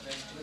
It's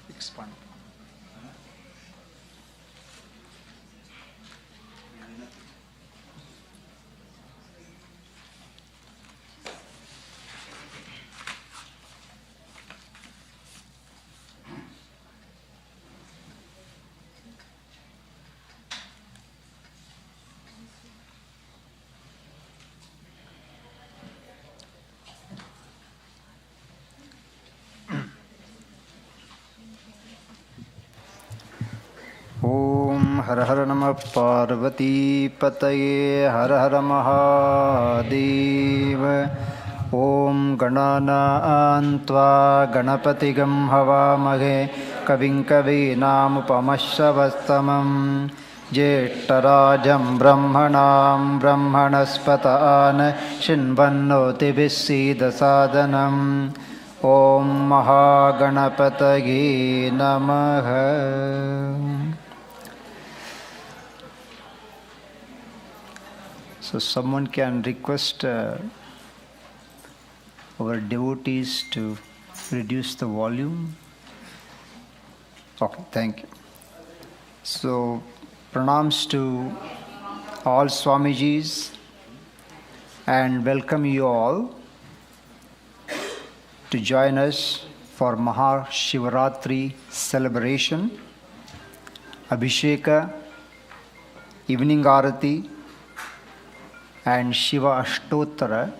Expand. हर हर नमः पार्वती पतये हर हर महादेव। ओम गणानां त्वा गणपतिगं हवामहे कविं कवीनामुपमश्रवस्तमं ज्येष्ठराजं ब्रह्मणां ब्रह्मणस्पतान् शृण्वन्नोतिभिः सीदसादनम्। ओम महागणपतये नमः। So someone can request our devotees to reduce the volume. Okay, thank you. So pranams to all Swamijis and welcome you all to join us for Mahashivaratri celebration, Abhisheka, evening Arati and Shiva Ashtottara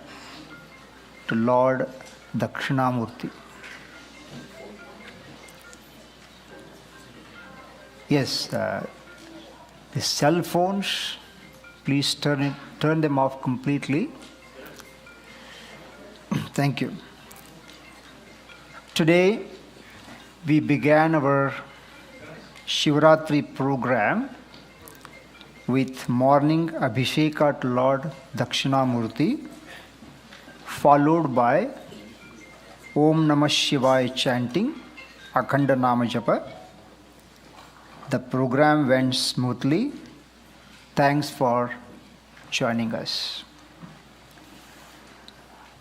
to Lord Dakshinamurti. Yes, the cell phones, please turn them off completely. Thank you. Today we began our Shivaratri program with morning Abhisheka to Lord Dakshinamurti, followed by Om Namah Shivaya chanting, Akhanda Nama Japa. The program went smoothly. Thanks for joining us.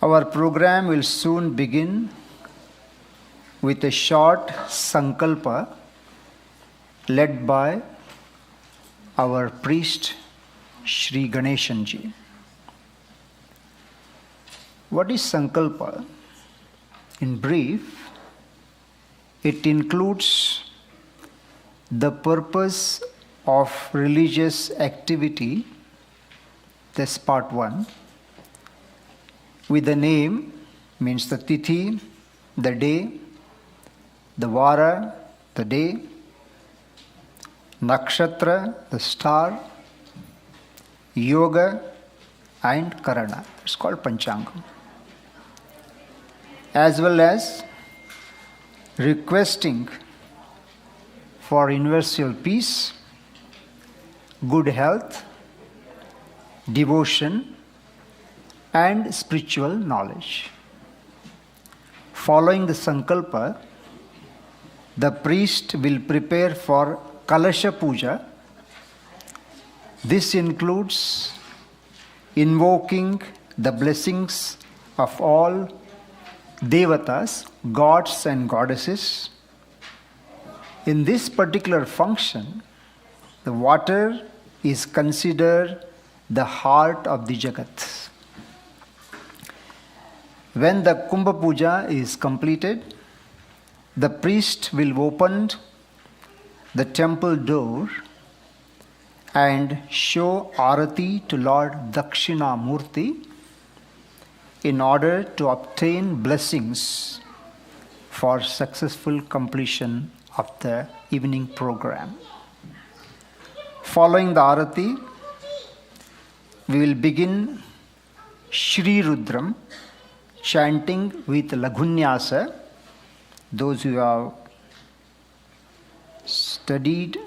Our program will soon begin with a short sankalpa led by our priest Shri Ganeshanji. What is sankalpa? In brief, it includes the purpose of religious activity, that's part one, with the name, means the tithi, the day, the Vara, the day, Nakshatra, the star, Yoga, and Karana. It's called Panchangam. As well as requesting for universal peace, good health, devotion, and spiritual knowledge. Following the Sankalpa, the priest will prepare for Kalasha Puja. This includes invoking the blessings of all devatas, gods and goddesses. In this particular function, the water is considered the heart of the Jagat. When the Kumbha Puja is completed, the priest will open the temple door and show Arati to Lord Dakshinamurti in order to obtain blessings for successful completion of the evening program. Following the Arati, we will begin Shri Rudram, chanting with Laghunyasa. Those who have studied,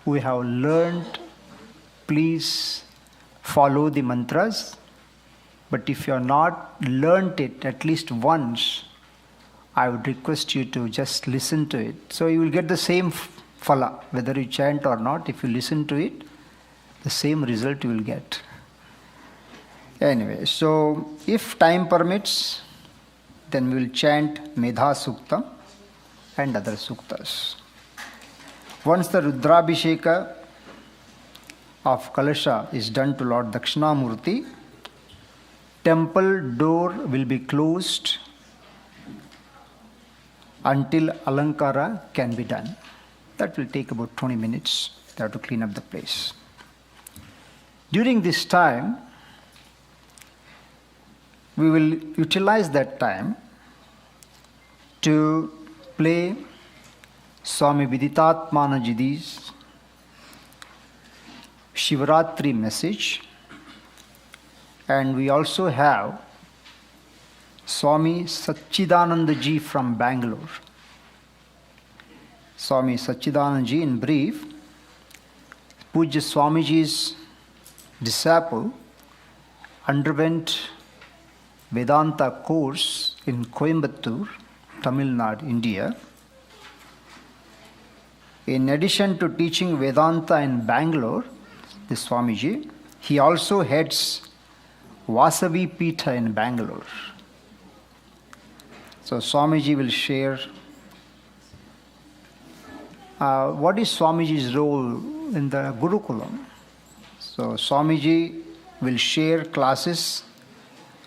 who have learned, please follow the mantras. But if you have not learnt it at least once, I would request you to just listen to it. So you will get the same phala, whether you chant or not. If you listen to it, the same result you will get. Anyway, so if time permits, then we will chant Medha Suktam and other suktas. Once the Rudrabhisheka of Kalasha is done to Lord Dakshinamurti, temple door will be closed until Alankara can be done. That will take about 20 minutes. They have to clean up the place. During this time, we will utilize that time to play Swami Viditatmanaji's Shivaratri message, and we also have Swami Satchidanandaji from Bangalore. Swami Satchidanandaji, in brief, Pujya Swamiji's disciple, underwent Vedanta course in Coimbatore, Tamil Nadu, India. In addition to teaching Vedanta in Bangalore, the Swamiji, he also heads Vasavi Pitha in Bangalore. So Swamiji will share what is Swamiji's role in the Gurukulam. So Swamiji will share classes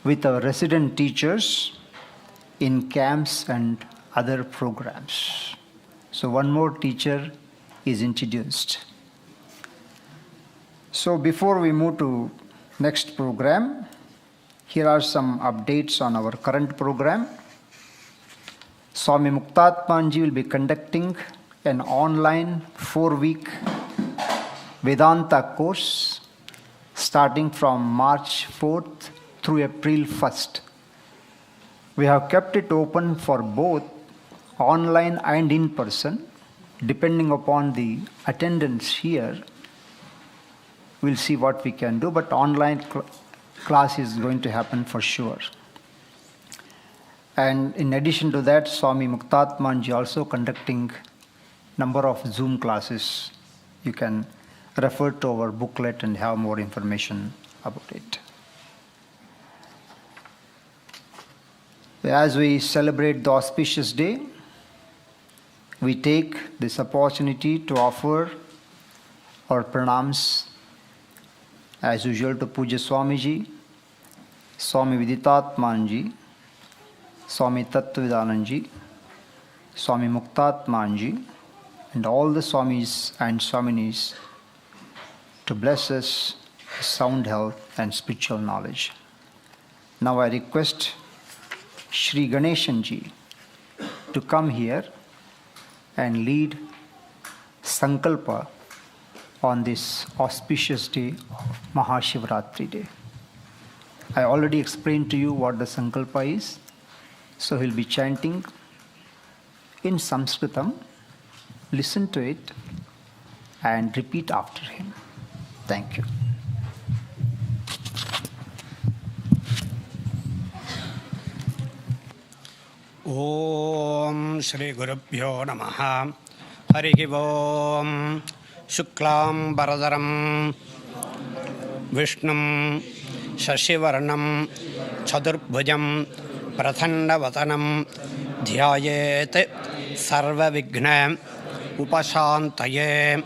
with our resident teachers in camps and other programs. So one more teacher is introduced. So before we move to next program, here are some updates on our current program. Swami Muktatmanji will be conducting an online 4-week Vedanta course starting from March 4th through April 1st. We have kept it open for both online and in person. Depending upon the attendance here, we'll see what we can do, but online class is going to happen for sure. And in addition to that, Swami Muktatmanji also conducting number of Zoom classes. You can refer to our booklet and have more information about it. As we celebrate the auspicious day, we take this opportunity to offer our pranams as usual to Pujya Swamiji, Swami Viditatmanji, Swami Tattvavidananji, Swami Muktatmanji, and all the Swamis and Swaminis to bless us with sound health and spiritual knowledge. Now I request Shri Ganeshanji to come here and lead Sankalpa on this auspicious day of Mahashivaratri day. I already explained to you what the Sankalpa is, so he'll be chanting in Sanskritam. Listen to it and repeat after him. Thank you. Om Shri Gurubhyo Namaha. Harihi Om. Shuklam Baradaram Vishnum Shashivarnam Chadurbhujam Prathannavatanam Dhyayet Sarva Vigna Upashantaye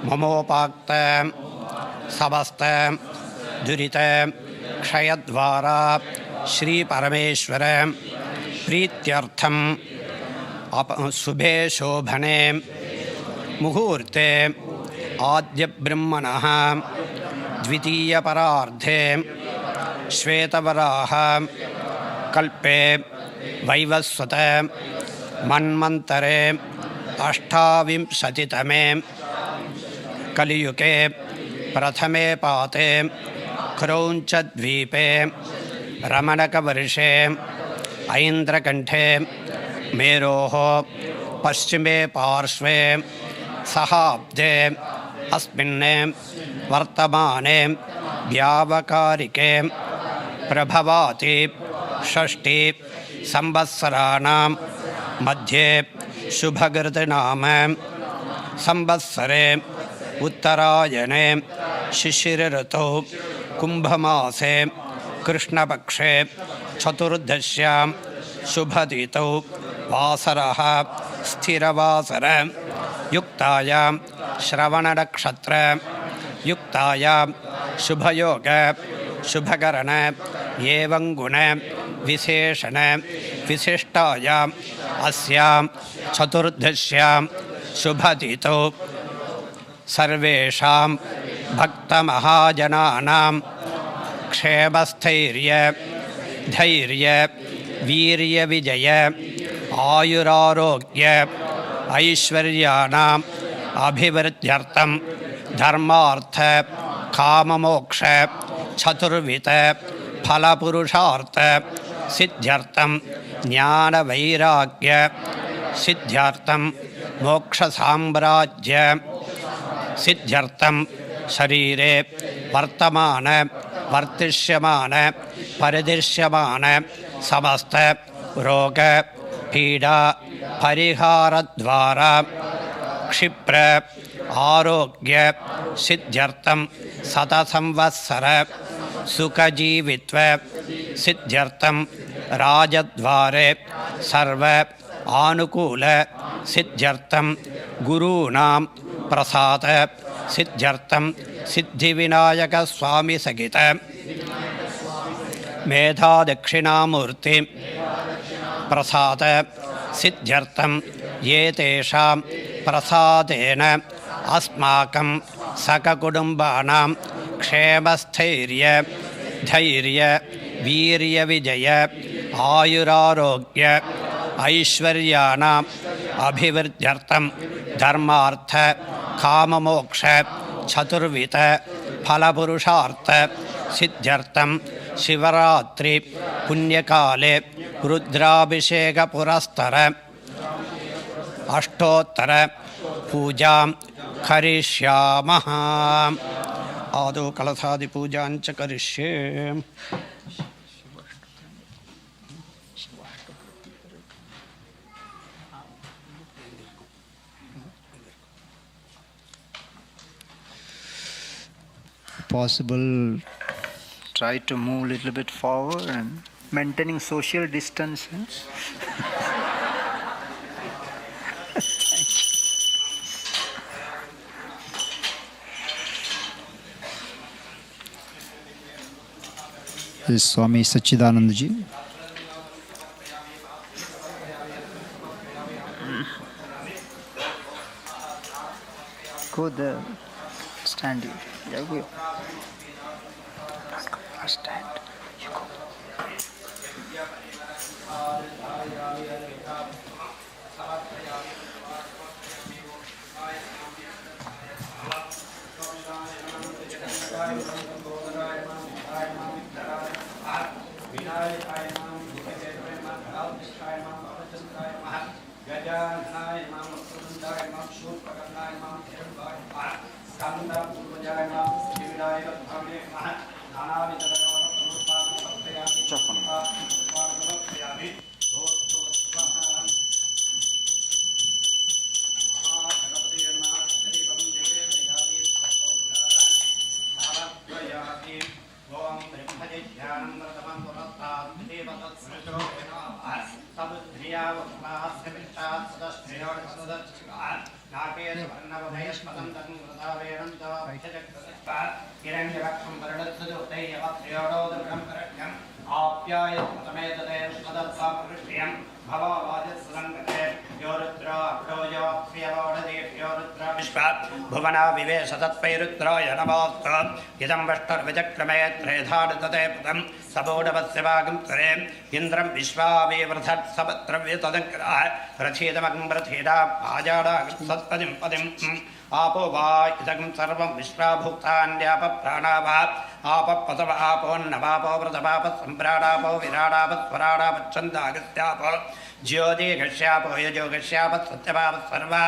Mamopakta Sabasta Durita Kshayadvara Shri Parameshwara Prityartham Subhe Shobhane Muhurte Adya Brahmanaha Dvitiya Parardhe Shvetavaraha Kalpe Vaivasvata Manmantare Ashtavimsatitame Kaliyuke Prathame Pate Kraunchadvipe Ramanaka Varishe Aindrakanthe Meroho Paschime Parshve Sahabde Asminne Vartamane Vyavakarike Prabhavati Shashti Samvasaranam Madhye Shubhagirtanam Samvatsare Uttarayane Shishirirato Kumbhamase Krishnapakshe Chaturdashyam Shubhadito Vasaraha Sthiravasara Yuktaya Shravana Nakshatra Yuktaya Shubhayoga Shubhakarana Yevanguna Viseshana Visishtaya Asyam Chaturdashyam Shubhadito Sarvesham Bhakta Mahajananam Kshemasthirya Dhairya Virya Vijaya Ayurarogya Aishwaryanam Abhivridyartam Dharmartha Kamamoksha Chaturvita Phalapurushartha Siddhyartam Jnana Vairagya Siddhyartam Moksha Sambrajya Siddhyartam Sharire Vartamana Vartishyamana Paridishyamana Samasta Roga Pida Pariharadvara Kshipra Arogya Siddhyartam Satasamvatsara Sukajivitva Siddhyartam Rajadvare Sarva Anukula Siddhyartam Gurunam Prasada Siddhyartam Siddhivinayaka Swami Sagita Medha Dakshinamurti Prasada Siddhyartam Yetesham Prasadena Asmakam Sakakudumbanam Kshemasthirya Dhairya Virya Vijaya Ayurarogya Aishwaryanam Abhivridyartam Dharmartha Kamamoksha Chaturvita Phalapurushartha Siddhyartam Shivaratri Punyakale Rudrabhisheka Purastara Ashtottara Pujam Karishyamaha Ado Kalathadi Pujancha Karishyam. Possible, try to move a little bit forward and maintaining social distance. This is Swami Sachidananda Ji. Go there, stand here. Yeah, go. Stand. You go. Bhuvana विवेश तत्पैरुद्राय नमोऽस्तु इदं वष्टर्विचक्रमे त्रेधाडुतते पदं सबोडवस्य वागं त्वरे इन्द्रं विश्वावेवृधत् सपत्रव्यतदङ्करः रथीदमगं रथीडा आजाडागं सत्पदिं पदिं आपो वा इदं सर्वं विश्वाभुक्तान्यापप्राणा वा आपपतव आपोन्नवापो व्रतपाप सम्प्राडापो विराडाप स्वराडापच्छन्दागस्यापो ज्योतिघश्यापो यजोघश्याप सत्यपाप सर्वा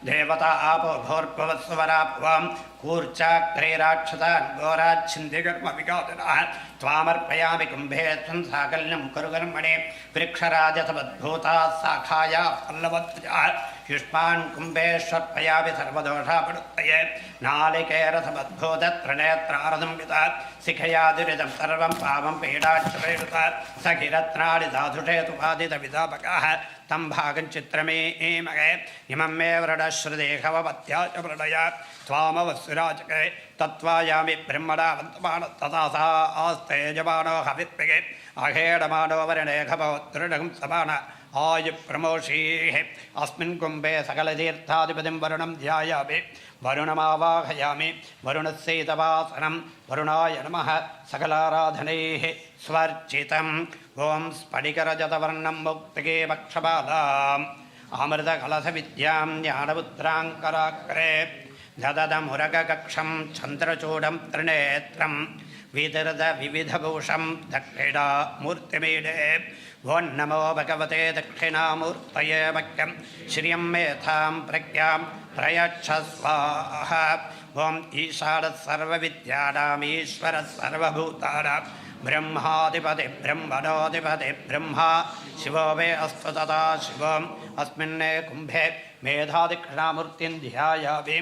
देवता आपो भोर्भवस्वरापवां कूर्चाग्रैराक्षतान् घोराच्छिन्दिकर्मविघातनः त्वामर्पयामि कुम्भे त्वं साकल्यं कुरु कर्मणे वृक्षराजसवद्भूताः शाखायाः पल्लवध्वजाः युष्मान् कुम्भेश्वर्पयामि सर्वदोषापनुत्तये नालिकेरसवद्भूतत्रिनेत्रारदम्बिता शिखयादिरिदं सर्वं पावं पीडाच्चपेडुता सखिरत्नानि साधुषे तुपादितविदापकाः तं भागं चित्रमेमगे इमं मे व्रणश्रुदेहवत्या च व्रणया त्वामवस्विराजके तत्त्वायामि ब्रह्मणा वन्तमान तथा सा आस्ते यजमानो हवित्पिगे अहेडमानो वर्णेखभो दृढं समान आयुप्रमोषीः अस्मिन् कुम्भे सकलतीर्थाधिपतिं वरुणं ध्यायामि वरुणमावाहयामि वरुणस्यैतवासनं वरुणाय नमः सकलाराधनैः स्वर्चितम् ॐ स्फटिकरजतवर्णं मौक्तिके वक्षपालाम् अमृतकलशविद्यां ज्ञानपुत्राङ्कराग्रे दददमुरगकक्षं चन्द्रचूडं त्रिनेत्रं विदर्दविविधभूषं दक्षिणामूर्तिमीडे ॐ नमो भगवते दक्षिणामूर्तये वाक्यं श्रियं मेधां प्रज्ञां प्रयच्छ स्वाहा ॐ ईशानः सर्वविद्यानामीश्वरः सर्वभूतानां ब्रह्माधिपति ब्रह्मणोऽधिपति ब्रह्मा शिवो मे अस्तु तथा शिवम् अस्मिन्ने कुम्भे मेधादिक्षणामूर्तिं ध्यायामि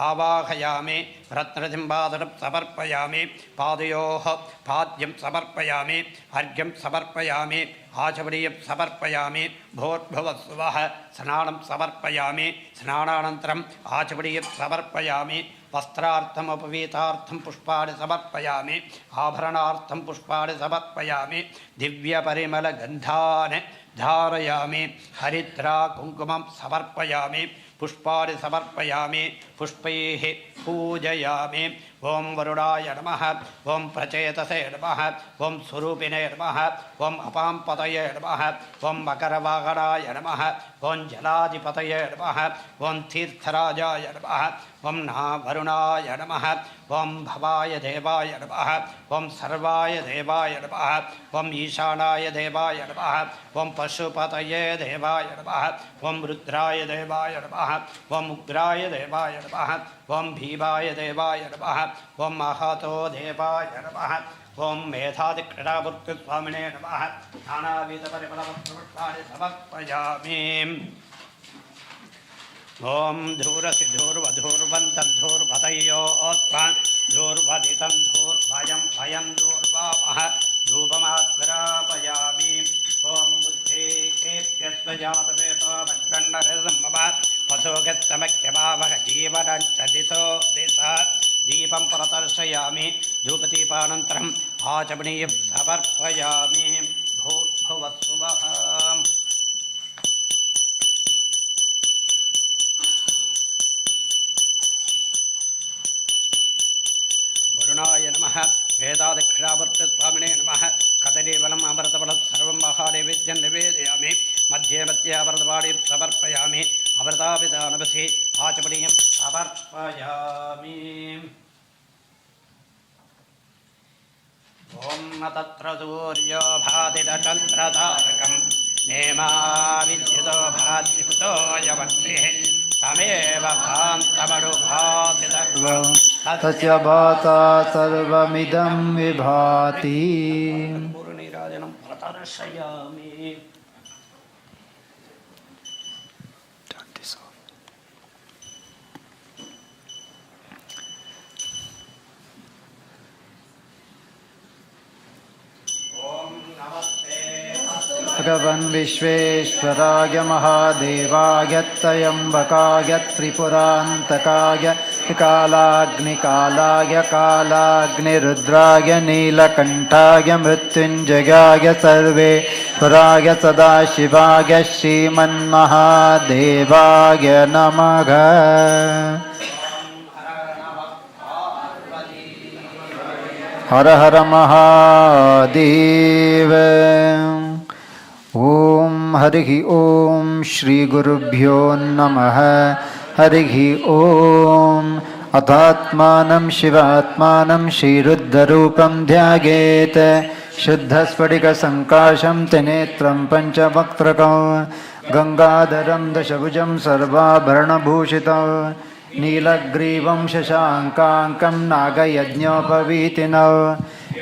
आवाहयामि रत्नसिंहासनं समर्पयामि पादयोः पाद्यं समर्पयामि अर्घ्यं समर्पयामि आचमनीयं समर्पयामि भूर्भुवस्सुवः स्नानं समर्पयामि स्नानानन्तरम् आचमनीयं समर्पयामि वस्त्रार्थमुपवीतार्थं पुष्पाणि समर्पयामि आभरणार्थं पुष्पाणि समर्पयामि दिव्यपरिमलगन्धान् धारयामि हरिद्रा कुङ्कुमं समर्पयामि पुष्पाणि समर्पयामि पुष्पैः पूजयामि ॐ वरुणाय नमः ॐ प्रचेतसे नमः ॐ स्वरूपिणे नमः ॐ अपाम्पतये नमः ॐ मकरवाहनाय नमः ॐ जलाधिपतये नमः ॐ तीर्थराजाय नमः ॐ वरुणाय नमः ॐ भवाय देवाय नमः ॐ सर्वाय देवाय नमः ॐ ईशानाय देवाय नमः ॐ पशुपतये देवाय नमः ॐ रुद्राय देवाय नमः ॐ उग्राय देवाय नमः ॐ भीमाय देवाय नमः ॐ महतो देवाय नमः ॐ मेधादिक्रीडामूर्तिस्वामिने नमः नानाविधपरिमलपुष्पाणि समर्पयामि ॐ धूरसिधूर्वधूर्वन्तं धूर्वतयोस्वान् धूर्वदितं धूर्भयं भयं धूर्वामः धूपमाग्रापयामि ॐ बुद्धेभ्यस्वजातवेदोमग्रण्डरसं मम पशोगस्तमख्यभावः जीवनञ्च दिशो दिशा दीपं प्रदर्शयामि धूपदीपानन्तरम् आचमनीयं समर्पयामि भूर्भुवस्सुवः वरुणाय नमः वेदादक्षिणामूर्तिस्वामिने नमः कदलीफलम् अमृतफलं सर्वं महानैवेद्यं निवेदयामि मध्ये मध्ये अमृतवाणीं समर्पयामि अमृतापितानमसि आचमनीयं समर्पयामि ॐ तत्र सूर्यो भाति न चन्द्रतारकं नेमा विद्युतो भाति कुतो यवन्तिः तमे तस्य भाता सर्वमिदं विभाति पूर्णनीराजनं प्रदर्शयामि भगवन् विश्वेश्वराय महादेवाय त्र्यम्बकाय त्रिपुरान्तकाय कालाग्निकालाय कालाग्निरुद्राय नीलकण्ठाय मृत्युञ्जयाय सर्वेश्वराय सदाशिवाय श्रीमन्महादेवाय नमः। हर हर महादेव। ओम हरिः ओम श्री गुरुभ्यो नमः। हरिः ओम अथात्मानं शिवात्मानं श्रीरुद्ररूपं ध्यायेत् शुद्धस्फटिकसङ्काशं त्रिनेत्रं पञ्चवक्त्रकं गंगाधरं दशभुजं सर्वाभरणभूषितं नीलग्रीवं शशाङ्काङ्कं नागयज्ञोपवीतिनौ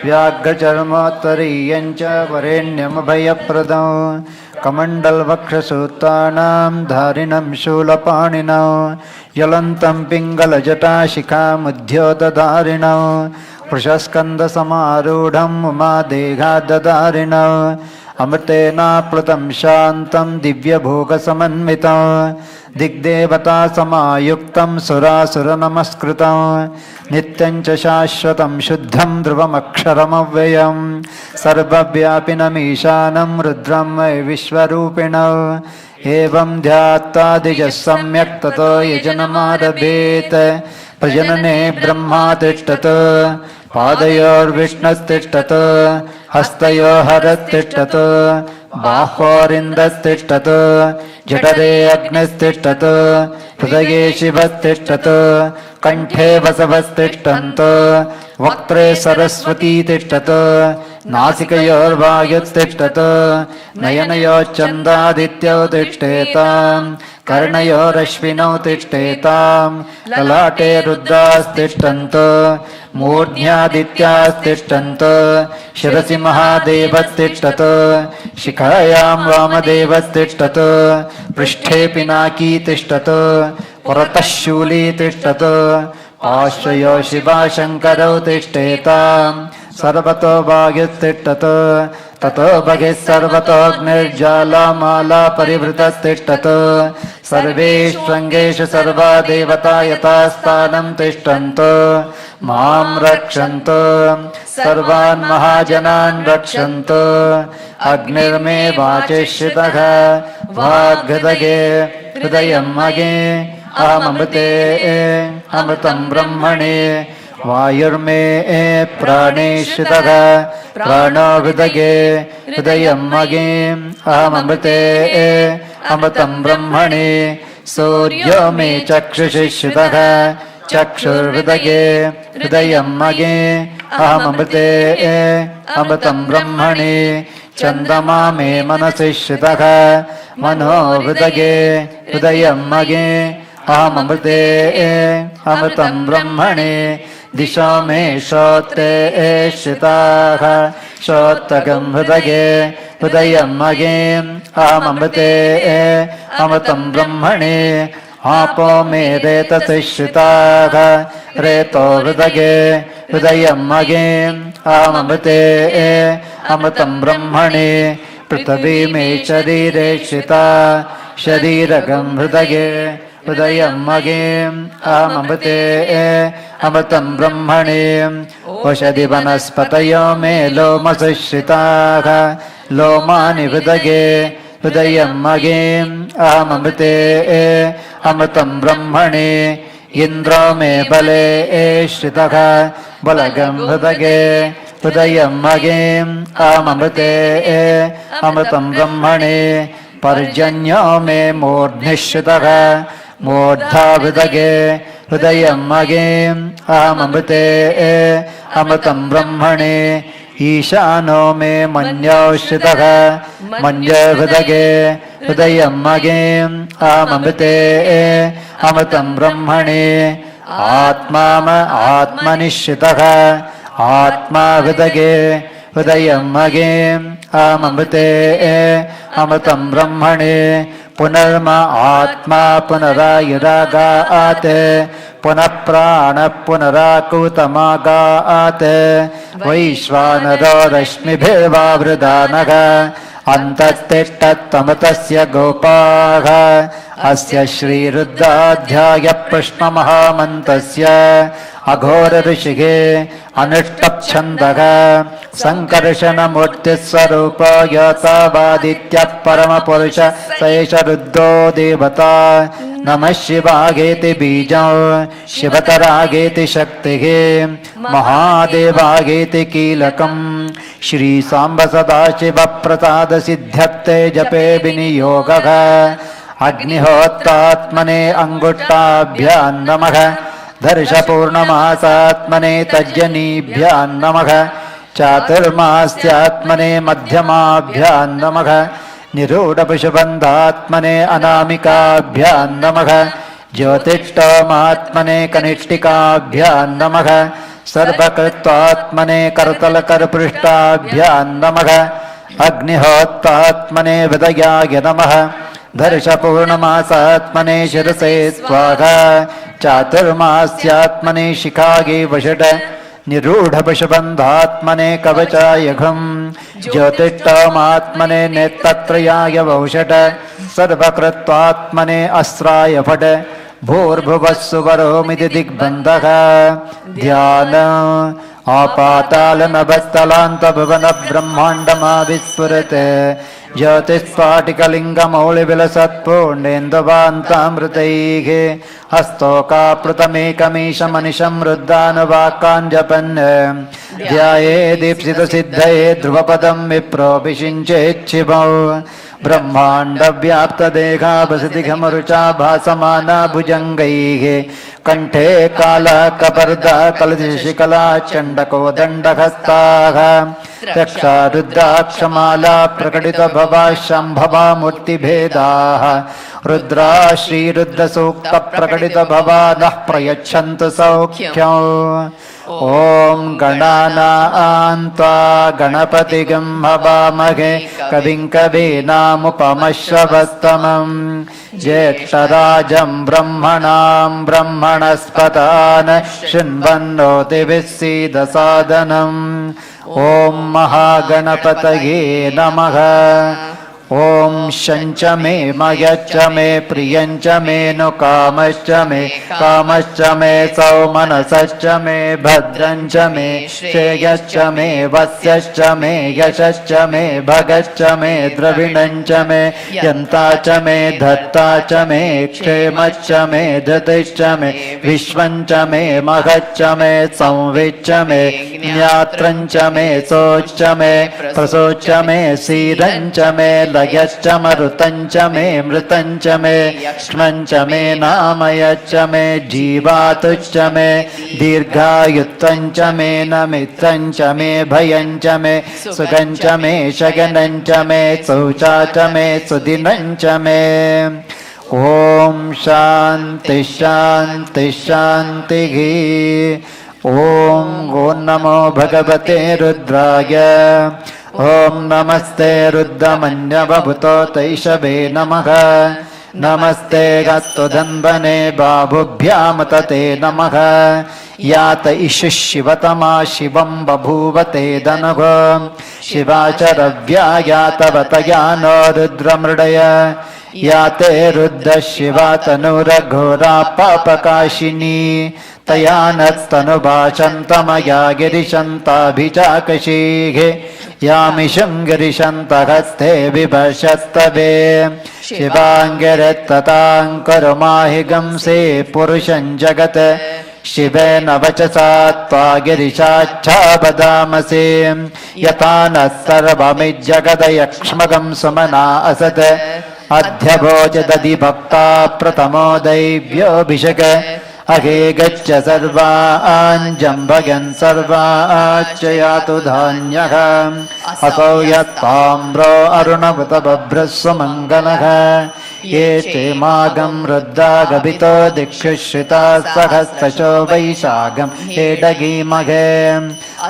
व्याघ्रचर्मोत्तरीयं च वरेण्यमभयप्रदं कमण्डलवक्षसूत्राणां धारिणं शूलपाणिनौ ज्वलन्तं पिङ्गलजटाशिखामुद्योतधारिणौ वृषस्कन्दसमारूढं उमादेहादधारिणौ अमृतेनाप्लुतं शान्तं दिव्यभोगसमन्वितं दिग्देवतासमायुक्तं सुरासुरनमस्कृतं नित्यं च शाश्वतं शुद्धं ध्रुवमक्षरमव्ययं सर्वव्यापिनमीशानं रुद्रं वै विश्वरूपिणौ एवं ध्यात्वादिजः सम्यक् ततो यजनमारभेत् प्रजनने ब्रह्मा तिष्ठत् पादयोर्विष्णुस्तिष्ठत् हस्तयोर्हरस्तिष्ठत् बाह्वोरिन्दस्तिष्ठत् जठरे अग्निस्तिष्ठत् हृदये शिवस्तिष्ठत् कण्ठे वसवस्तिष्ठन्त् वक्त्रे सरस्वती तिष्ठत् नासिकयोर्वायुस्तिष्ठत् नयनयोश्चन्द्रादित्यौ तिष्ठेताम् कर्णयोरश्विनौ तिष्ठेताम् ललाटे रुद्रास्तिष्ठन्त् मूर्ध्यादित्यास्तिष्ठन्त् शिरसि महादेवस्तिष्ठत् शिखायां वामदेवस्तिष्ठत् पृष्ठे पिनाकी तिष्ठत् पुरतः शूली तिष्ठत् आश्रयो शिवाशङ्करौ तिष्ठेताम् सर्वतो वायुस्तिष्ठत् ततो बहिः सर्वतोऽग्निर्ज्वालामाला परिवृतस्तिष्ठत् सर्वेष्वङ्गेषु सर्वा देवता यथास्थानं तिष्ठन्तु मां रक्षन्तु सर्वान् महाजनान् रक्षन्तु अग्निर्मे वाचिष्ठितः वाग्हृदये हृदयं मगे अहममृते अमृतं ब्रह्मणे वायुर्मे प्राणेश्चितः प्राणो हृदये हृदयं मगे अहममृते अमृतं ब्रह्मणे सूर्यो मे चक्षुषि श्रितः चक्षुर्हृदये हृदयं मगे अहममृते अमृतं ब्रह्मणे चन्द्रमा मे मनसि श्रितः मनो हृदये हृदयं मगे अहममृते अमृतं ब्रह्मणे दिशो मे श्रोत्रे श्रिताः श्रोत्रगं हृदये हृदयं मगे अहममृते अमृतं ब्रह्मणे आपो मे रेतसि श्रिताः रेतो हृदये हृदयं मगे अहममृते अमृतं ब्रह्मणे पृथिवी मे शरीरे श्रिता शरीरगं हृदये हृदयं मगे अहममृते अमृतं ब्रह्मणे औषधि वनस्पतयो मे लोमसुश्रिताः लोमानि हृदये हृदयं मगे अहममृते अमृतं ब्रह्मणे इन्द्रो मे बले श्रितः बलगं हृदये हृदयं मगे अहममृते अमृतं ब्रह्मणे पर्जन्यो मे मूर्ध्निश्रितः मूर्धा हृदये हृदयं मगे अहममृते अमृतं ब्रह्मणे ईशानो मे मन्यौश्रितः मन्यहृदये हृदयं मगेम् अमृते अमृतं ब्रह्मणे आत्मनिश्चितः आत्मा हृदये हृदयं मगेम् अमृते अमृतं ब्रह्मणे पुनर्म आत्मा पुनरायुरागात् पुनः प्राणः पुनराकूतमागात् वैश्वानरो रश्मिभिर्वावृधानः अन्तस्तिष्ठत्वमृतस्य गोपाः अस्य श्रीरुद्राध्यायप्रश्नमहामन्त्रस्य अघोरऋषिगे अनुष्टप्छन्दः सङ्कर्षणमूर्तिस्वरूप यतावादित्यः परमपुरुष स एष रुद्रो देवता नमः शिवागेति बीजं शिवतरागेति शक्तिः महादेवागेति कीलकम् श्रीसाम्ब सदाशिवप्रसादसिद्ध्यर्थे जपे विनियोगः अग्निहोत्रात्मने अङ्गुष्ठाभ्यां नमः दर्शपूर्णमासात्मने तज्जनीभ्यां नमः चातुर्मास्यात्मने मध्यमाभ्यां नमः निरूढपशुबन्धात्मने अनामिकाभ्यां नमः ज्योतिष्ठमात्मने कनिष्ठिकाभ्यां नमः सर्वकृत्वात्मने करतलकरपृष्ठाभ्यां नमः अग्निहोत्रात्मने हृदयाय नमः दर्शपूर्णमासात्मने शिरसे स्वाहा चातुर्मास्यात्मने शिखागे वषट निरूढपशुबन्धात्मने कवचायघम् ज्योतिष्ठमात्मने नेत्रत्रयाय वौषट सर्वकृत्वात्मने अस्राय फट भूर्भुवस्सुवरोमिति दिग्बन्धः ध्यान आपातालनभस्थलान्तभुवनब्रह्माण्डमाविस्फुरत् ज्योतिस्फाटिकलिङ्गमौलिविलसत्पूर्णेन्दुवान्तामृतैः हस्तोकाप्लुतमेकमीशमनिशं रुद्रानुवाकान् जपन् ध्याये दीप्सितसिद्धये ध्रुवपदं विप्रोऽभिषिञ्चेच्छिवौ ब्रह्माण्डव्याप्तदेहावसतिघमरुचा भासमाना भुजङ्गैः कण्ठे कालकपर्दा कलशिशिकला चण्डकोदण्डहस्ताः रक्षा रुद्राक्षमाला प्रकटितभवा शम्भवा मूर्तिभेदाः रुद्रा श्रीरुद्रसूक्तप्रकटितभवा नः प्रयच्छन्तु सौख्यम् ॐ गणानां त्वा गणपतिगं हवामहे कविं कवीनामुपमश्रवस्तमम् ज्येष्ठराजं ब्रह्मणां ब्रह्मणस्पतान् शृण्वन्नोतिभिः सीदसादनम् ॐ महागणपतये नमः ॐ शञ्च मे मयच्च मे प्रियञ्च मे नु कामश्च मे सौमनसश्च मे भद्रञ्च मे श्रेयश्च मे वस्यश्च मे यशश्च मे भगश्च मे द्रविणञ्च मे यन्ता च मे धत्ता च मे क्षेमश्च मे धृतिश्च मे विश्वञ्च मे महच्च मे संविच्च मे ज्ञात्रञ्च मे सोच्च मे प्रसोच्च मे सीरञ्च मे लयश्च मरुतञ्च मे मृतञ्च मे क्ष्मञ्च मे नामयश्च मे जीवातुश्च मे दीर्घायुत्वञ्च मे नमित्रञ्च मे भयञ्च मे सुखञ्च मे शगनञ्च मे शौचा च मे सुदिनञ्च मे ॐ शान्ति शान्ति शान्तिः ॐ नमो भगवते रुद्राय ॐ नमस्ते रुद्रमन्यवभूतो तैषवे नमः नमस्ते गत्वधन्वने बाहुभ्यां तते नमः यात इषु शिवतमा शिवं बभूवते धनुः शिवाचरव्या यातवतया नो रुद्रमृडय याते रुद्र शिवा तनुरघोरा पापकाशिनी तया नस्तनुभाषन्तमया गिरिशन्ताभिचाकशीः यामिषं गिरिशन्तहस्ते विभषस्तवे शिवाङ्गिरत्तताङ्करुमाहिगंसे पुरुषं जगत् शिवेन वचसा त्वा गिरिशाच्छावदामसे यथा नः सर्वमिज्जगदयक्ष्मगं सुमना असत् अध्यभोजदधिभक्ता प्रथमो दैव्योऽभिषेक अहे गच्छ सर्वान् जम्भयन् सर्वाच्च यातु धान्यः असौ यत्ताम्रो अरुणवत बभ्रस्वमङ्गलः ये चेमागं रुद्रागभितो दिक्षुश्रिता सहस्रशो वैशाखं हेडगीमघे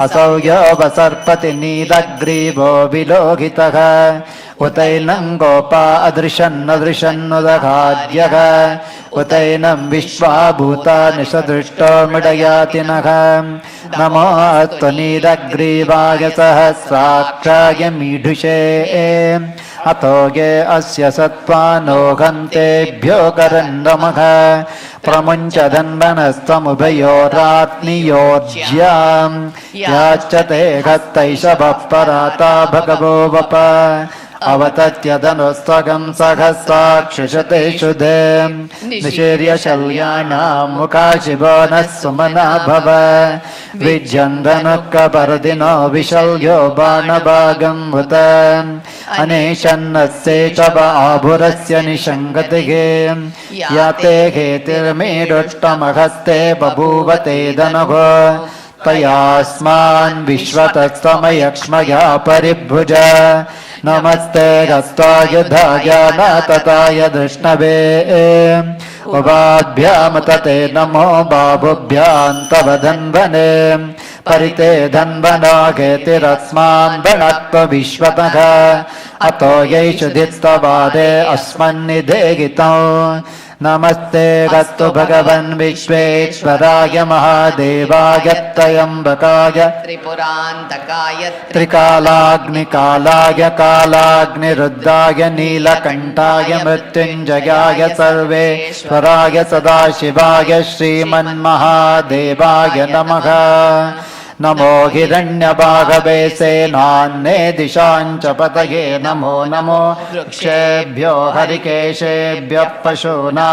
असौ योपसर्पति नीलग्रीवो विलोहितः उतैनं गोपा अदृशन्नदृशन्नुदखाद्यः उतैनं विश्वाभूतानि सदृष्टो मिडयातिनः नमो त्वनीलग्रीवाय सहस्राक्षाय मीढुषे अतो ये अस्य सत्त्वानोघन्तेभ्यो करन्नमः प्रमुञ्च धन्वनस्तमुभयोरात्नियोज्याम् याच्यते हस्तैषवः पराता भगवो वप अवतत्यदनुस्तगं सहस्राक्षुषते शुधे निशीर्य शल्यानां मुखाशिवो नः सुमना भव विज्यन्दनुक्कपर्दिनो विशल्यो बाणभागं हुत अनेशन्नस्ये च आभुरस्य निषङ्गतिगे याते हेतिर्मेरुष्टमहस्ते बभूवते धनुः तयास्मान् विश्वतस्तमयक्ष्मया परिभुज नमस्ते हस्ताय धाय नातताय धृष्णवे उभाभ्यां तते नमो बाहुभ्यां तव धन्वने परिते धन्वना केतिरस्मान् वणत्व विश्वतः अतो यैषु धिस्तवादे अस्मन्निधेगितौ नमस्ते गस्तु भगवन् विश्वेश्वराय महादेवाय त्र्यम्बकाय त्रिपुरान्तकाय त्रिकालाग्निकालाय कालाग्निरुद्राय नीलकण्ठाय मृत्युञ्जयाय सर्वेश्वराय सदाशिवाय श्रीमन्महादेवाय नमः नमो हिरण्यबाहवे सेनान्ये दिशाञ्च पतये नमो नमो वृक्षेभ्यो हरिकेशेभ्यः पशूना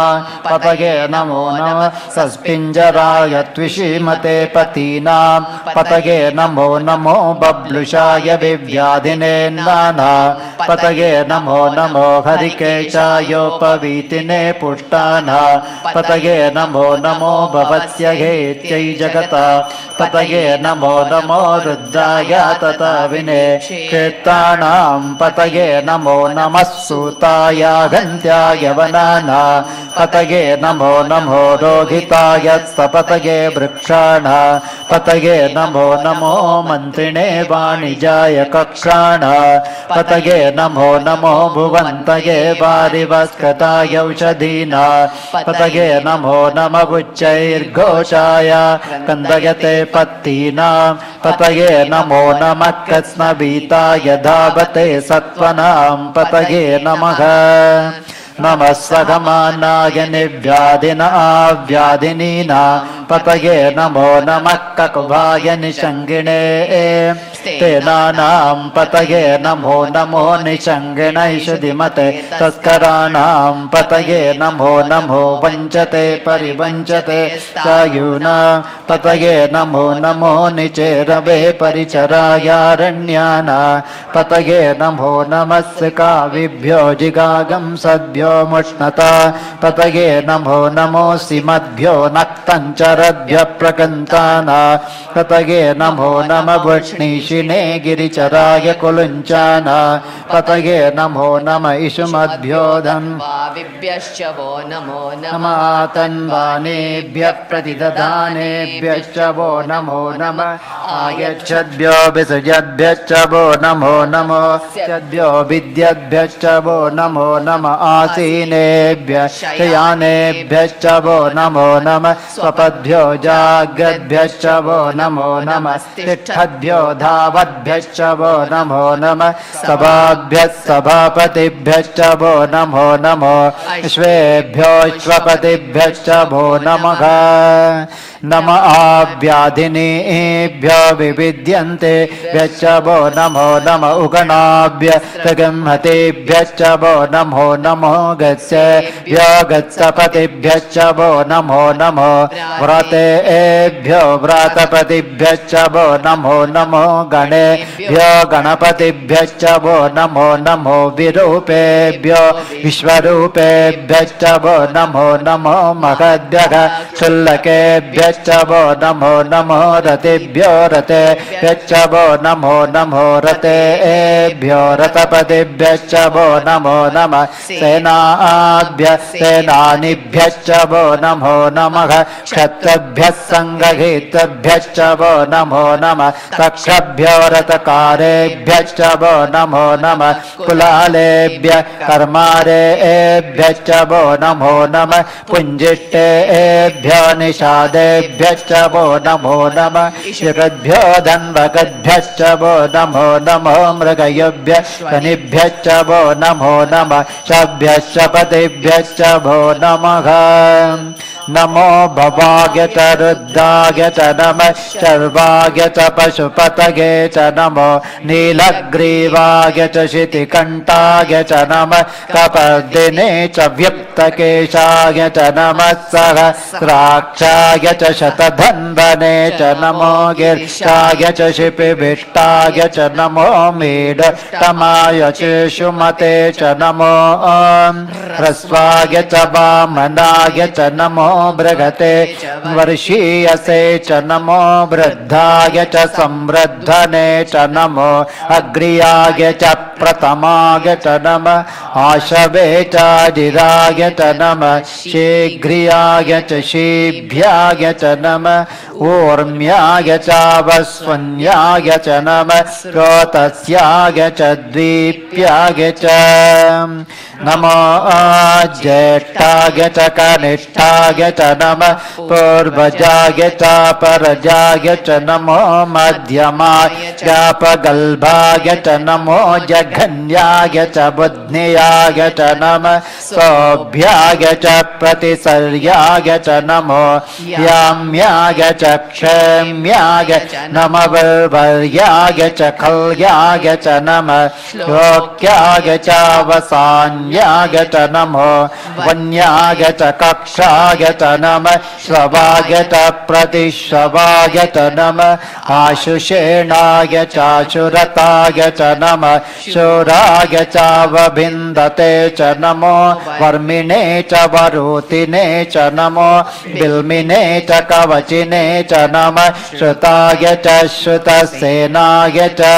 पतये नमो नमः सस्पिञ्जराय त्विषीमते पतीनां पतये नमो नमो बब्लुषाय विव्याधिने नाना पतये नमो नमो हरिकेशायोपवीतिने पुष्टाना पतये नमो नमो भवत्स्य हेत्यै जगता पतये नमो नमो रुद्राय तथा विने क्षेत्राणां पतये नमो नमः सूताय घन्त्याय वनाना पतये नमो नमो रोहिताय सपतये वृक्षाण पतये नमो नमो मन्त्रिणे वाणिजाय कक्षाण पतये नमो नमो भुवन्तये वारिवस्कृताय औषधीना पतये नमो नमः उच्चैर्घोषाय कन्दयते पत्तीना पतये नमो नमः कृत्स्नवीताय धावते सत्त्वनां पतये नमः नमः सगमानाय निव्याधिना पतये नमो नमः ककुभाय निषङ्गिणे तेनानां पतये नमो नमो निषङ्गिणैषधिमते तस्कराणां पतये नमो नमो वञ्चते परिवञ्चते चायूना पतये नमो नमो निचेरवे परिचरायारण्याना पतये नमो नमः काविभ्यो जिगागं सद्भ्यो मुष्णता पतये नमो नमोऽसिमद्भ्यो नक्तञ्चरद्भ्यः प्रकन्ताना पतये नमो नमः वृष्णीशिने गिरिचराय कुलुञ्चाना पतये नमो नमः इषुमद्भ्यो धन्वाविभ्यश्च वो नमो नमः तन्वानेभ्यः प्रतिदधानेभ्यश्च वो नमो नमः आयच्छद्भ्यो विसृजद्भ्यश्च वो नमो नमो सद्भ्यो विद्यद्भ्यश्च वो नमो नमः आसीनेभ्यः शयानेभ्यश्च वो नमो नमः स्वपद्भ्यो जाग्रद्भ्यश्च वो नमो नमः तिष्ठद्भ्यो धावद्भ्यश्च वो नमो नमः सभाभ्यः सभापतिभ्यश्च वो नमो नमो श्वेभ्योऽश्वपतिभ्यश्च वो नमः नम आव्याधिनेभ्यो विविद्यन्ते भ्यश्च वो नमो नम उगणाभ्य तगम्हतेभ्यश्च वो नमो नमो गत्सेभ्यो गत्सपतिभ्यश्च वो नमो नमो रतेभ्यो व्रतपतिभ्यश्च वो नमो नमो गणेभ्यो गणपतिभ्यश्च वो नमो नमो विरूपेभ्यो विश्वरूपेभ्यश्च वो नमो नमो महद्भ्यः क्षुल्लकेभ्यश्च वो नमो नमो रतिभ्यो रतेभ्यश्च वो नमो नमो रतेभ्यो रतपतिभ्यश्च वो नमो नमः सेनाभ्यः सेनानिभ्यश्च वो नमो नमः क्षत्रभ्यः सङ्गहीतभ्यश्च वो नमो नमः तक्षभ्यो रतकारेभ्यश्च वो नमो नमः कुलालेभ्यः कर्मारेभ्यश्च वो नमो नमः पुञ्जिष्टेभ्यो निषादेभ्यश्च वो नमो नमः ऋगद्भ्यो धन्वगद्भ्यश्च वो नमो नमो मृगयभ्यः शनिभ्यश्च वो नमो नमः शभ्यश्च पतिभ्यश्च वो नमः नमो भवाय च रुद्राय च नमः शर्वाय च पशुपतये च नमो नीलग्रीवाय च शितिकण्ठाय च नमः कपर्दिने च व्यक्तकेशाय च नमः सहस्राक्षाय च शतधन्वने च नमो गिर्शाय च शिपिविष्टाय च नमो मीढटमाय च सुमते च नमो ह्रस्वाय च वामनाय च नमो बृहते वर्षीयसे च नमो वृद्धाय च संवृद्धने च नमो अग्र्याय च प्रथमाय च नमः आशवे च जिराय च नमः शीघ्रियाय च शीभ्याय च नमः ऊर्म्याय च वस्वन्याय च नमः स्रोतस्याय च द्वीप्याय च नमो ज्येष्ठाय च कनिष्ठाय च नमः पूर्वजाय च परजाय च नमो मध्यमाय चापगल्भाय च नमो जघन्याय च बुद्ध्याय च नमः सौभ्याय च प्रतिसर्याय च नमो याम्याय च क्षेम्याय नमः वर्याय च खल्याय च नमः श्लोक्याय च वसान्याय च नमो वन्याय च कक्षाय च नमः श्रवाय च प्रतिश्रवाय च नमः आशुषेणाय चाशुरताय च नमः शूराय चावभिन्दते च नमो वर्मिणे च वरुतिने च नमो बिल्मिने च कवचिने च नमः श्रुताय च श्रुतसेनाय च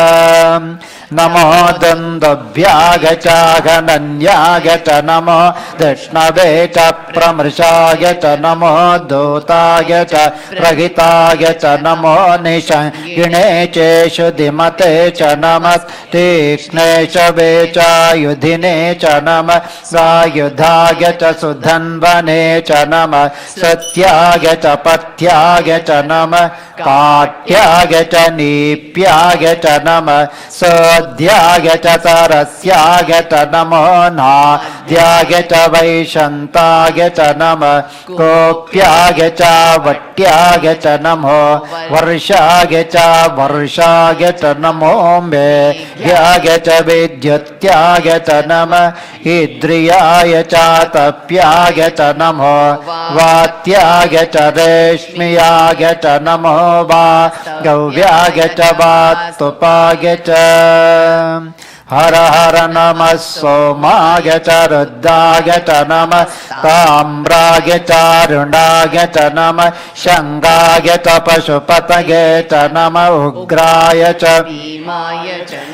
नमो दुन्दुभ्याय च घनन्याय च नमो धृष्णवे च प्रमृषाय च नमो दूताय च प्रहिताय च नमो निषङ्गिणे चेषु धिमते च नमः तीक्ष्णेशवे च युधिने च नमः सायुधाय च सुधन्वने च नमः सत्याय च पथ्याय च नमः काट्याय च नीप्याय च नमः सोऽध्याय च सरस्याय च नमो नाद्याय च वैशन्ताय च नमः कोप्याय च वट्याय च नमो वर्षाय च वर्षाय च नमो मेघ्याय च विद्युत्याय च नमः इद्रियाय च तप्याय च नमो वात्याय च रेश्म्याय च नमो वा गव्याय च वातुपाय च हर हर नमः सोमाय च रुद्राय च नमः ताम्राय च रुणाय च नमः शङ्गाय च पशुपतये च नमः उग्राय च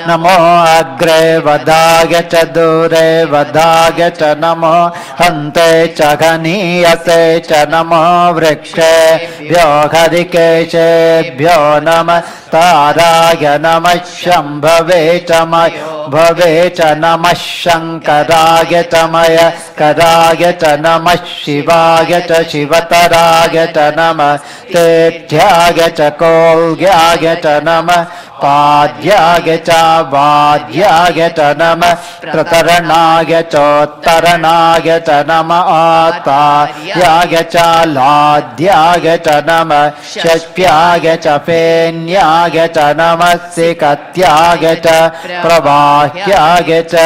नमो अग्रे वधाय च दूरे वधाय च नमो हन्ते च घनीयसे च नमो वृक्षेभ्यो हरिकेशेभ्यो नमः ताराय नमः शम्भवे च भवे च नमः शङ्कराय च मयस्कराय च नमः शिवाय च शिवतराय च नमः तेथ्याय च कोल्याय च नमः पाद्याय च वाद्याय च नमः प्रतरणाय चोत्तरणाय च नमः आतार्याय च लाद्याय च नमः षष्ट्याय च फेन्याय च नमः सिकत्याय च प्रवाह्याय च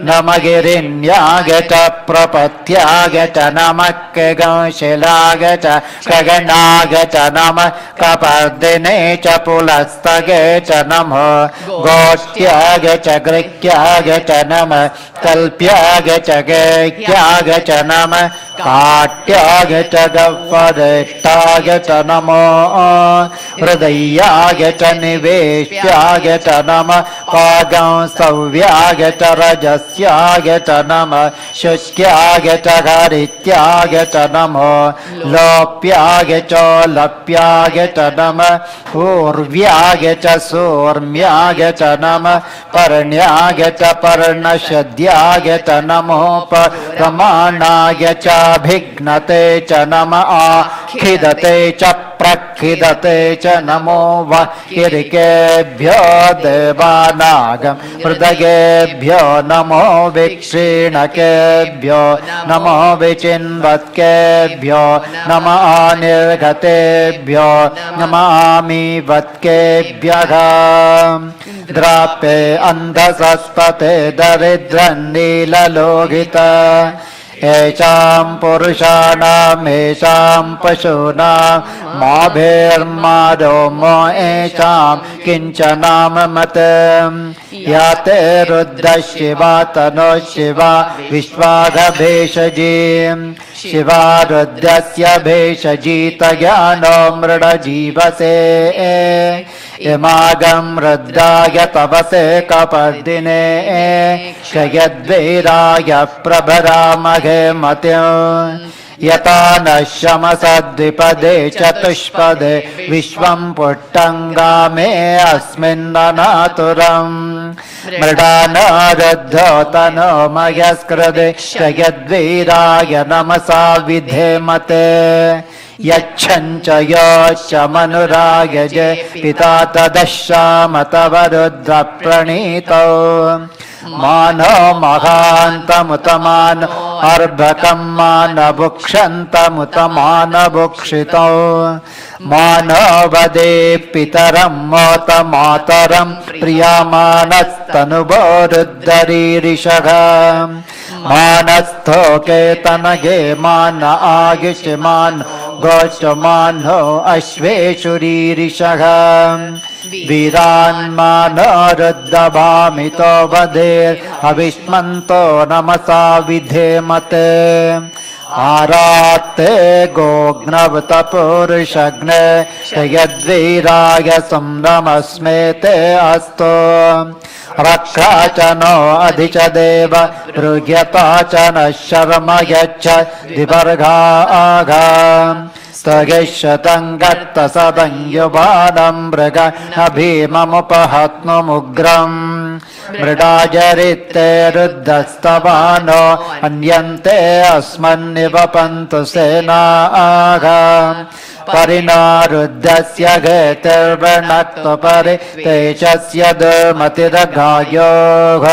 नमः गिरिण्याय च प्रपत्याय च नमः खगशिलाय च खगनाय च नमः कपर्दिने च पुलस्तगे च नमः गोष्ट्याय च गृह्याय च नमः कल्प्याय च गेह्याय च नमः काट्याय च गह्वरेष्ठाय च नमो हृदयाय च निवेश्याय च नमः पागंसव्याय च रजस्याय च नमः शुष्क्याय च हरित्याय च नमो लोप्याय च लप्याय च नमः पूर्व्याय च सूर्म्याय च नमः पर्ण्याय च पर्णशद्याय च नमो परमाणाय च भिघ्नते च नमः आखिदते च प्रखिदते च नमो वहिर्केभ्यो देवानागं हृदयेभ्यो नमो विक्षीणकेभ्यो नमो विचिन्वत्केभ्यो नमः निर्गतेभ्यो नमामिवत्केभ्यः द्रापे अन्धसस्पते दरिद्रन्नीललोहित येषां पुरुषाणाम् येषां पशूनां माभेर्मादोमो येषां किञ्चनाममत् याते रुद्रः शिवा तनो शिवा विश्वाघभेषजी शिवा रुद्रस्य भेषजीतज्ञानो मृडजीवसे इमागं रुद्राय तपसे कपर्दिने क्षयद्वीराय प्रभरामहे मतिम् यथा न शमसद्विपदे चतुष्पदे विश्वं पुष्टङ्गामे अस्मिन्ननातुरम् मृडानो रुद्धो तनो मयस्कृते क्षयद्वीराय नमसा विधेमते यच्छञ्च योश्च मनुराय जे पिता तदश्याम तव रुद्रप्रणीतौ मानो महान्तमुतमानो अर्भकं मानभुक्षन्तमुतमानभुक्षितौ मानो वदे पितरं मोत मातरं प्रियमानस्तनुभो रुद्धरीरिषः मानस्थो केतनगे मान आयुष्मान गोष्ठमानो अश्वेशुरीरिषः वीरान्मानो रुद्धभामितो वधेर् अविष्मन्तो नमसा विधेमते आरात्ते गोघ्नवतपुरुषग्ने यद्वीराय संनमस्मेते अस्तु रक्षा च नो अधि च देव रुह्यता च नः शर्म यच्छ दिवर्गाघा स्थगिष्यतं गत्तसदं युवानं मृग भीममुपहत्नुमुग्रम् मृडाजरित्ते रुद्धस्तवानो अन्यन्ते अस्मन्निवपन्तु सेनाः परिणारुद्धस्य घेतिर्वणक्तु परि तेजस्य दुर्मतिरघायोः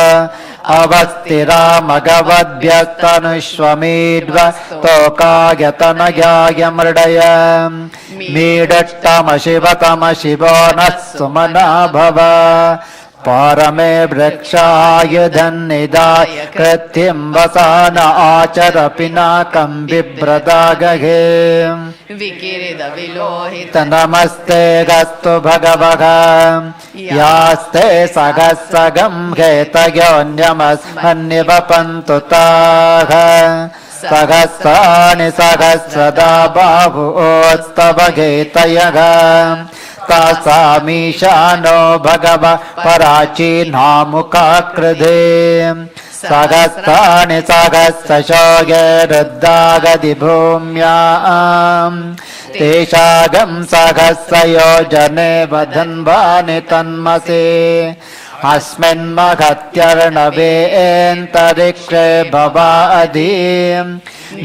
अवस्थिरामगवद्भ्यस्तनुष्वमीड्व तोकायतनयाय मृडय मीडट्टमशिवतमशिवो नः सुमना भव पारमे वृक्षायुधन्निदाय कृत्तिं वसान आचर पिनाकं बिभ्रदागहे विकिरिदविलोहित नमस्ते गस्तु भगवः यास्ते सहस्रगं हेतयोऽन्यमस्मन्निवपन्तु ताः सहस्राणि सहस्रदा बाहुस्तव घेतयः तासामीशानो भगव पराचीनामुखाकृधे सहस्राणि सहस्रशोगे रुद्रागदिभूम्याम् तेषागं सहस्रयोजने वधन्वानि तन्मसे अस्मिन्मघत्यर्णवेन्तरिक्षे भवादीं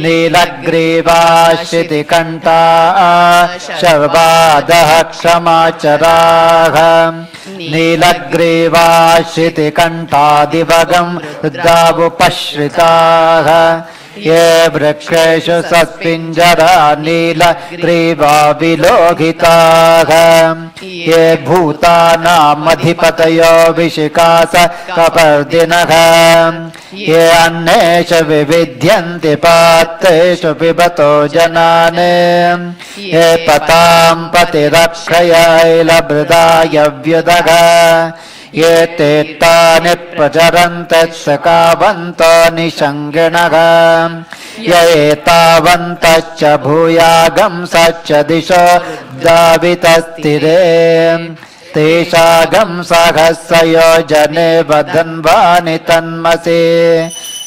नीलग्रीवाश्रितिकण्ठा शर्वादः क्षमाचराः नीलग्रीवाश्रितिकण्ठादिवगं रुद्रावुपश्रिताः ये वृक्षेषु सत्पिञ्जरा नीलग्रीवा विलोहिताः ये भूतानामधिपतयो विशिखास कपर्दिनः ये अन्येषु विविध्यन्ति पात्रेषु पिबतो जनाने ये पतां पतिरक्षयैलभृदाय व्युदः ये तेत्तानि प्रचरन्ति सकावन्तो निषङ्गिणः य एतावन्तश्च भूयागं सच्च दिशो दावितस्थिरे तेषागं सहस्रयोजने वदन्वानि तन्मसि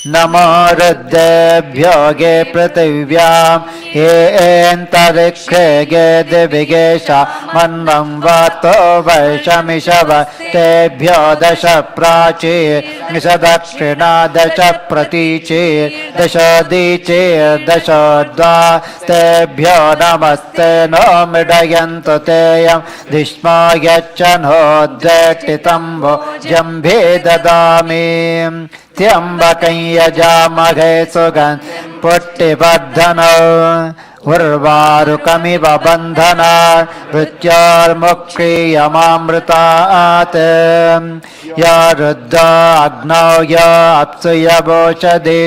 नमो रुद्रेभ्यो गे पृथिव्यां येऽन्तरिक्षे गे दिविगेशा मन्वं वातो वैशमिषव तेभ्यो दश प्राचीर् दक्षिणा दश प्रतीचीर् दशोदीचीर्दशोद्वा तेभ्यो नमस्ते नो मिडयन्तु तेयं दिष्मो यच्छनोद्वेष्टितं वो जम्भे ददामि त्र्यम्बकं यजामहे सुगन्धिं पुष्टिवर्धनौ उर्वारुकमिव बन्धनात् मृत्योर्मुक्षीयमामृतात् या रुद्रो अग्नौ या अप्सु यवोषधि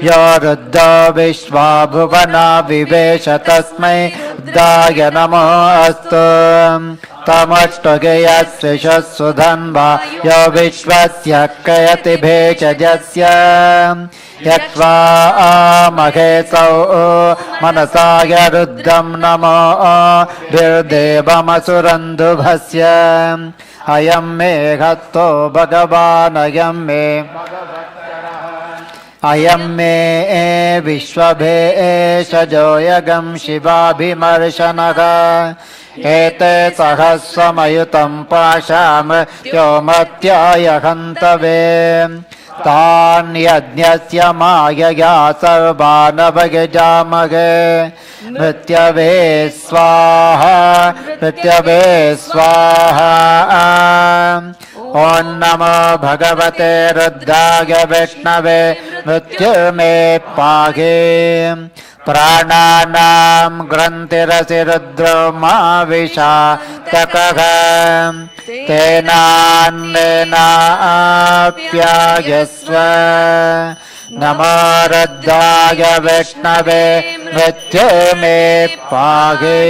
या रुद्रो विश्वा भुवना विवेश तस्मै रुद्राय नमो अस्तु तमष्टगयस्विषस्वधन्वा यो विश्वस्य कयति भेषजस्य यक्ष्वा महेशौ मनसाय रुद्रं नमो दुर्देवमसुरन्धुभस्य अयं मे हस्तो भगवान् अयं मे विश्वभेषजो यगं शिवाभिमर्शनः एते सहस्रमयुतं पाशामृत्योमत्याय हन्तवे तान्यज्ञस्य मायया सर्वानवगजामहे मृत्यवे स्वाहा मृत्यवे स्वाहा ॐ नमो भगवते रुद्राय विष्णवे मृत्युर्मे पाहि प्राणानां ग्रन्थिरसि रुद्रो मा विषातकः तेनान्नेनाप्यायस्व नमो रुद्राय विष्णवे मृत्युर्मे पाहि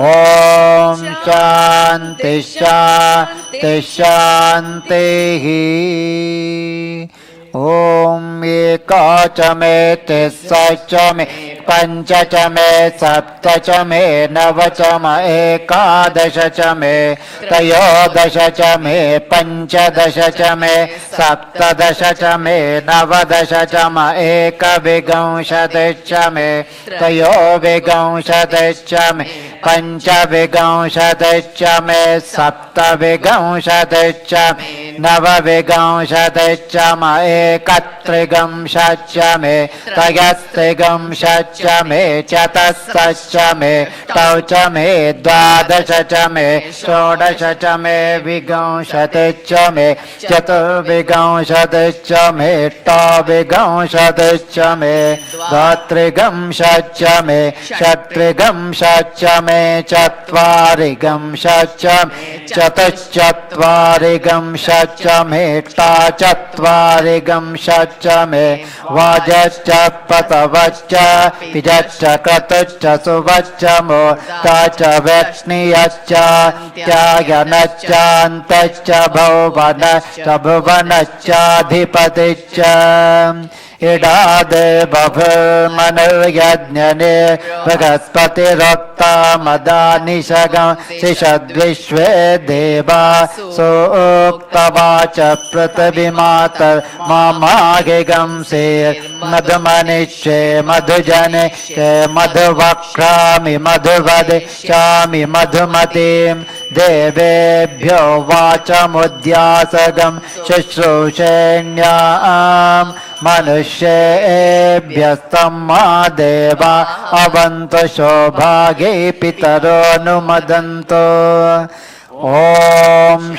ॐ शान्ति शान्ति शान्तिः ॐ एकाच मे तिस्स मे पञ्च च मे सप्त च मे नव च मे एकादश च मे त्रयोदश च मे पञ्चदश च मे सप्तदश च मे नवदश च मे एकविंशतिश्च मे त्रयोविंशतिश्च मे पञ्चविंशतिश्च मे सप्तविंशतिश्च मे नवविंशतिश्च मे एकत्रिंशच्च मे त्रयस्त्रिंशच्च मे चतुष्षष्च मे तौ च मे द्वादश च मे षोडश च मे विंशतिश्च मे चतुर्विंशतिश्च मे षट्विंशतिश्च मे द्वात्रिंशच्च मे षट्त्रिंशच्च मे चत्वारिंशच्च मे चतुश्चत्वारिंशच्च मे अष्टाचत्वारिंशच्च मे वाजश्च पतवश्च पिजश्च क्रतुश्च सुवश्च मोक्ता च वैष्णीयश्च त्यायनश्चान्तश्च भुवनश्च भुवनश्चाधिपतिश्च इडादे बभुर्मनुर्यज्ञने बृहस्पतिरोक्ता मदानिशगं शिषद्विश्वे देवा सोक्तवाच पृथिवीमातर्मामागिगंसे मधुमनिष्ये मधुजनिष्ये मधुवक्ष्यामि मधुवदिष्यामि मधुमतीं देवेभ्यो वाचमुद्यासगं शुश्रूषेण्यां मनुष्येभ्यस्तं मा देवा अवन्तु शोभागे पितरोऽनुमदन्तु ॐ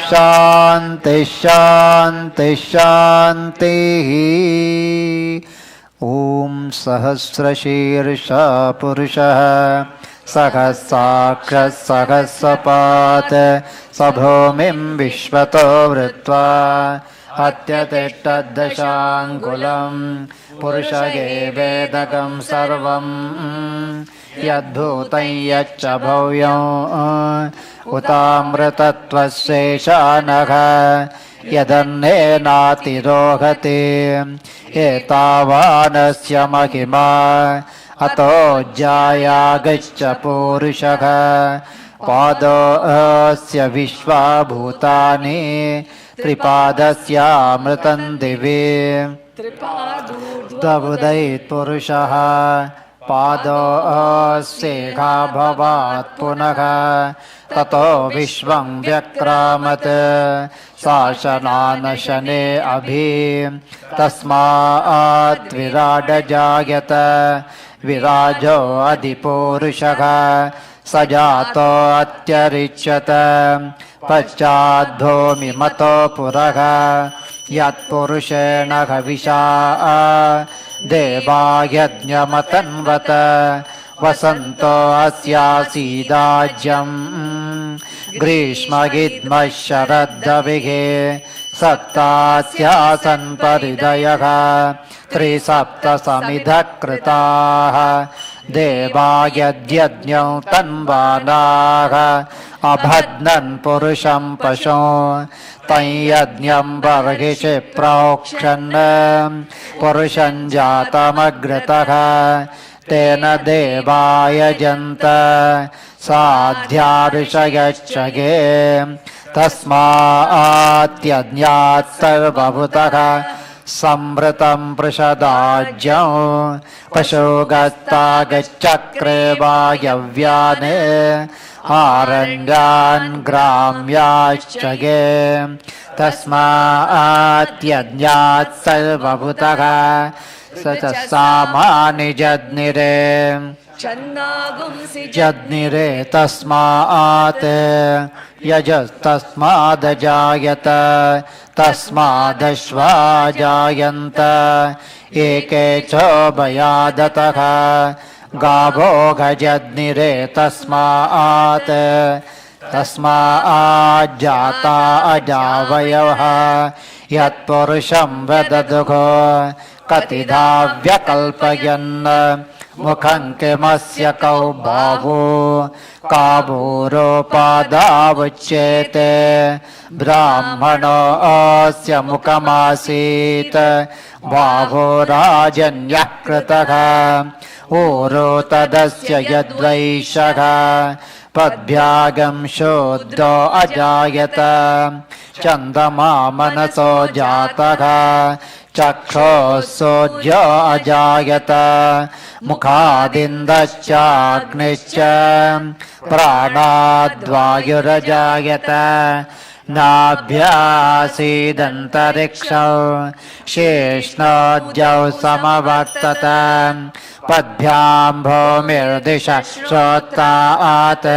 शान्ति शान्ति शान्तिः ॐ सहस्रशीर्षा पुरुषः सहस्राक्षः सहस्रपात् स भूमिं विश्वतो वृत्वा अत्यतिष्ठद्दशाङ्कुलं पुरुषये वेदकं सर्वं यद्भूतं यच्च भव्यं उतामृतत्वशेषानघ यदन्नेनातिरोहति एतावानस्य महिमा अतो जायागच्छ पूरुषः पादोऽस्य विश्वाभूतानि त्रिपादस्यामृतं दिवि तबुदैत्पुरुषः पादोऽस्येघा भवात् पुनः ततो विश्वं व्यक्रामत् शासनानशने अभि तस्मात् विराडजायत विराजो अधिपूरुषः स जातो अत्यरिच्यत पश्चाद्भूमिमतो पुरः यत्पुरुषेण हविषा देवा यज्ञमतन्वत वसन्तो अस्यासीदाज्यं ग्रीष्मगिद्मः शरद्दविः सप्तास्यासन् परिदयः त्रिसप्तसमिधः कृताः देवा यद्यज्ञौ तन्वानाः अभद्नन् पुरुषं पशो तं यज्ञं बर्हिषि प्रोक्षन् पुरुषं जातमग्रतः तेन देवायजन्त साध्याऋषयच्छगे तस्मात् सर्वभूतः संवृतं पृषदाज्यं पशुगस्तागच्चक्रे वायव्याने आरण्यान् ग्राम्याश्चगे तस्मात् सर्वभूतः स च सामानि जज्ञिरे जज्ञिरे तस्मात् यजस्तस्मादजायत तस्मादश्वा जायन्त एके च भयादतः गावो गजज्ञिरे तस्मात् तस्माज्जाता अजावयवः यत्पुरुषं वददुघो कतिधा व्यकल्पयन् मुखं किमस्य कौ बाहु काभूरोपादावुच्येते ब्राह्मणोऽस्य मुखमासीत् बाहो राजन्यः कृतः ऊरो तदस्य यद्वैषः पद्भ्यागं शूद्रो अजायत चन्द्रमा मनसो जातः चक्षुःसोऽज्यो अजायत मुखादिन्दश्चाग्निश्च प्राणाद्वायुरजायत नाभ्यासीदन्तरिक्षौ शेष्णोऽद्यौ समवर्तत पद्भ्यां भूमिर्दिश श्रोतात्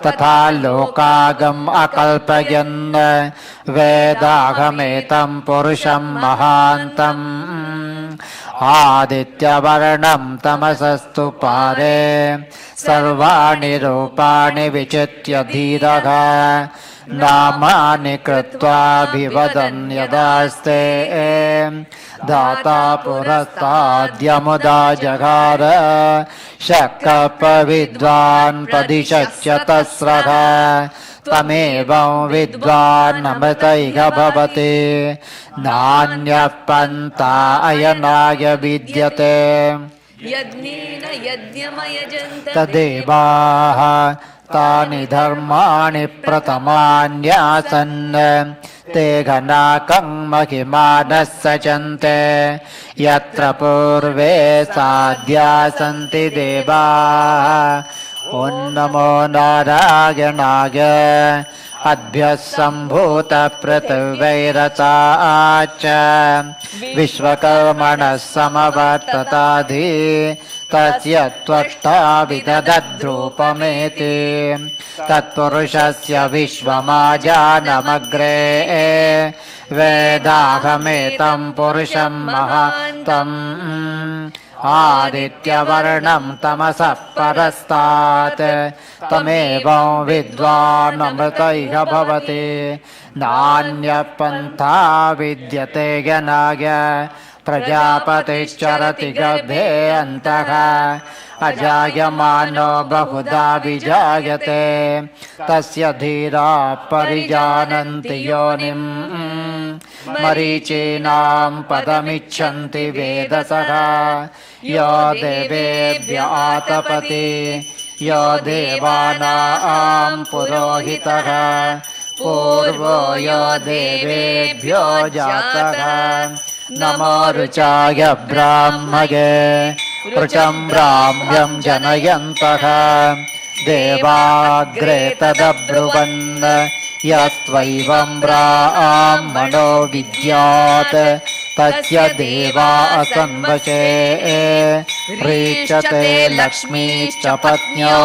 तथा लोकागम अकल्पयन् वेदागमेतं पुरुषं महान्तम् आदित्यवर्णं तमसस्तु पारे सर्वाणि रूपाणि विचित्य धीरः नामानि कृत्वाभिवदन् यदास्ते दाता पुरस्ताद्यमुदा जगार शक्कपविद्वान् पदिशच्च तस्रः तमेवं विद्वान् अमृतैः भवति नान्यः पन्था अयनाय विद्यते यज्ञेन यज्ञमयजन्त तदेवाः तानि धर्माणि प्रथमान्यासन् ते घनाकं महिमानः सचन्ते यत्र पूर्वे साध्या सन्ति देवाः ॐ नमो नारायणाय अद्भ्यः सम्भूतपृथिवैरचाच विश्वकर्मणः समवर्तताधि तस्य त्वष्टा विदधद्रूपमेति तत्पुरुषस्य विश्वमाजानमग्रे वेदाहमेतं पुरुषं महान्तम् आदित्यवर्णं तमसः परस्तात् तमेवं विद्वान् इह भवति नान्यपन्था विद्यते यनाय प्रजापतिश्चरति गर्भे अन्तः अजायमानो बहुधा विजायते तस्य धीरा परिजानन्ति योनिम् मरीचीनां पदमिच्छन्ति वेदसः यो देवेभ्य आतपति यो देवानां पुरोहितः पूर्वो यो देवेभ्यो जातः नमो ऋचाय ब्राह्मये ऋचं ब्राह्म्यं जनयन्तः देवाग्रे तदब्रुवन् यस्त्वैवं ब्राह्मणो विद्यात् तस्य देवा असन्वशे रीचते लक्ष्मीश्च पत्न्यो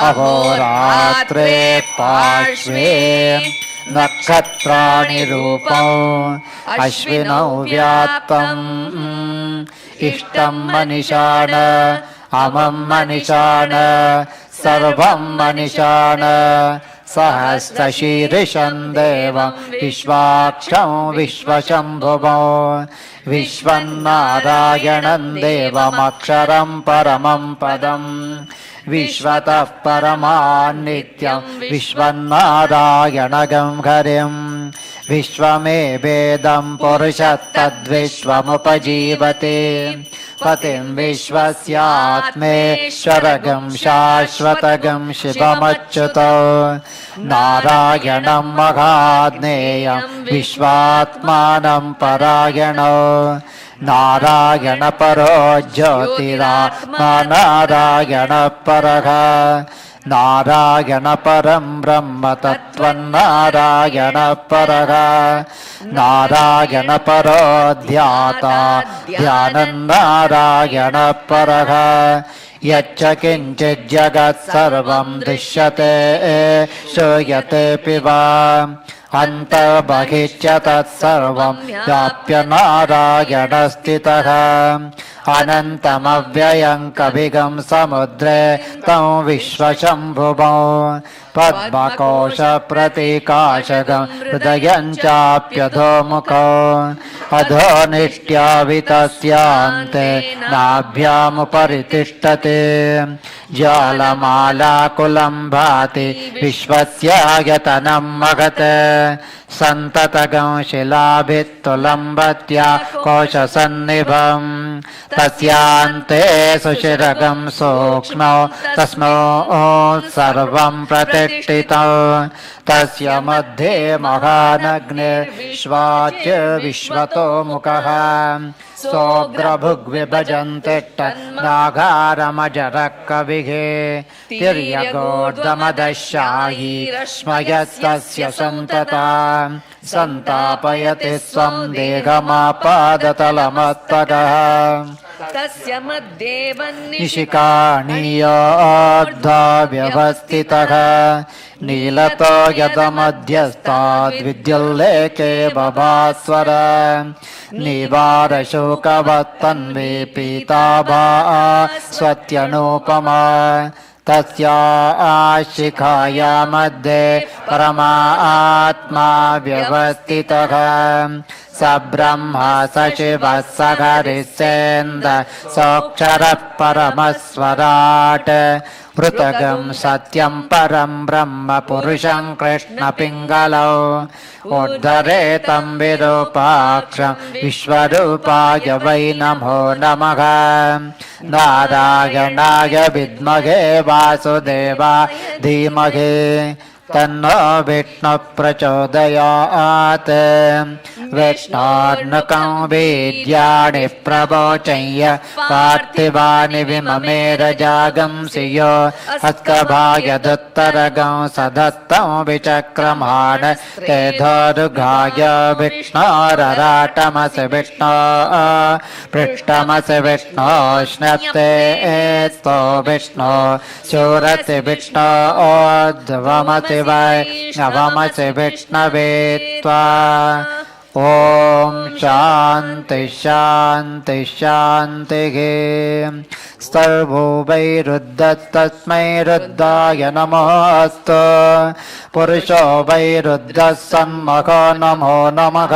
अहोरात्रे पार्श्वे नक्षत्राणि रूपौ अश्विनौ व्यात्तम् इष्टं मनिषाण अमं मनिषाण सर्वं मनिषाण सहस्रशीर्षं देवं विश्वाक्षं विश्वशम्भुवो विश्वन्नारायणं देवमक्षरं परमं पदम् विश्वतः परमान्नित्यं विश्वन्नारायणगं हरिं विश्वमेवेदं पुरुषस्तद्विश्वमुपजीवति पतिं विश्वस्यात्मेश्वरगं शाश्वतगं शिवमच्युतौ नारायणं महाज्ञेयं विश्वात्मानं परायणो नारायणपरो ज्योतिरात्मा नारायणपरः नारायणपरं ब्रह्म तत्त्वन्नारायणपरः नारायणपरो ध्याता ध्यानं नारायणपरः यच्च किञ्चित् जगत्सर्वं दृश्यते श्रूयतेऽपि वा अन्तर्बहिश्च तत्सर्वं व्याप्य नारायणस्थितः अनन्तमव्ययं कविगं समुद्रे तं विश्वशम्भुवो पद्मकोशप्रतीकाशकं हृदयं चाप्यधोमुखो अधो निष्ट्यावितस्यान्ते नाभ्यामुपरि तिष्ठति ज्वालमालाकुलं भाति विश्वस्यायतनं महत् सन्ततगं शिलाभित्तुलम्बत्या कोशसन्निभं तस्यान्ते सुशिरगं सूक्ष्मो तस्मो सर्वं प्रतिष्ठितौ तस्य मध्ये महानग्निर्विश्वाच विश्वतो मुखः सोऽग्रभुग्विभजन्तिष्ठन्नागारमजरः कविः तिर्यगोर्धमदशायी स्मयस्तस्य सन्तता सन्तापयति स्वं देहमापादतलमस्तकः तस्य मध्ये निशिकाणीयोऽर्धा व्यवस्थितः नीलतो यदमध्यस्ताद्विद्युल्लेखे बभास्वर निवारशोकवत्तन्वे पीताभा स्वत्यनूपमा तस्या शिखाया मध्ये परमात्मा व्यवस्थितः स ब्रह्म स शिवः स हरिश्चेन्द्र सोऽक्षरः परमस्वराट् पृथगं सत्यं परं ब्रह्म पुरुषं कृष्णपिङ्गलौ उद्धरेतं विरूपाक्षं विश्वरूपाय वै नमो नमः नारायणाय विद्महे वासुदेवाय धीमहि तन्नो विष्णु प्रचोदयात् विष्णोर्नुकं वेद्यानि प्रवोचय्य पार्थिवानि विममेरजागंसि यो हस्तभाग्यदुत्तरगं सदत्तं विचक्रमाण ते धोरुघाय विष्णोरराटमसि विष्णो पृष्ठमसि विष्णो स्नप्ते स्तो विष्णो चोरसि विष्णो ध्वमसि वै नवमसि विष्णवे त्वा ॐ शान्ति शान्ति शान्तिः सर्वो वै रुद्धस्तस्मै रुद्धाय नमोऽस्तु पुरुषो वै रुद्धः सन्मुखो नमो नमः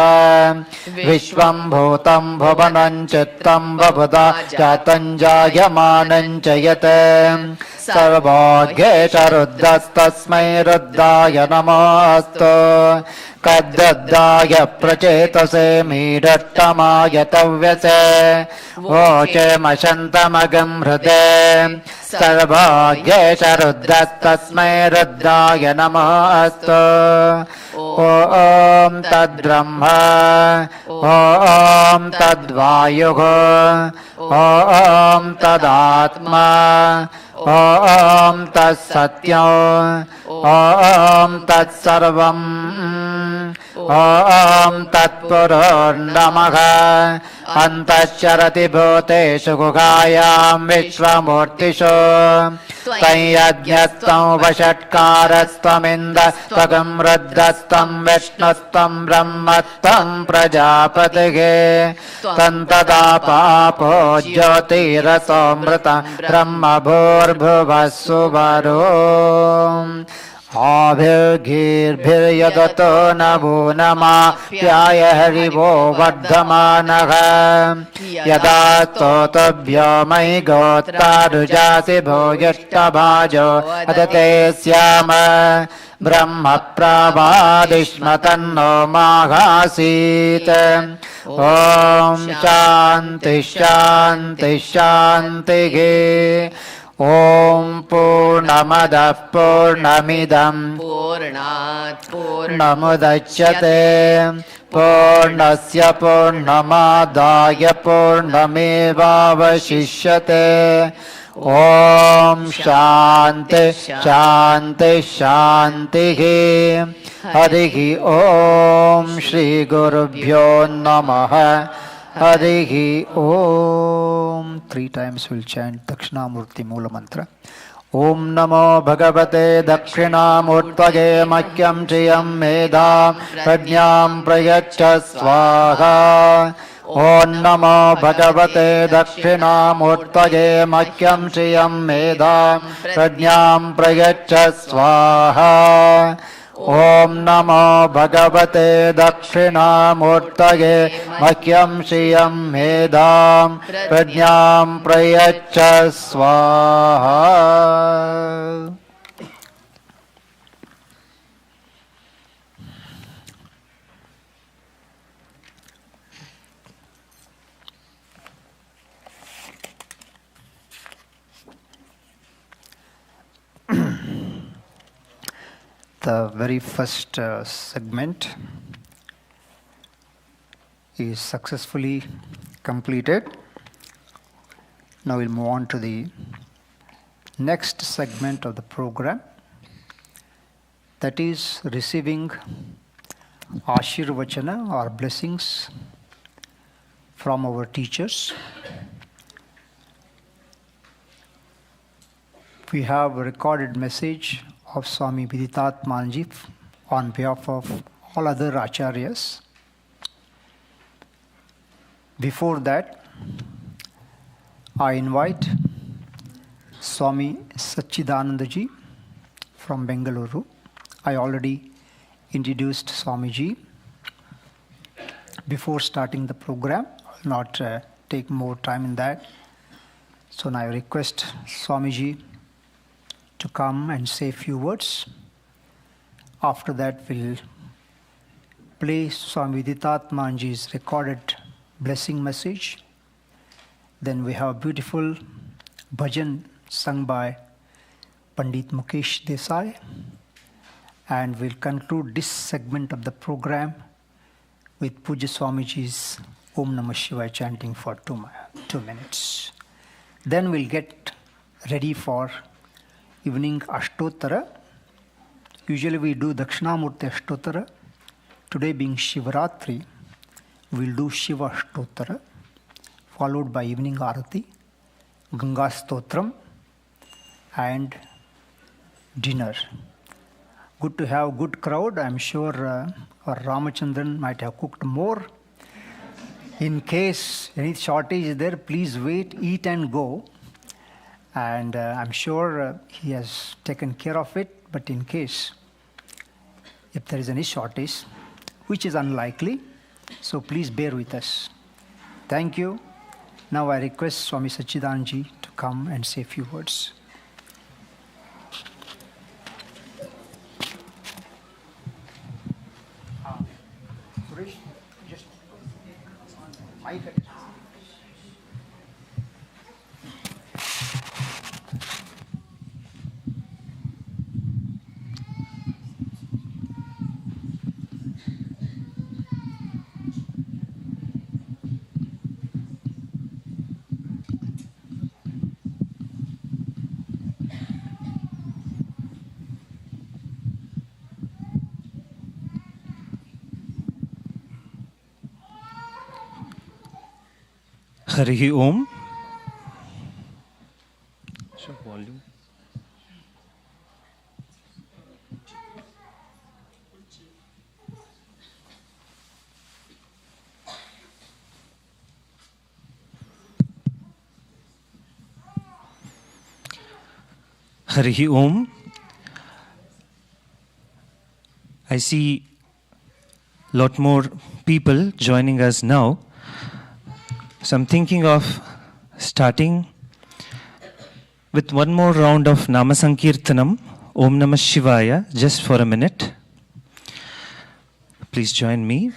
विश्वं भूतं भुवनं चित्तं बभुधा जातं जायमानं च यत् सर्वोऽघ्येष रुद्धस्तस्मै रुद्धाय नमोऽस्तु कद्रुद्धाय प्रचेतसे मीडट्टमाय तव्यसे वोचेमशन्तमगं हृदे सर्वोऽघ्येष रुद्धस्तस्मै रुद्धाय नमोऽस्तु ॐ तद्ब्रह्म ॐ तद्वायुः ॐ तदात्मा ॐ तत्सत्यम् ॐ तत्सर्वम् ॐ तत्पुरोर्नमः अन्तश्चरति भूतेषु गुहायां विश्वमूर्तिषु संयज्ञस्तं वषट्कारस्त्वमिन्द्रस्त्वगं रुद्रस्तं विष्णुस्तं ब्रह्मस्तं प्रजापतिः तं तदा पापो ज्योतिरसोऽमृतं ब्रह्म भूर्भुवः सुवरो आभिर्घीर्भिर्यदतो नभो नमाप्याय हरिवो वर्धमानः यदा स्तोतभ्यो मयि गोत्रारुजासि भोगिष्ठभाजो अदते स्याम ब्रह्म प्रवादिष्म तन्नो माघासीत् ॐ शान्ति शान्ति शान्तिः ॐ पूर्णमदः पूर्णमिदं पूर्णात् पूर्णमुदच्यते पूर्णस्य पूर्णमादाय पूर्णमेवावशिष्यते ॐ शान्ति शान्ति शान्तिः हरिः ॐ श्रीगुरुभ्यो नमः हरिः ॐ 3 times we'll chant Dakshinamurti Moola Mantra. ॐ नमो भगवते दक्षिणामूर्तये मह्यं श्रियं मेधां प्रज्ञां प्रयच्छ स्वाहा ॐ नमो भगवते दक्षिणामूर्तये मह्यं श्रियं मेधां प्रज्ञां प्रयच्छ स्वाहा ॐ नमो भगवते दक्षिणामूर्तये मह्यं श्रियं मेधां प्रज्ञां प्रयच्छ स्वाहा The very first segment is successfully completed. Now we'll move on to the next segment of the program, that is receiving Ashirvachana or blessings from our teachers. We have a recorded message of Swami Viditatmanji on behalf of all other Acharyas. Before that, I invite Swami Sachidanandaji from Bengaluru. I already introduced Swamiji before starting the program. I will not take more time in that. So now I request Swamiji to come and say a few words. After that, we'll play Swami Viditatmanji's recorded blessing message. Then we have a beautiful bhajan sung by Pandit Mukesh Desai. And we'll conclude this segment of the program with Pujya Swamiji's Om Namah Shivaya chanting for 2 minutes. Then we'll get ready for evening Ashtottara. Usually we do Dakshinamurti Ashtottara. Today being Shivaratri, we'll do Shiva Ashtottara, followed by evening Arati, Ganga Stotram, and dinner. Good to have good crowd. I'm sure our Ramachandran might have cooked more. In case any shortage is there, please wait, eat and go. And I'm sure he has taken care of it. But in case, if there is any shortage, which is unlikely, so please bear with us. Thank you. Now I request Swami Sachidanand to come and say a few words. Suresh, just mic. Harihi Om. Volume. Harihi Om. I see a lot more people joining us now. So I'm thinking of starting with one more round of Nama Sankirtanam, Om Namah Shivaya, just for a minute. Please join me.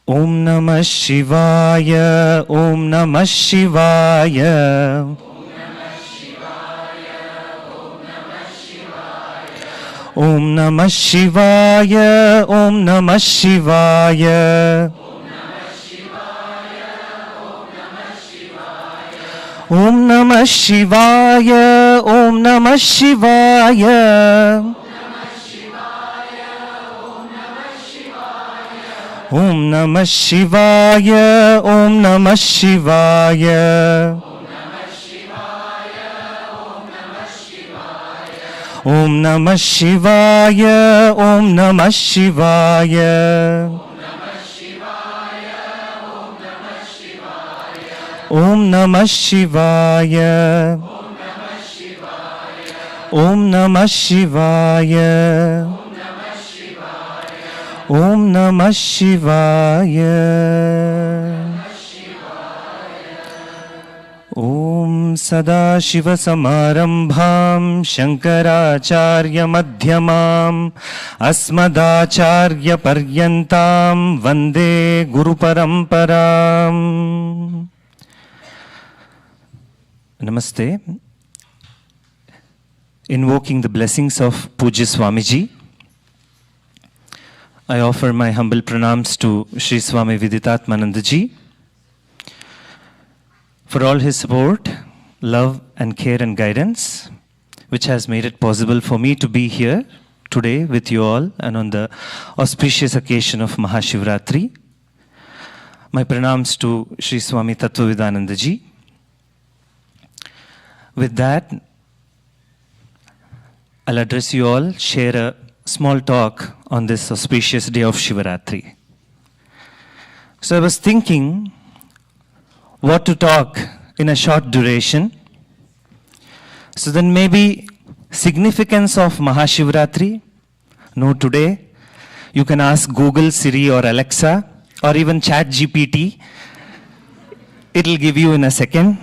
Om Namah Shivaya, Om Namah Shivaya. Om Namah Shivaya, Om Namah Shivaya. Om Namah Shivaya, Om Namah Shivaya. Om Namah Shivaya, Om Namah Shivaya. Om Namah Shivaya, Om Namah Shivaya. Om Namah Shivaya. Om Namah Shivaya. Om Namah Shivaya. Om Sadashiva Samarambham Shankaracharya Madhyamam Asmadacharya Paryantam Vande Guru Paramparam. Namaste. Invoking the blessings of Pujya Swamiji, I offer my humble pranams to Sri Swami Viditatmanandaji for all his support, love and care and guidance, which has made it possible for me to be here today with you all and on the auspicious occasion of Mahashivaratri. My pranams to Sri Swami Tattvavidanandaji. With that, I'll address you all, share a small talk on this auspicious day of Shivaratri. So I was thinking what to talk in a short duration. So then maybe significance of Mahashivaratri. No, today you can ask Google, Siri or Alexa or even ChatGPT. It'll give you in a second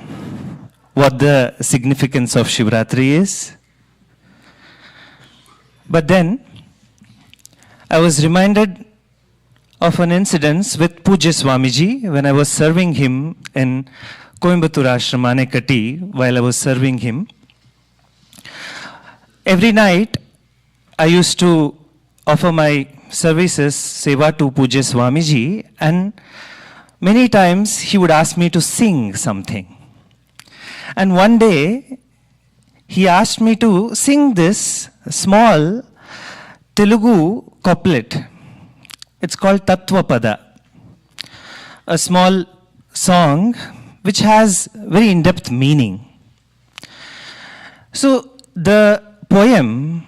what the significance of Shivaratri is. But then I was reminded of an incident with Pujya Swamiji when I was serving him in Coimbatore Ashram, Anekati, while I was serving him. Every night I used to offer my services, seva to Pujya Swamiji, and many times he would ask me to sing something. And one day, he asked me to sing this small Telugu couplet. It's called Tattvapada, a small song which has very in-depth meaning. So the poem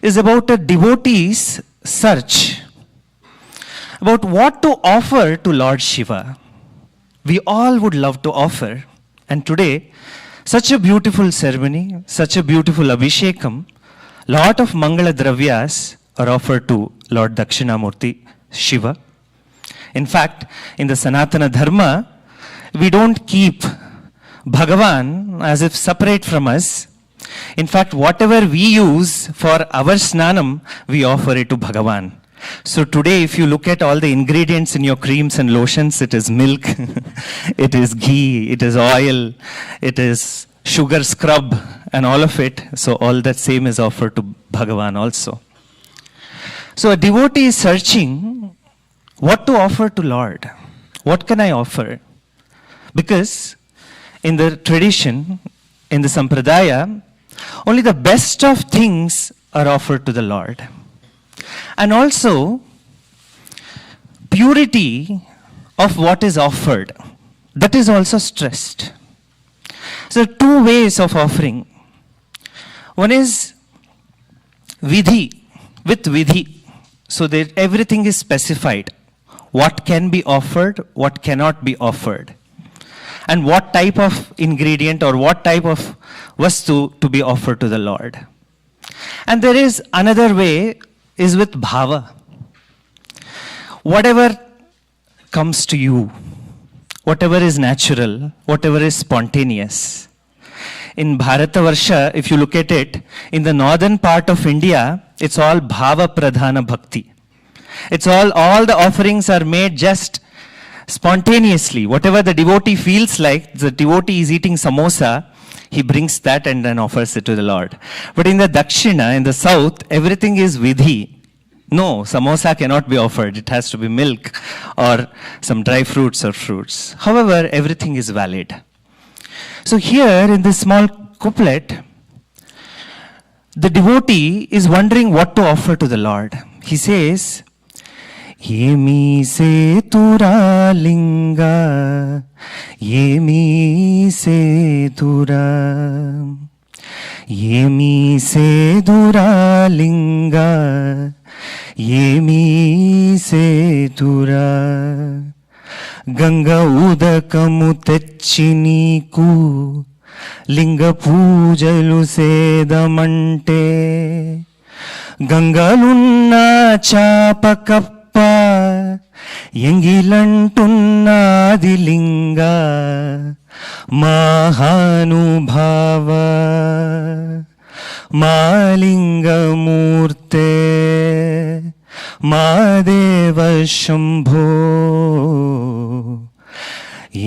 is about a devotee's search about what to offer to Lord Shiva. We all would love to offer, and today, such a beautiful ceremony, such a beautiful Abhishekam, lot of Mangala Dravyas are offered to Lord Dakshinamurti Shiva. In fact, in the Sanatana Dharma, we don't keep Bhagavan as if separate from us. In fact, whatever we use for our snanam, we offer it to Bhagavan. So today, if you look at all the ingredients in your creams and lotions, it is milk, it is ghee, it is oil, it is sugar scrub, and all of it. So all that same is offered to Bhagavan also. So a devotee is searching what to offer to Lord. What can I offer? Because in the tradition, in the sampradaya, only the best of things are offered to the Lord. And also, purity of what is offered, that is also stressed. So two ways of offering. One is vidhi, with vidhi. So that everything is specified. What can be offered, what cannot be offered. And what type of ingredient or what type of vastu to be offered to the Lord. And there is another way, is with bhava. Whatever comes to you, whatever is natural, whatever is spontaneous. In Bharatavarsha, if you look at it, in the northern part of India, it's all bhava pradhana bhakti. It's all the offerings are made just spontaneously. Whatever the devotee feels like, the devotee is eating samosa, he brings that and then offers it to the Lord. But in the Dakshina, in the south, everything is vidhi. No, samosa cannot be offered. It has to be milk or some dry fruits or fruits. However, everything is valid. So here in this small couplet, the devotee is wondering what to offer to the Lord. He says, Yemi se tura linga, yemi se tura, yemi se dura linga, yemi se tura. Ganga udakamu techi neeku, linga poojalu sedamante, Gangalunna chapakappa, ఎంగిలంటున్నది లింగ మహానుభావ మాలింగమూర్తే మాదేవ శంభో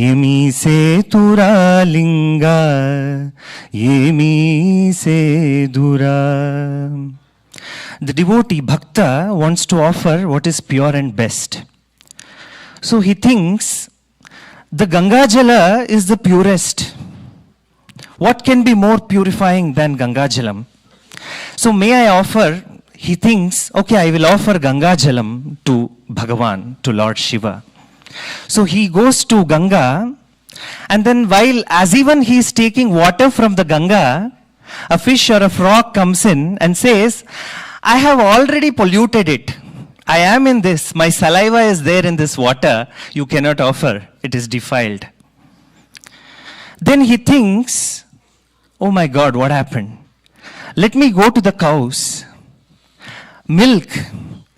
ఏమీ సేతురాలింగ ఏమీ సేదురా. The devotee, bhakta, wants to offer what is pure and best. So he thinks the Ganga Jala is the purest. What can be more purifying than Ganga Jalam? So may I offer, he thinks, okay, I will offer Ganga Jalam to Bhagavan, to Lord Shiva. So he goes to Ganga, and then while as even he is taking water from the Ganga, a fish or a frog comes in and says, I have already polluted it. I am in this. My saliva is there in this water. You cannot offer. It is defiled. Then he thinks, oh my God, what happened? Let me go to the cows. Milk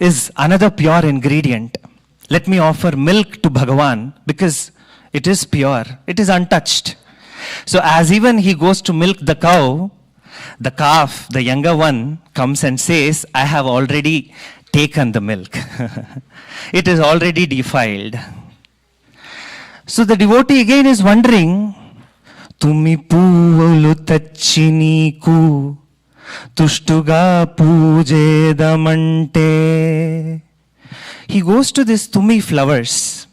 is another pure ingredient. Let me offer milk to Bhagavan because it is pure. It is untouched. So as even he goes to milk the cow, the calf, the younger one, comes and says, I have already taken the milk. It is already defiled. So the devotee again is wondering, Tumi puvulu tachi neeku, Tushtuga Pujedamante. He goes to these Tumi flowers,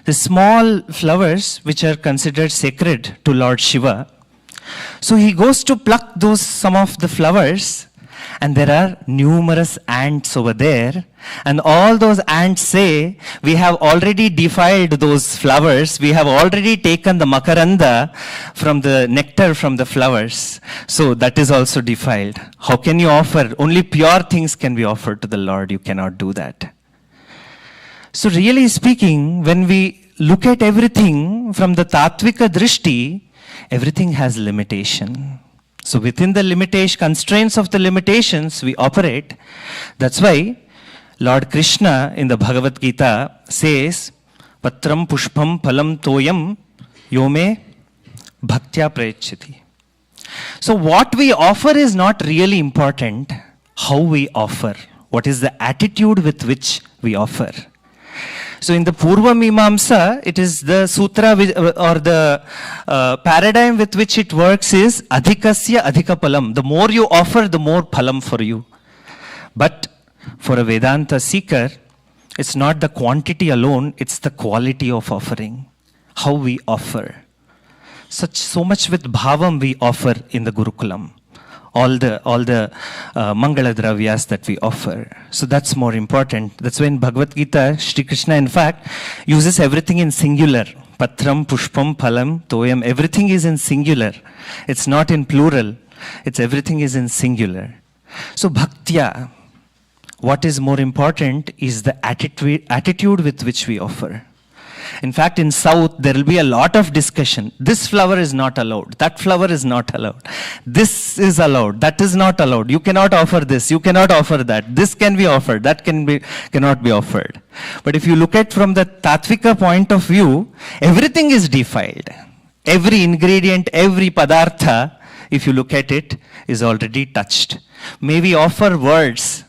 the small flowers which are considered sacred to Lord Shiva. So he goes to pluck some of the flowers, and there are numerous ants over there, and all those ants say, we have already defiled those flowers, we have already taken the makaranda from the nectar from the flowers, so that is also defiled. How can you offer? Only pure things can be offered to the Lord, you cannot do that. So really speaking, when we look at everything from the Tattvika Drishti, everything has limitation. So within the constraints of the limitations we operate. That's why Lord Krishna in the Bhagavad Gita says, Patram Pushpam Phalam Toyam Yome Bhaktya Prayachati. So what we offer is not really important. How we offer. What is the attitude with which we offer. So in the Purva Mimamsa, it is the sutra or the paradigm with which it works is adhikasya adhika palam. The more you offer, the more palam for you. But for a Vedanta seeker, it's not the quantity alone, it's the quality of offering. How we offer. So much with bhavam we offer in the Gurukulam. All the Mangala Dravyas that we offer. So that's more important. That's when Bhagavad Gita, Shri Krishna in fact uses everything in singular. Patram, Pushpam, Phalam, Toyam. Everything is in singular. It's not in plural. Everything is in singular. So Bhaktya, what is more important is the attitude with which we offer. In fact, in South, there will be a lot of discussion. This flower is not allowed. That flower is not allowed. This is allowed. That is not allowed. You cannot offer this. You cannot offer that. This can be offered. That cannot be offered. But if you look at from the Tattvika point of view, everything is defiled. Every ingredient, every padartha, if you look at it, is already touched. May we offer words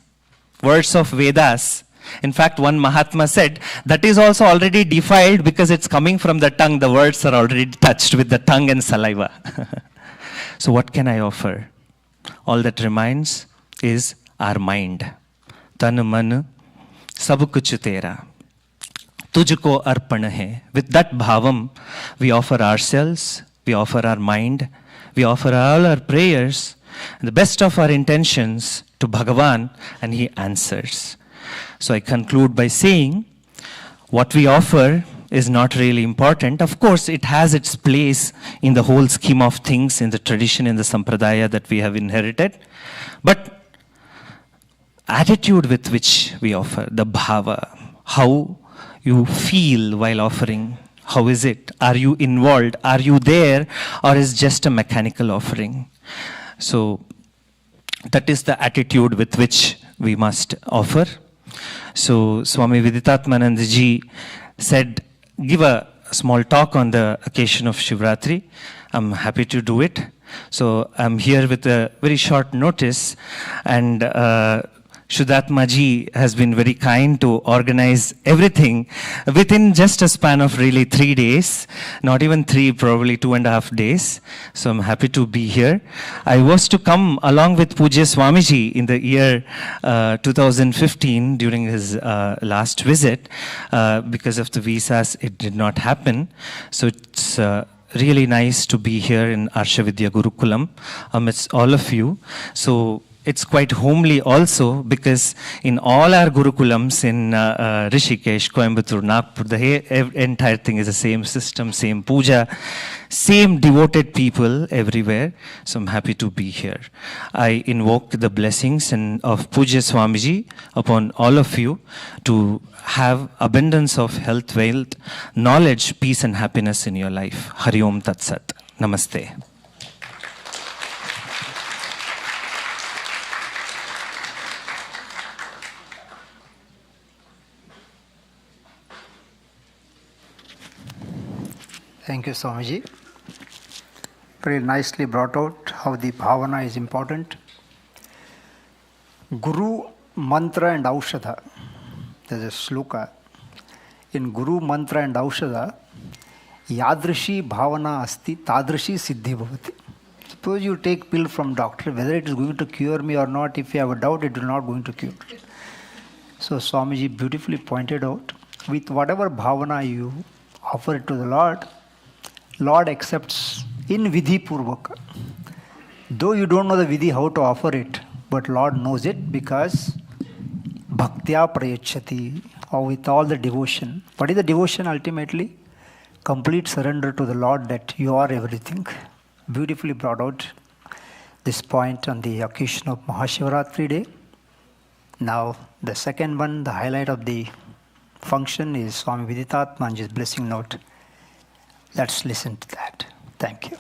of Vedas. In fact, one Mahatma said, that is also already defiled because it's coming from the tongue. The words are already touched with the tongue and saliva. So what can I offer? All that remains is our mind. Tan man sab kuch tera. Tujhko arpan hai. With that bhavam, we offer ourselves, we offer our mind, we offer all our prayers, and the best of our intentions to Bhagavan, and he answers. So I conclude by saying, what we offer is not really important. Of course, it has its place in the whole scheme of things, in the tradition, in the sampradaya that we have inherited. But attitude with which we offer, the bhava, how you feel while offering, how is it? Are you involved? Are you there? Or is just a mechanical offering? So that is the attitude with which we must offer. So Swami Viditatmananda ji said, give a small talk on the occasion of Shivratri. I'm happy to do it. So I'm here with a very short notice, and Shuddhatma ji has been very kind to organize everything within just a span of really 3 days, not even 3, probably 2.5 days. So I'm happy to be here. I was to come along with Pujya Swamiji in the year 2015 during his last visit. Because of the visas, it did not happen. So it's really nice to be here in Arshavidya Gurukulam amidst all of you. So it's quite homely also, because in all our Gurukulams in Rishikesh, Coimbatore, Nagpur, the entire thing is the same system, same puja, same devoted people everywhere. So I'm happy to be here. I invoke the blessings of Pujya Swamiji upon all of you to have abundance of health, wealth, knowledge, peace and happiness in your life. Hari Om Tat Sat. Namaste. Thank you, Swamiji. Very nicely brought out how the bhavana is important. Guru, mantra and aushadha. There's a sloka. In Guru, mantra and aushadha, yadrishi bhavana asti, tadrishi siddhi bhavati. Suppose you take pill from doctor, whether it is going to cure me or not, if you have a doubt, it will not going to cure. So Swamiji beautifully pointed out, with whatever bhavana you offer it to the Lord, Lord accepts in vidhi purvaka. Though you don't know the vidhi how to offer it, but Lord knows it because bhaktya prayachati, or with all the devotion. What is the devotion ultimately? Complete surrender to the Lord that you are everything. Beautifully brought out this point on the occasion of Mahashivaratri day. Now, the second one, the highlight of the function is Swami Viditatmanji's blessing note. Let's listen to that. Thank you.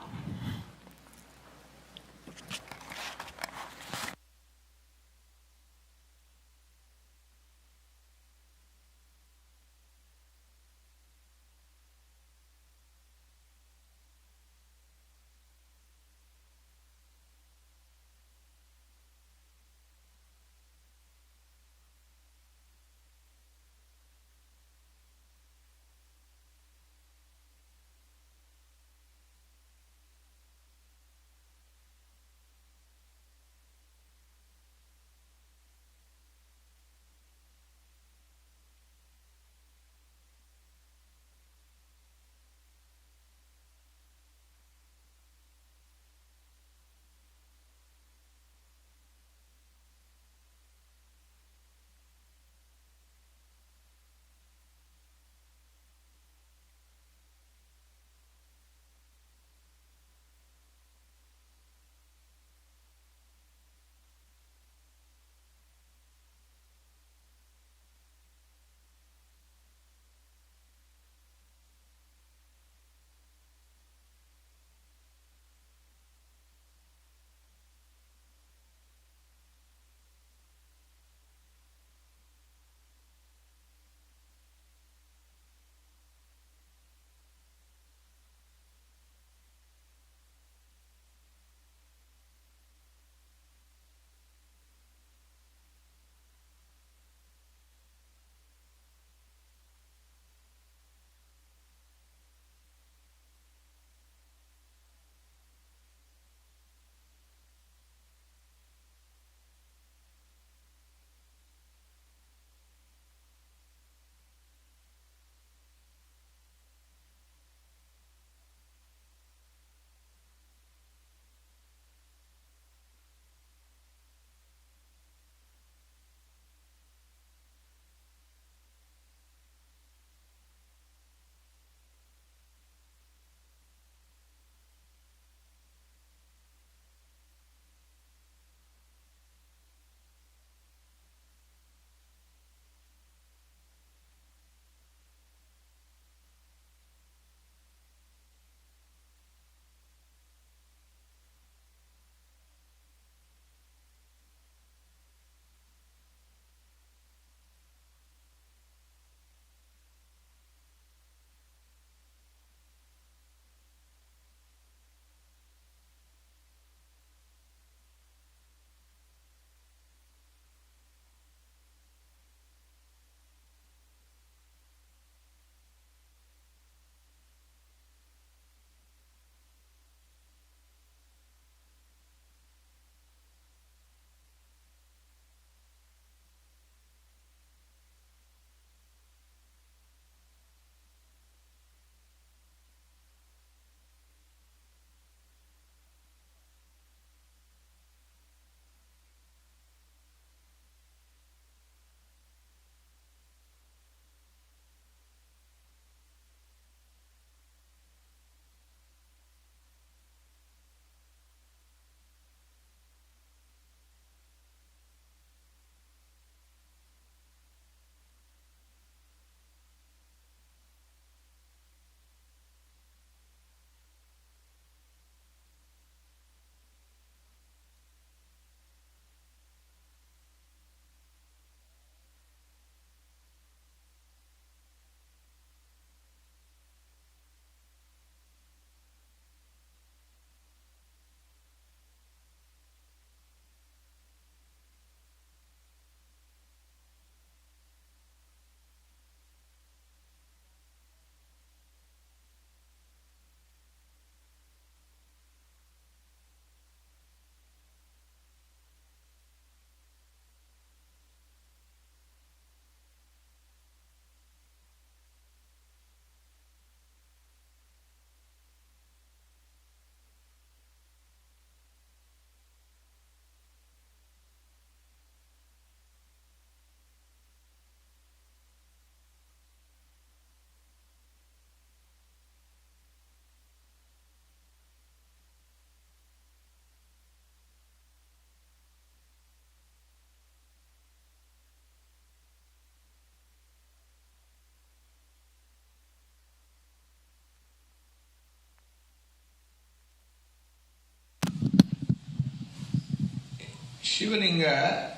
Shivalinga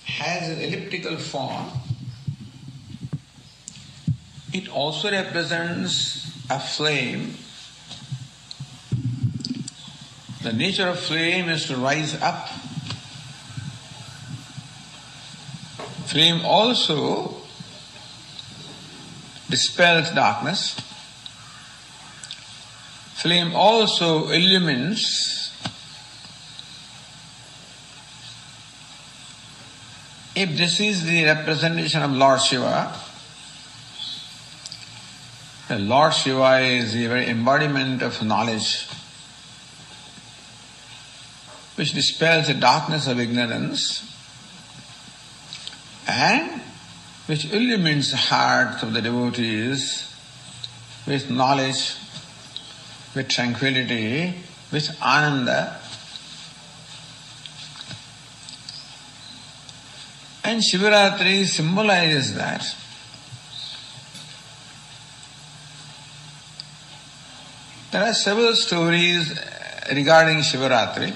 has an elliptical form. It also represents a flame. The nature of flame is to rise up. Flame also dispels darkness. Flame also illumines. If this is the representation of Lord Shiva, the Lord Shiva is the very embodiment of knowledge, which dispels the darkness of ignorance and which illumines the hearts of the devotees with knowledge, with tranquility, with ananda. And Shivaratri symbolizes that. There are several stories regarding Shivaratri.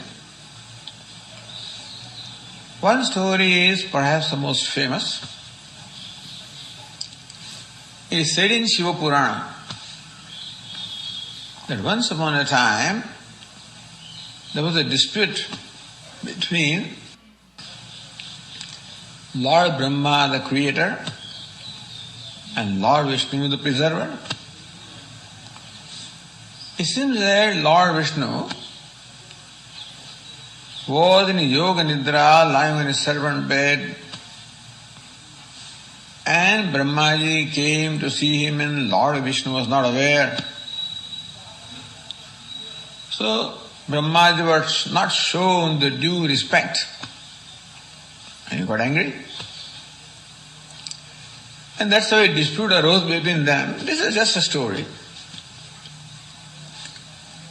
One story is perhaps the most famous. It is said in Shiva Purana that once upon a time there was a dispute between Lord Brahma, the creator, and Lord Vishnu, the preserver. It seems that Lord Vishnu was in a yoga nidra, lying on his servant bed, and Brahmaji came to see him and Lord Vishnu was not aware. So Brahmaji was not shown the due respect and he got angry. And that's how a dispute arose between them. This is just a story.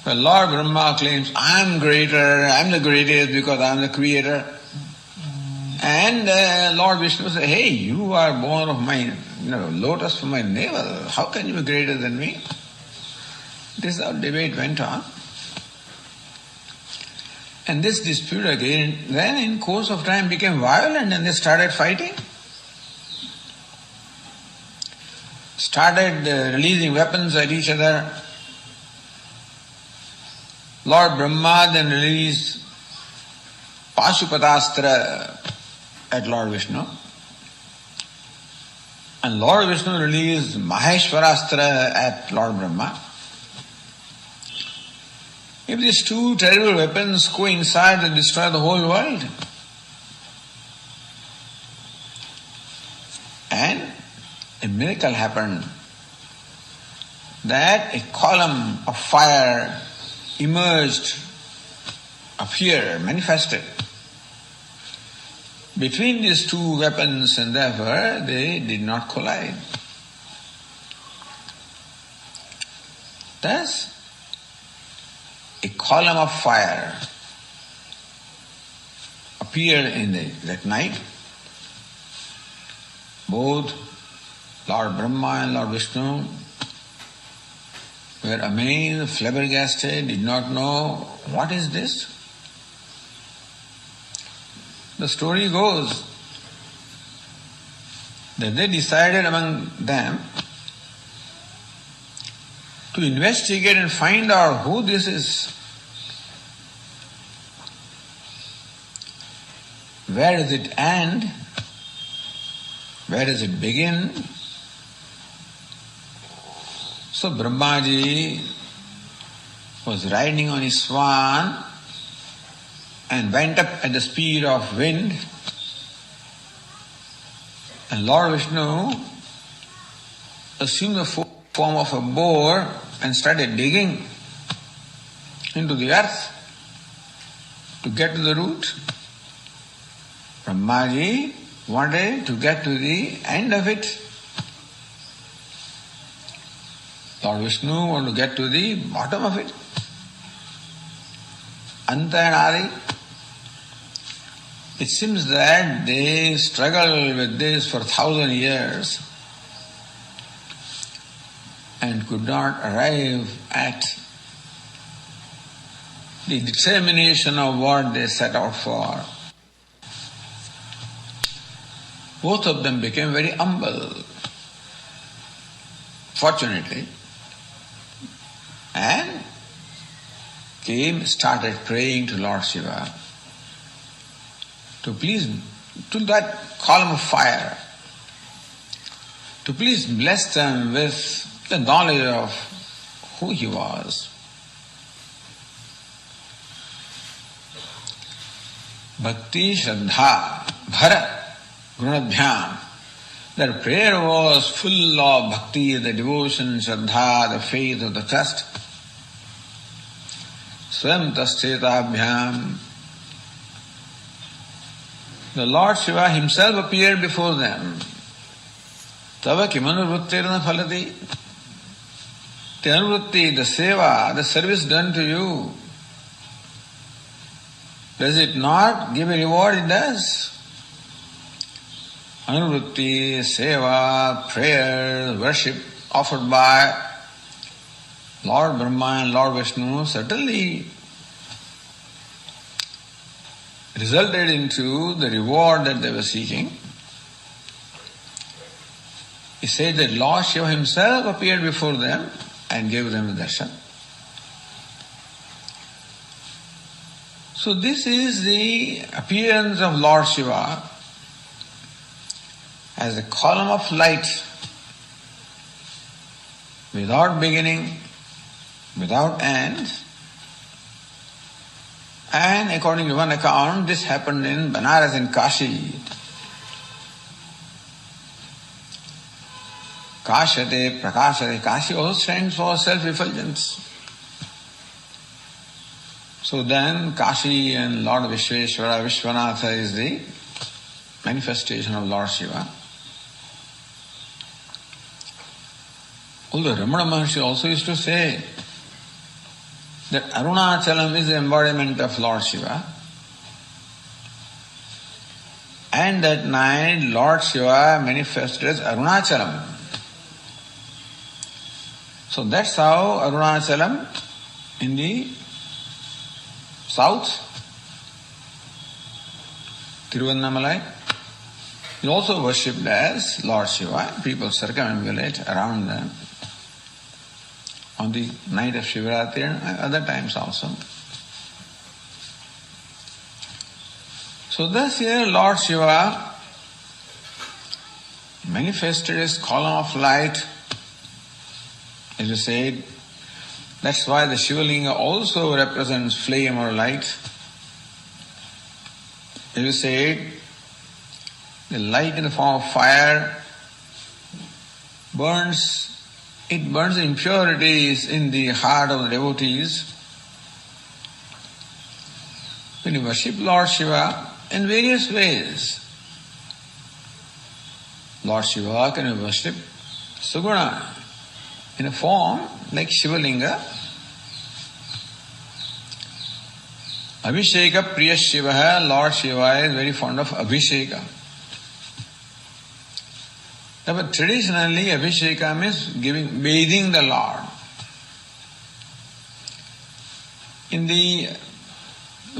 The Lord Brahma claims, I am greater, I am the greatest because I am the creator. And Lord Vishnu says, hey, you are born of my lotus from my navel. How can you be greater than me? This is how debate went on. And this dispute again, then in course of time became violent and they started fighting. Started releasing weapons at each other. Lord Brahma then released Pashupatastra at Lord Vishnu. And Lord Vishnu released Mahashivaratri at Lord Brahma. If these two terrible weapons coincide and destroy the whole world, and a miracle happened that a column of fire emerged, appeared, manifested between these two weapons, and therefore they did not collide. Thus, a column of fire appeared in that night. Both Lord Brahma and Lord Vishnu were amazed, flabbergasted, did not know what is this. The story goes that they decided among them to investigate and find out who this is. Where does it end? Where does it begin? So Brahmaji was riding on his swan and went up at the speed of wind. And Lord Vishnu assumed the form of a boar and started digging into the earth to get to the root. Brahmaji wanted to get to the end of it. Lord Vishnu wanted to get to the bottom of it. Anta and Adi. It seems that they struggled with this for 1,000 years and could not arrive at the determination of what they set out for. both of them became very humble, fortunately, and started praying to Lord Shiva to that column of fire, to please bless them with the knowledge of who he was. Bhakti, Shraddha, Bharat, Gunadhyam. Their prayer was full of bhakti, the devotion, Shraddha, the faith or the trust. Swam tascetabhyam. The Lord Shiva himself appeared before them. Tava kimanurvrittirna phalati. The anurvritti, the seva, the service done to you, does it not give a reward? It does. Anurvritti, seva, prayer, worship offered by Lord Brahma and Lord Vishnu certainly resulted into the reward that they were seeking. He said that Lord Shiva himself appeared before them and gave them the darshan. So this is the appearance of Lord Shiva as a column of light, without beginning, without end. And according to one account, this happened in Banaras and Kashi. Kashate, Prakashate. Kashi also stands for self-effulgence. So then Kashi and Lord Vishveshwara, Vishwanatha is the manifestation of Lord Shiva. Although Ramana Maharshi also used to say that Arunachalam is the embodiment of Lord Shiva, and that night Lord Shiva manifested as Arunachalam. So that's how Arunachalam in the south, Tiruvannamalai, is also worshipped as Lord Shiva. People circumambulate around them on the night of Shivaratri and other times also. So thus here Lord Shiva manifested his column of light, as you said. That's why the Shivalinga also represents flame or light. As you said, the light in the form of fire burns the impurities in the heart of the devotees. When you worship Lord Shiva in various ways, Lord Shiva can be worshipped Suguna in a form like Shivalinga. Abhisheka Priya Shiva, Lord Shiva is very fond of Abhisheka. But traditionally Abhisheka means bathing the Lord. In the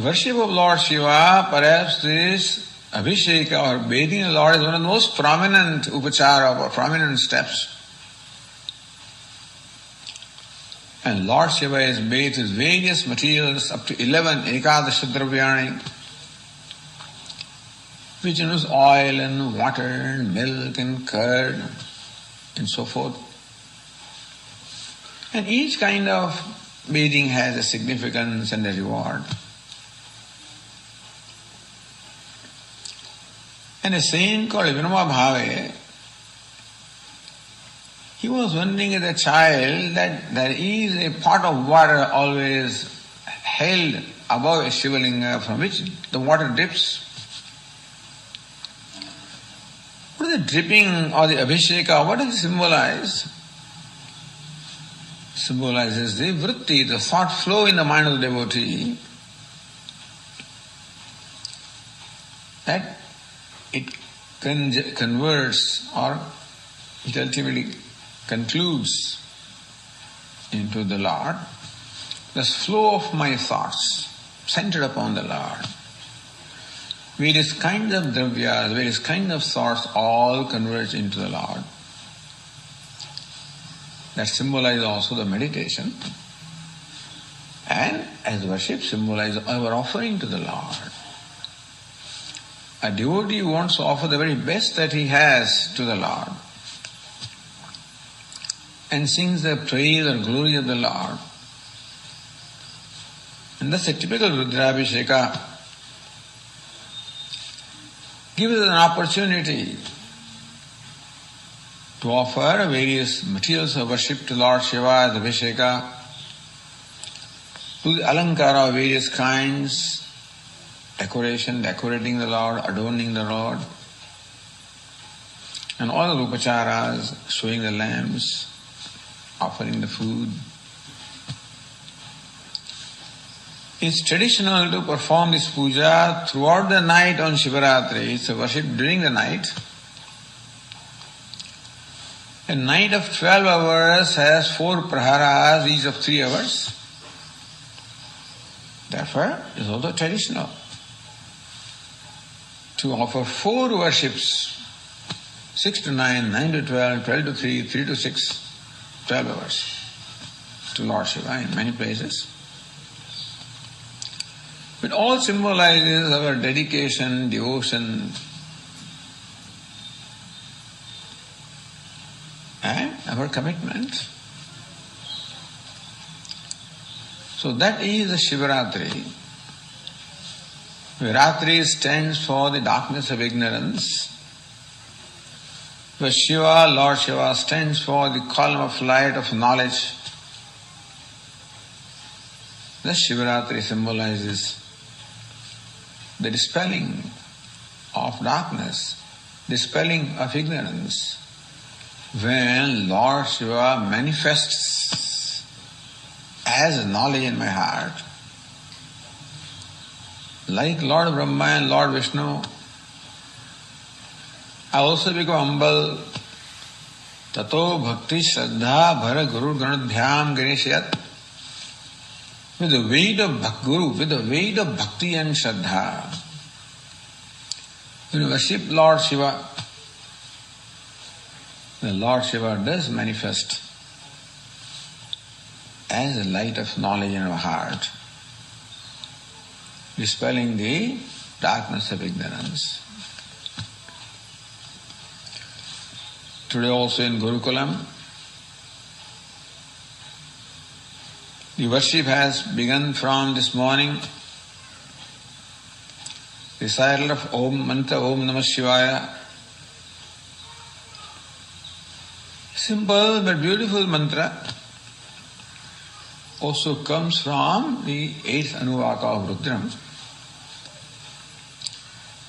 worship of Lord Shiva, perhaps this Abhisheka or bathing the Lord is one of the most prominent upachara or prominent steps. And Lord Shiva is bathed with various materials, up to 11 Ekadasha Dravyani, which includes oil and water and milk and curd and so forth. And each kind of bathing has a significance and a reward. And a saint called Vinoma Bhave, he was wondering as a child that there is a pot of water always held above a Shivalinga from which the water drips. What is the dripping or the Abhisheka? What does it symbolize? Symbolizes the vritti, the thought flow in the mind of the devotee, that it converts or it ultimately concludes into the Lord. This flow of my thoughts centered upon the Lord. various kinds of dravyas, various kinds of thoughts all converge into the Lord. That symbolizes also the meditation. And as worship symbolizes our offering to the Lord. A devotee wants to offer the very best that he has to the Lord and sings the praise or glory of the Lord. And thus a typical Rudrabhisheka gives us an opportunity to offer various materials of worship to Lord Shiva as Abhisheka, to the alankara of various kinds, decorating the Lord, adorning the Lord, and all the upacharas, showing the lamps, offering the food. It's traditional to perform this puja throughout the night on Shivaratri. It's a worship during the night. A night of 12 hours has 4 praharas, each of 3 hours. Therefore, it is also traditional to offer 4 worships, 6 to 9, 9 to 12, 12 to 3, 3 to 6, 12 hours to Lord Shiva in many places. It all symbolizes our dedication, devotion, and our commitment. So that is the Shivaratri. Ratri stands for the darkness of ignorance. Where Shiva, Lord Shiva, stands for the column of light of knowledge. The Shivaratri symbolizes the dispelling of darkness, dispelling of ignorance. When Lord Shiva manifests as knowledge in my heart, like Lord Brahma and Lord Vishnu, I also become humble. Tato bhakti shraddha bhara guru ganadhyam ganeshayat. With the weight of Guru, with the weight of bhakti and shraddha, when you worship Lord Shiva, the Lord Shiva does manifest as a light of knowledge in our heart, dispelling the darkness of ignorance. Today also in Gurukulam, the worship has begun from this morning. Recital of Om Mantra, Om Namah Shivaya. Simple but beautiful mantra also comes from the 8th Anuvaka of Rudram.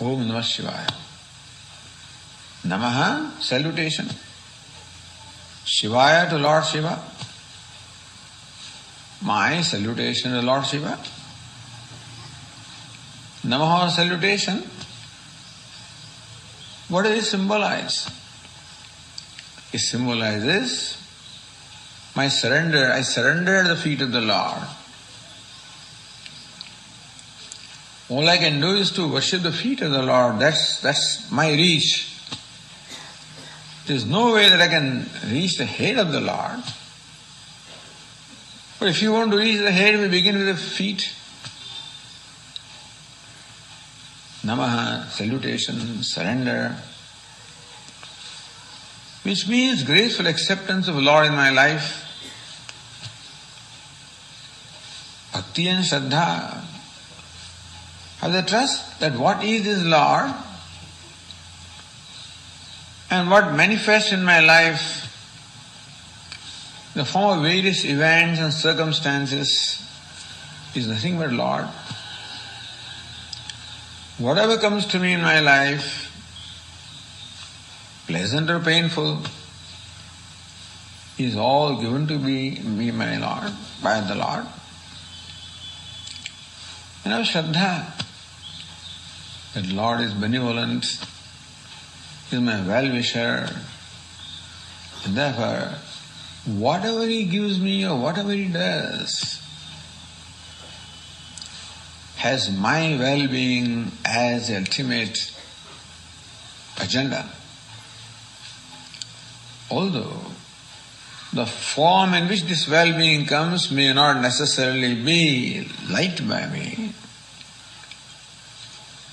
Om Namah Shivaya. Namaha, salutation. Shivaya to Lord Shiva. My salutation to Lord Shiva. Namaha, salutation. What does it symbolize? It symbolizes my surrender. I surrender at the feet of the Lord. All I can do is to worship the feet of the Lord. That's my reach. There is no way that I can reach the head of the Lord. But if you want to reach the head, we begin with the feet. Namaha, salutation, surrender, which means graceful acceptance of the Lord in my life. Bhakti and Shraddha. Have the trust that what is this Lord and what manifests in my life in the form of various events and circumstances is nothing but Lord. Whatever comes to me in my life, pleasant or painful, is all given to me my Lord, by the Lord. And I have Shraddha that Lord is benevolent, is my well-wisher, and therefore whatever He gives me or whatever He does has my well-being as the ultimate agenda. Although the form in which this well-being comes may not necessarily be liked by me,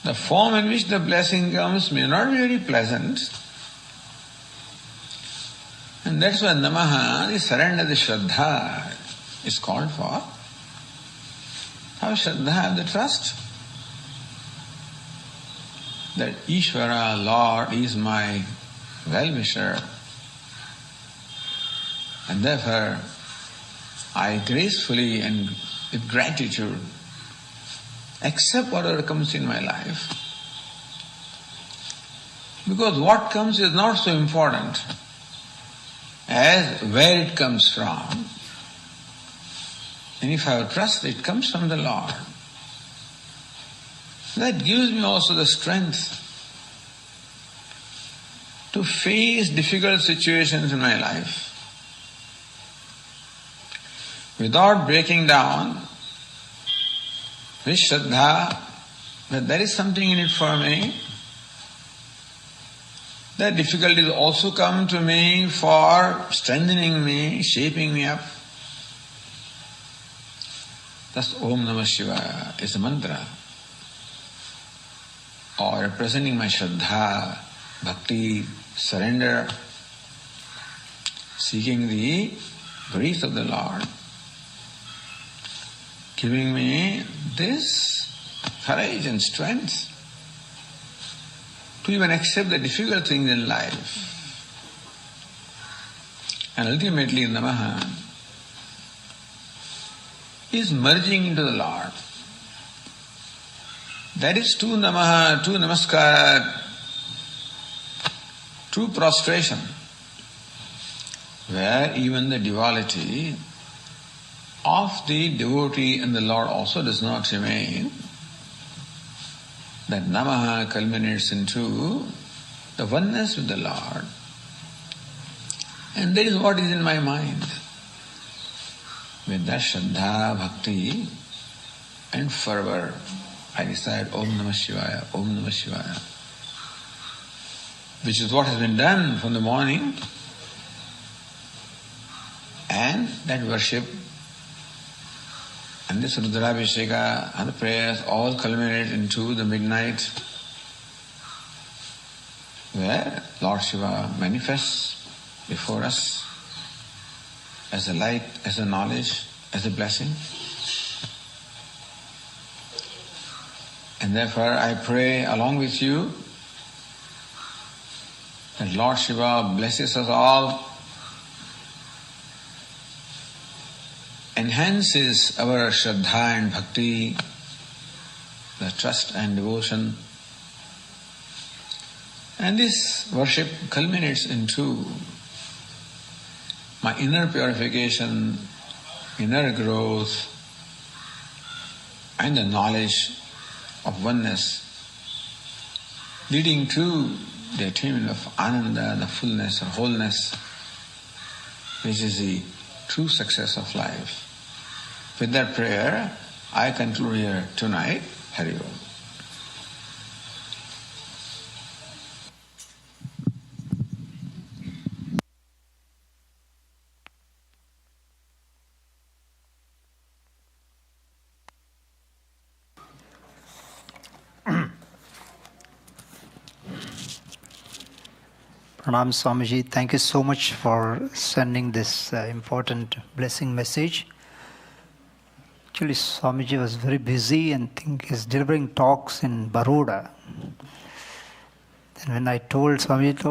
the form in which the blessing comes may not be very pleasant, and that's why Namaha, the surrender, the Shraddha is called for. Have Shraddha, have the trust that Ishvara, Lord, is my well-wisher, and therefore I gracefully and with gratitude accept whatever comes in my life. Because what comes is not so important as where it comes from. And if I have trust, it comes from the Lord. That gives me also the strength to face difficult situations in my life without breaking down with Shraddha that there is something in it for me. That difficulties also come to me for strengthening me, shaping me up. Thus Om Namah Shivaya is a mantra, or representing my Shraddha, Bhakti, surrender, seeking the grace of the Lord, giving me this courage and strength to even accept the difficult things in life. And ultimately Namaha is merging into the Lord. That is true Namaha, true Namaskar, true prostration, where even the duality of the devotee and the Lord also does not remain. That Namaha culminates into the oneness with the Lord. And that is what is in my mind. With that Shraddha, Bhakti and fervor, I decide Om Namah Shivaya, Om Namah Shivaya. Which is what has been done from the morning. And that worship and this Rudrabhisheka and the prayers all culminate into the midnight where Lord Shiva manifests before us as a light, as a knowledge, as a blessing. And therefore I pray along with you that Lord Shiva blesses us all, enhances our Shraddha and Bhakti, the trust and devotion. And this worship culminates into my inner purification, inner growth, and the knowledge of oneness, leading to the attainment of Ananda, the fullness or wholeness, which is the true success of life. With that prayer, I conclude here tonight. Hari Om. Pranam Swamiji, thank you so much for sending this important blessing message. Actually, Swamiji was very busy and think he's delivering talks in Baroda. Then when I told Swamiji,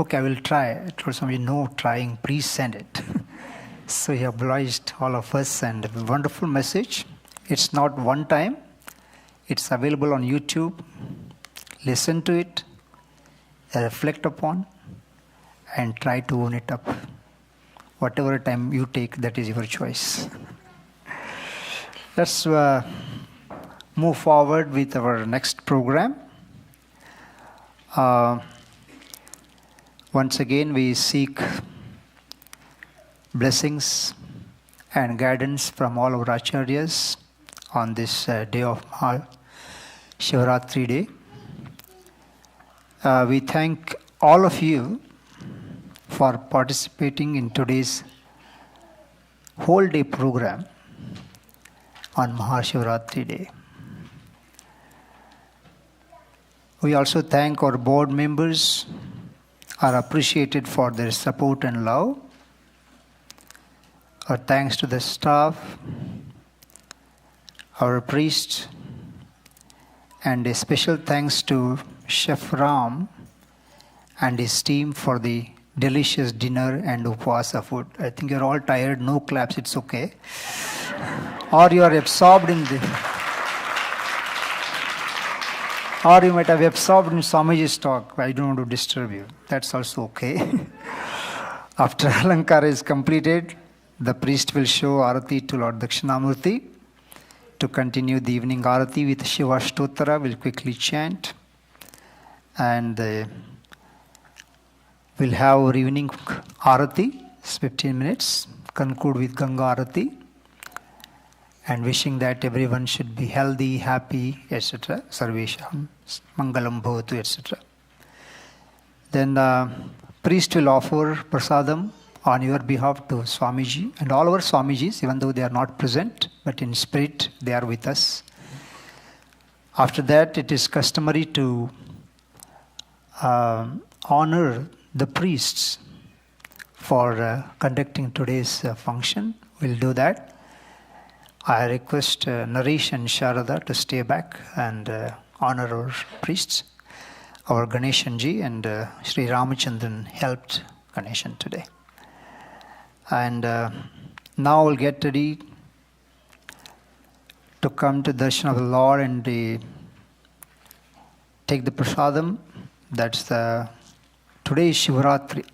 okay, I will try. I told Swamiji, no trying, please send it. So he obliged all of us and a wonderful message. It's not one time. It's available on YouTube. Listen to it, reflect upon, and try to own it up. Whatever time you take, that is your choice. Let's move forward with our next program. Once again, we seek blessings and guidance from all our acharyas, on this day of Mahashivaratri day. We thank all of you for participating in today's whole day program on Mahashivaratri day. We also thank our board members, are appreciated for their support and love. Our thanks to the staff, our priests, and a special thanks to Chef Ram and his team for the delicious dinner and upvasa food. I think you're all tired, no claps, it's okay. Or you are absorbed in or you might have absorbed in Swamiji's talk. I don't want to disturb you. That's also okay. After Alankara is completed, the priest will show Arati to Lord Dakshinamurti. To continue the evening Arati with Shiva Stotra, we'll quickly chant. And we'll have our evening Arati, 15 minutes, conclude with Ganga Arati. And wishing that everyone should be healthy, happy, etc. Sarvesham, Mangalam Bhavatu, etc. Then the priest will offer prasadam on your behalf to Swamiji and all our Swamijis, even though they are not present, but in spirit they are with us. After that, it is customary to honor the priests for conducting today's function. We'll do that. I request Naresh and Sharada to stay back and honor our priests. Our Ganeshanji and Sri Ramachandran helped Ganeshan today. And now we'll get ready to come to darshan of the Lord and take the prasadam. That's today is Shivaratri.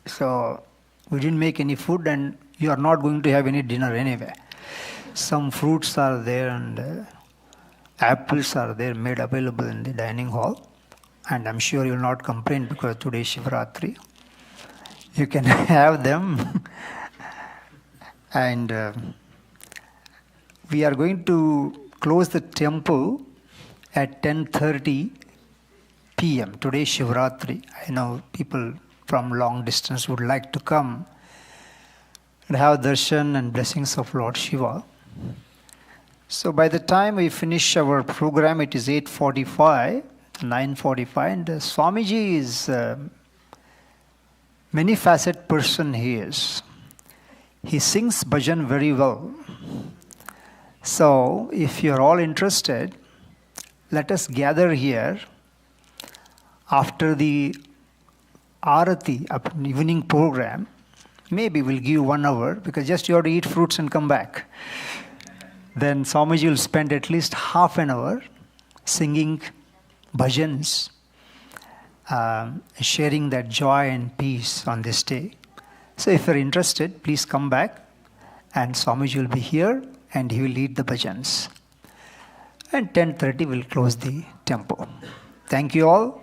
So we didn't make any food and you are not going to have any dinner anyway. Some fruits are there and apples are there made available in the dining hall. And I'm sure you will not complain because today is Shivaratri. You can have them. And we are going to close the temple at 10:30 p.m. Today is Shivaratri. I know people from long distance would like to come and have darshan and blessings of Lord Shiva. So by the time we finish our program, it is 8:45, 9:45, and Swamiji is many-faceted person he is. He sings bhajan very well. So if you are all interested, let us gather here after the Arati, evening program. Maybe we'll give 1 hour because just you have to eat fruits and come back. Then Swamiji will spend at least half an hour singing bhajans, sharing that joy and peace on this day. So if you're interested, please come back and Swamiji will be here and he will lead the bhajans. And 10:30 we'll close the temple. Thank you all.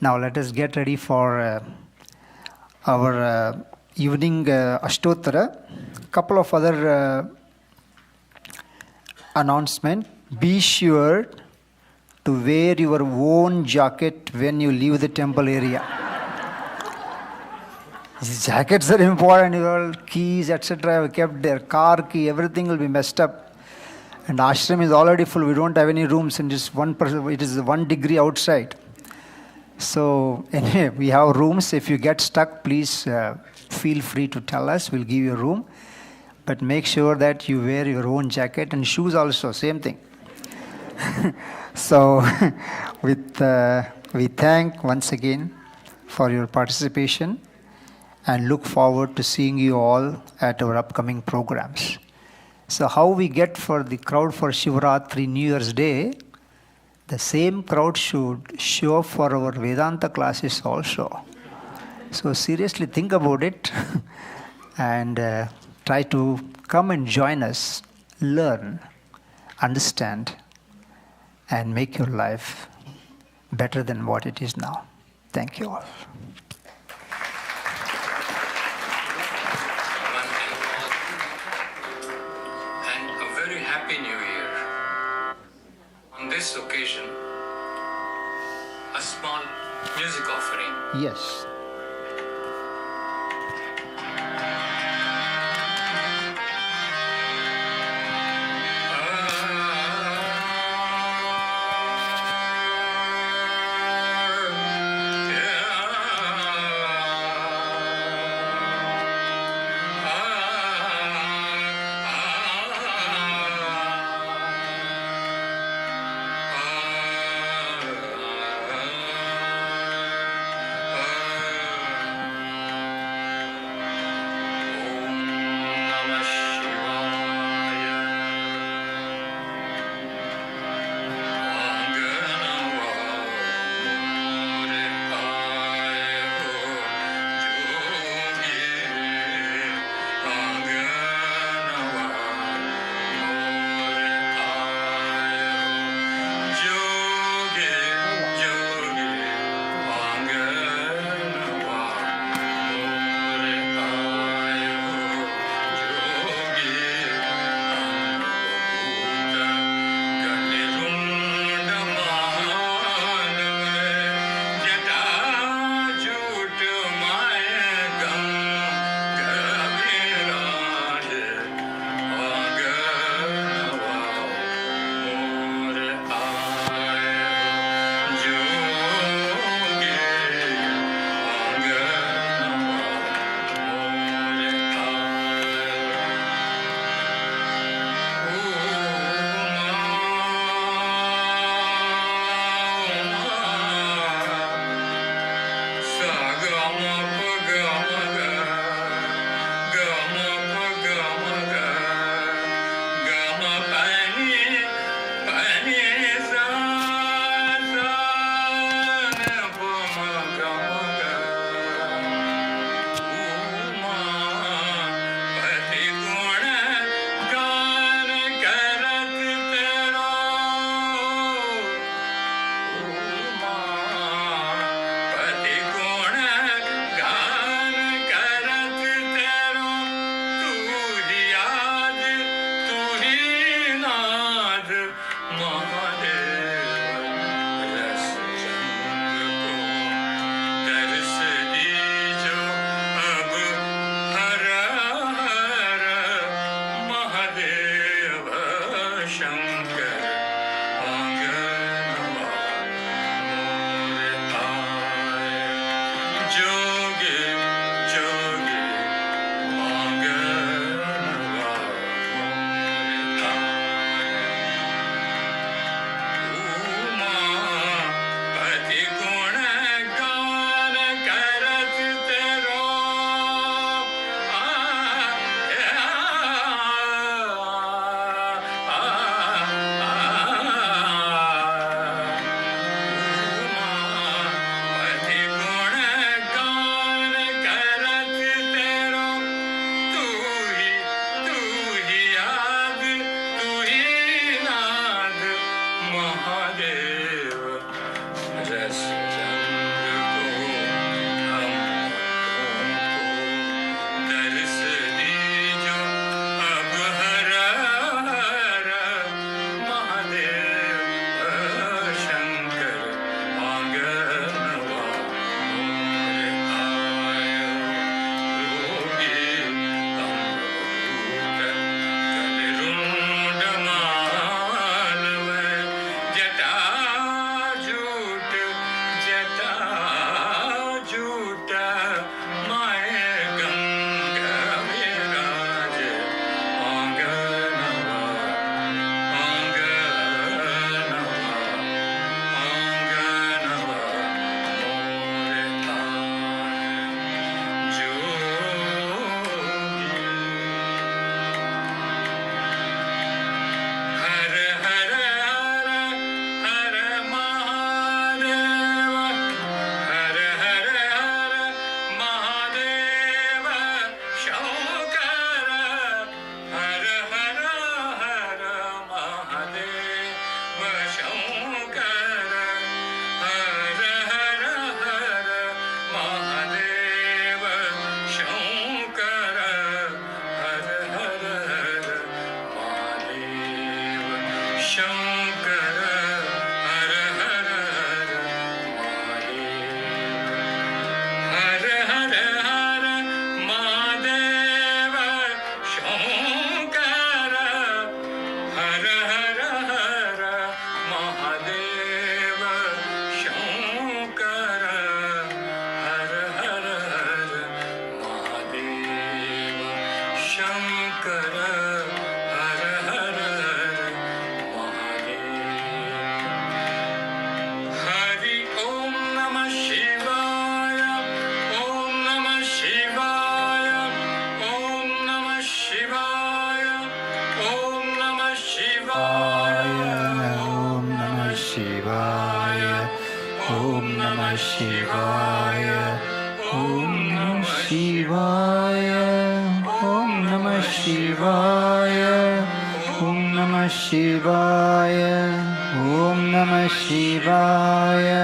Now let us get ready for our evening Ashtottara. Couple of other announcement. Be sure to wear your own jacket when you leave the temple area. Jackets are important. Your keys, etc. have kept there. Car key, everything will be messed up. And ashram is already full. We don't have any rooms, and just 1%. It is 1 degree outside. So anyway, we have rooms. If you get stuck, please feel free to tell us. We'll give you a room. But make sure that you wear your own jacket and shoes also, same thing. So we thank once again for your participation and look forward to seeing you all at our upcoming programs. So how we get for the crowd for Shivaratri New Year's Day, the same crowd should show up for our Vedanta classes also. So seriously think about it and try to come and join us, learn, understand, and make your life better than what it is now. Thank you all. And a very happy this occasion a small music offering. Yes. Shivaya. Om Namah Shivaya. Om Namah Shivaya. Om Namah Shivaya. Om Namah Shivaya.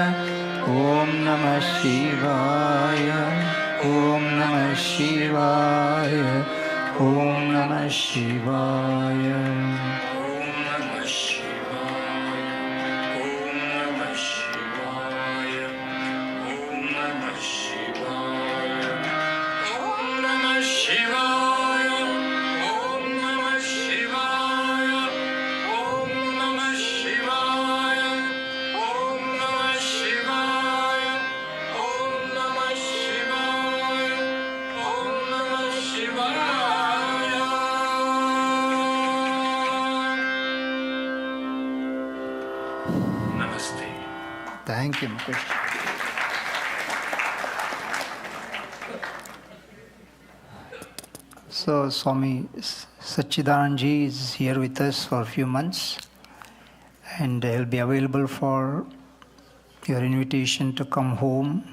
Om Namah Shivaya. Om Namah Shivaya. Om Namah Shivaya. Thank you, Mukesh. So, Swami Sachidanand is here with us for a few months, and he'll be available for your invitation to come home,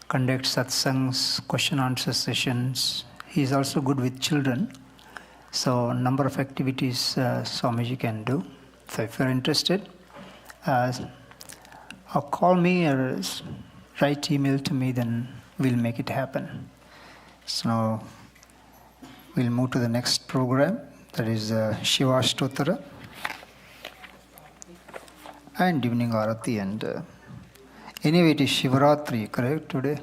conduct satsangs, question-answer sessions. He is also good with children, so a number of activities Swamiji can do. So, if you're interested, or call me or write email to me, then we'll make it happen. So we'll move to the next program, that is Shiva Stotra and evening Arati. And anyway, it is Shivaratri, correct, today?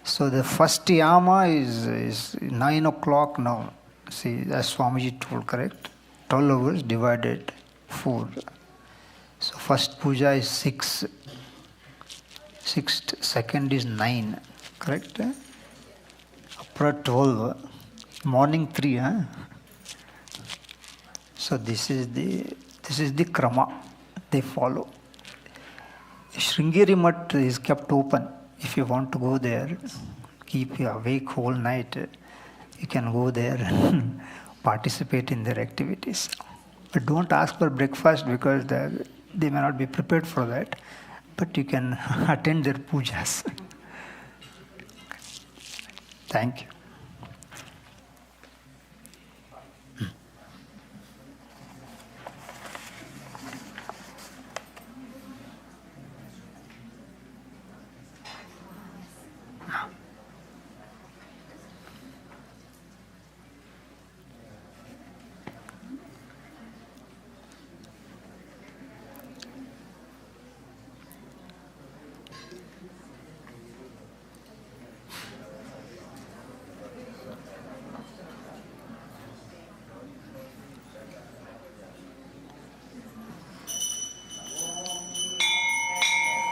So the first yama is 9 o'clock now. See, as Swamiji told, correct? 12 hours divided 4. So first puja is 6, second is 9, correct? Upper 12, morning 3, huh? So this is the krama they follow. Sringeri Mutt is kept open. If you want to go there, keep you awake whole night, you can go there and participate in their activities. But don't ask for breakfast because they may not be prepared for that, but you can attend their pujas. Thank you.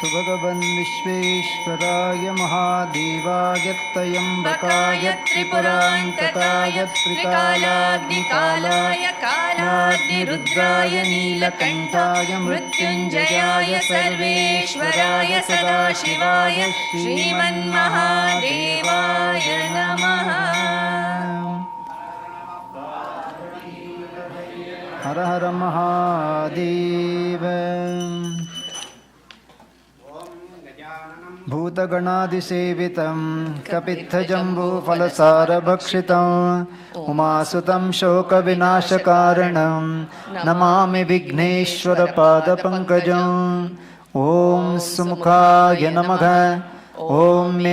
भगवन् विश्वेश्वराय महादेवाय त्र्यम्बकाय त्रिपुरान्तकाय त्रिकालाग्निकालाय कालाग्निरुद्राय नीलकण्ठाय मृत्युञ्जयाय सर्वेश्वराय सदाशिवाय श्रीमन्महादेवाय नमः। हर हर महादेव। भूतगणादिसेवितं कपित्थजम्बूफलसारभक्षितं उमासुतं शोकविनाशकारणं नमामि विघ्नेश्वरपादपङ्कजम्। ॐ सुमुखाय नमः, ॐ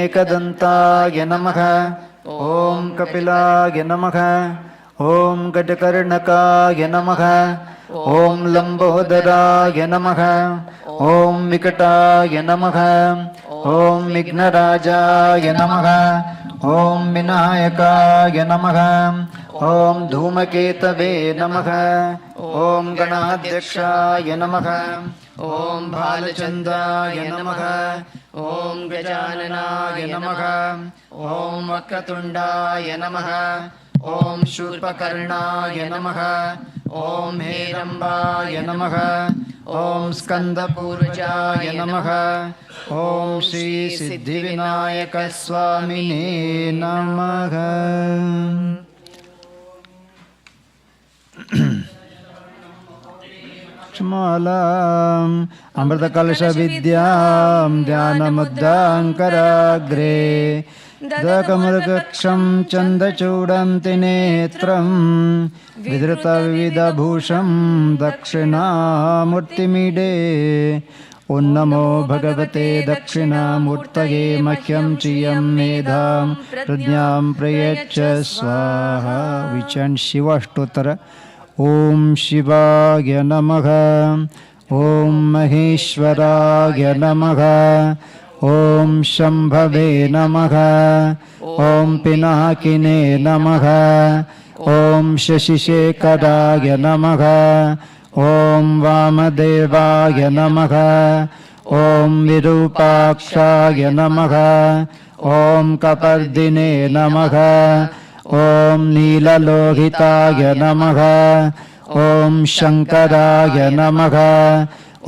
एकदन्ताय नमः, ॐ कपिलाय नमः, ॐ गजकर्णकाय नमः, ॐ लम्बोदराय नमः, ॐ विकटाय नमः, ॐ विघ्नराजाय नमः, ॐ विनायकाय नमः, ॐ धूमकेतवे नमः, ॐ गणाध्यक्षाय नमः, ॐ भालचन्द्राय नमः, ॐ गजाननाय नमः, ॐ वक्रतुण्डाय नमः, ॐ शूर्पकर्णाय नमः, ॐ हेरम्बाय नमः, ॐ स्कन्दपूर्वजाय नमः, ॐ श्री सिद्धिविनायकस्वामिने नमः। कुसुमालाम् अमृतकलशविद्यां ध्यानमुद्राङ्कराग्रे दकमलकक्षं चन्दचूडं त्रिनेत्रं विधृतविविधभूषं दक्षिणामूर्तिमीडे ॐ नमो भगवते दक्षिणामूर्तये मह्यं चियं मेधां प्रज्ञां प्रयच्छ स्वाहा. We chant Shiva Ashtottara. ॐ शिवाय नमः. ॐ महेश्वराय नमः. ॐ शम्भवे नमः. ॐ पिनाकिने नमः. ॐ शशिशेखराय नमः. ॐ वामदेवाय नमः. ॐ विरूपाक्षाय नमः. ॐ कपर्दिने नमः. ॐ नीललोहिताय नमः. ॐ शङ्कराय नमः.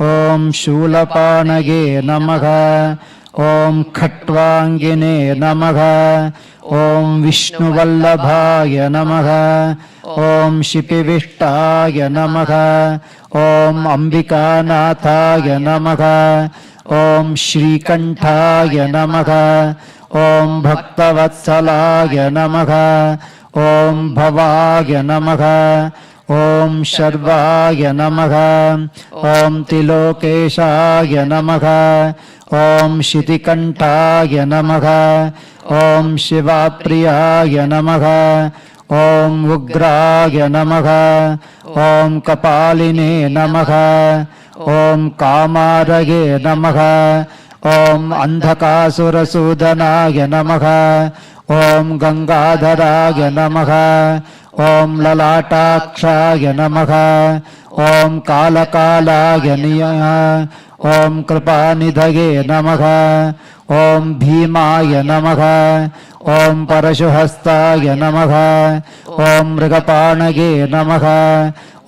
ॐ शूलपाणगे नमः. ॐ खट्वाङ्गिने नमः. ॐ विष्णुवल्लभाय नमः. ॐ शिपिविष्टाय नमः. ॐ अम्बिकानाथाय नमः. ॐ श्रीकण्ठाय नमः. ॐ भक्तवत्सलाय नमः. ॐ भवाय नमः. ॐ शर्वाय नमः. ॐ त्रिलोकेशाय नमः. ॐ शितिकण्ठाय नमः. ॐ शिवाप्रियाय नमः. ॐ उग्राय नमः. ॐ कपालिने नमः. ॐ कामारगे नमः. ॐ अन्धकासुरसूदनाय नमः. ॐ गङ्गाधराय नमः. ॐ ललाटाक्षाय नमः. ॐ कालकालाय नमः. ॐ कृपानिधये नमः. ॐ भीमाय नमः. ॐ परशुहस्ताय नमः. ॐ मृगपाणगे नमः.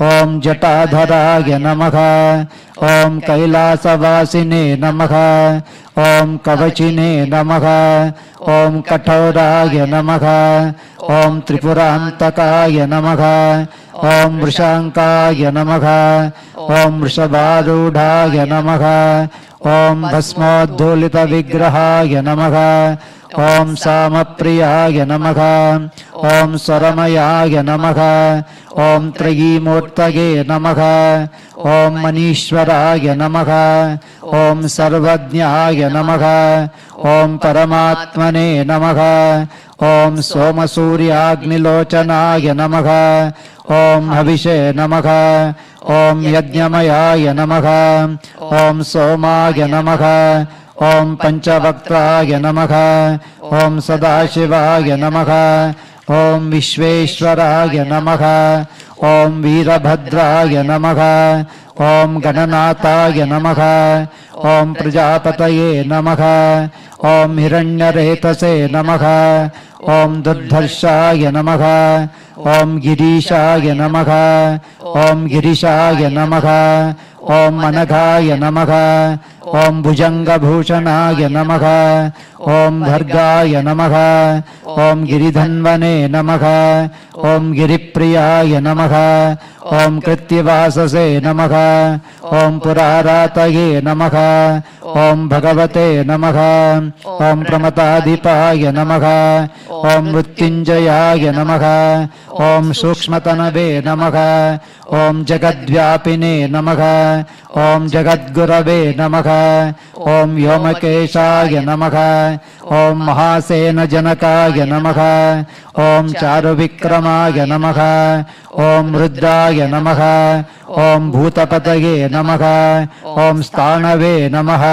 ॐ जटाधराय नमः. ॐ कैलासवासिने नमः. ॐ कवचिने नमः. ॐ कठोराय नमः. ॐ त्रिपुरान्तकाय नमः. ॐ वृषाङ्काय नमः. ॐ वृषभारूढाय नमः. ॐ भस्मोद्धूलितविग्रहाय नमः. ॐ सामप्रियाय नमः. ॐ स्वरमयाय नमः. ॐ त्रयीमूर्तये नमः. ॐ मनीश्वराय नमः. ॐ सर्वज्ञाय नमः. ॐ परमात्मने नमः. ॐ सोमसूर्याग्निलोचनाय नमः. ॐ हविषे नमः. ॐ यज्ञमयाय नमः. ॐ सोमाय नमः. ॐ पञ्चवक्त्राय नमः. ॐ सदाशिवाय नमः. ॐ विश्वेश्वराय नमः. ॐ वीरभद्राय नमः. ॐ गणनाथाय नमः. ॐ प्रजापतये नमः. ॐ हिरण्यरेतसे नमः. ॐ दुर्धर्षाय नमः. ॐ गिरीशाय नमः. ॐ गिरिशाय नमः. ॐ अनघाय नमः. ॐ भुजङ्गभूषणाय नमः. ॐ भर्गाय नमः. ॐ गिरिधन्वने नमः. ॐ गिरिप्रियाय नमः. ॐ कृत्तिवाससे नमः. ॐ पुरारातये नमः. ॐ भगवते नमः. ॐ प्रमताधिपाय नमः. ॐ मृत्युञ्जयाय नमः. ॐ सूक्ष्मतनवे नमः. ॐ जगद्व्यापिने नमः. ॐ जगद्गुरवे नमः. ॐ व्योमकेशाय नमः. ॐ महासेनजनकाय नमः. ॐ चारुविक्रमाय नमः. ॐ रुद्राय नमः. ॐ भूतपतये नमः. ॐ स्थाणवे नमः.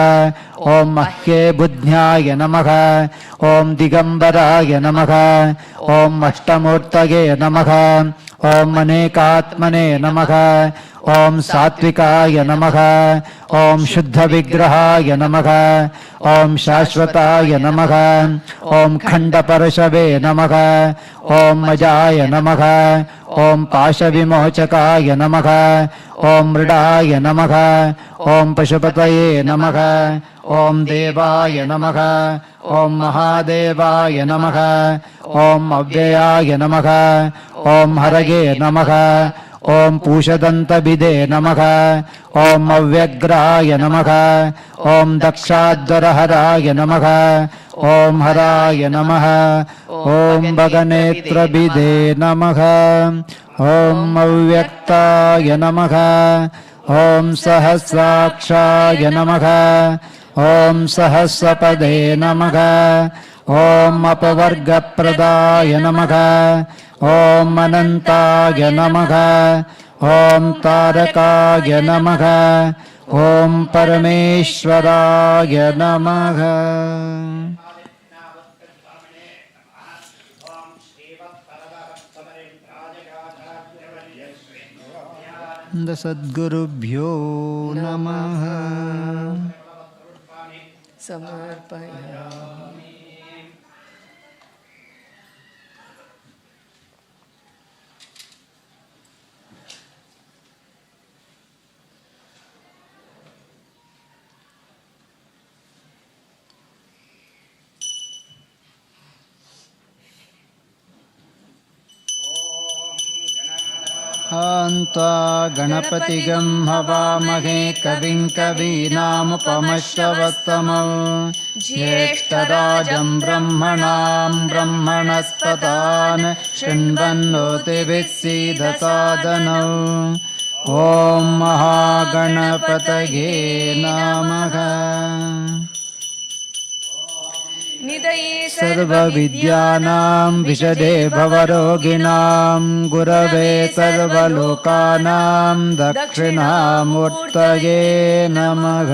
ॐ मह्ये बुद्ध्याय नमः. ॐ दिगम्बराय नमः. ॐ अष्टमूर्तये नमः. ॐ अनेकात्मने नमः. ॐ सात्विकाय नमः. ॐ शुद्धविग्रहाय नमः. ॐ शाश्वताय नमः. ॐ खण्डपरशवे नमः. ॐ अजाय नमः. ॐ पाशविमोचकाय नमः. ॐ मृडाय नमः. ॐ पशुपतये नमः. ॐ देवाय नमः. ॐ महादेवाय नमः. ॐ अव्ययाय नमः. ॐ हरये नमः. ॐ पूषदन्तभिदे नमः ॐ अव्यग्राय नमः ॐ दक्षाद्वरहराय नमः ॐ हराय नमः ॐ भगनेत्रभिदे नमः ॐ अव्यक्ताय नमः ॐ सहस्राक्षाय नमः ॐ सहस्रपदे नमः ॐ अपवर्गप्रदाय नमः ॐ अनन्ताय नमः ॐ तारकाय नमः ॐ परमेश्वराय नमः सद्गुरुभ्यो नमः समर्पयामि। अन्त्वा गणपतिगं हवामहे कविं कवीनामुपमश्रवस्तमं ज्येष्ठराजं ब्रह्मणां ब्रह्मणस्पतान् शृण्वन्नोतिभिः सीदसादनौ ॐ महागणपतये नमः। सर्वविद्यानां विशदे भवरोगिणां गुरवे सर्वलोकानां दक्षिणामूर्तये नमः।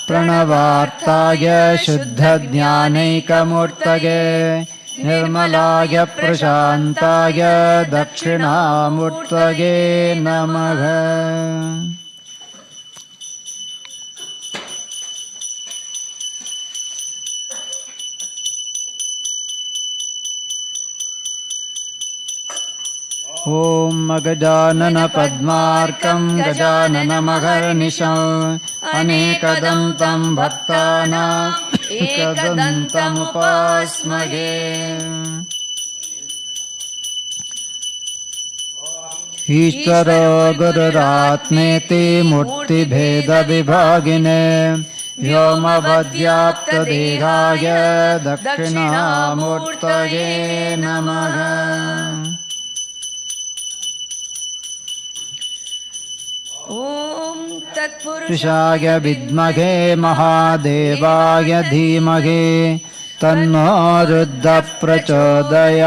प्रणवार्ताय शुद्धज्ञानैकमूर्तये निर्मलाय प्रशान्ताय दक्षिणामूर्तये नमः। ॐ गजाननपद्मार्कं गजाननमहर्निशम् अनेकदन्तं भक्तानां एकदन्तमुपास्महे। ईश्वरो गुरुरात्मेति मूर्तिभेदविभागिने व्योमवद्व्याप्तदेहाय दक्षिणामूर्तये नमः। ॐ तत्पुरुषाय विद्महे महादेवाय धीमहि तन्नो रुद्रः प्रचोदयात्।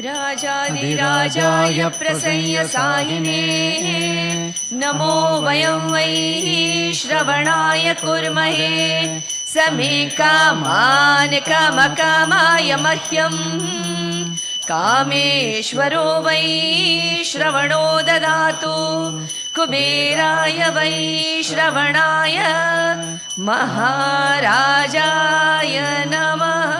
राजाधिराजाय प्रसंयसाहिने नमो वयं वै श्रवणाय कुर्महे समे कामान् कामकामाय मह्यम् कामेश्वरो वै श्रवणो ददातु कुबेराय वै श्रवणाय महाराजाय नमः।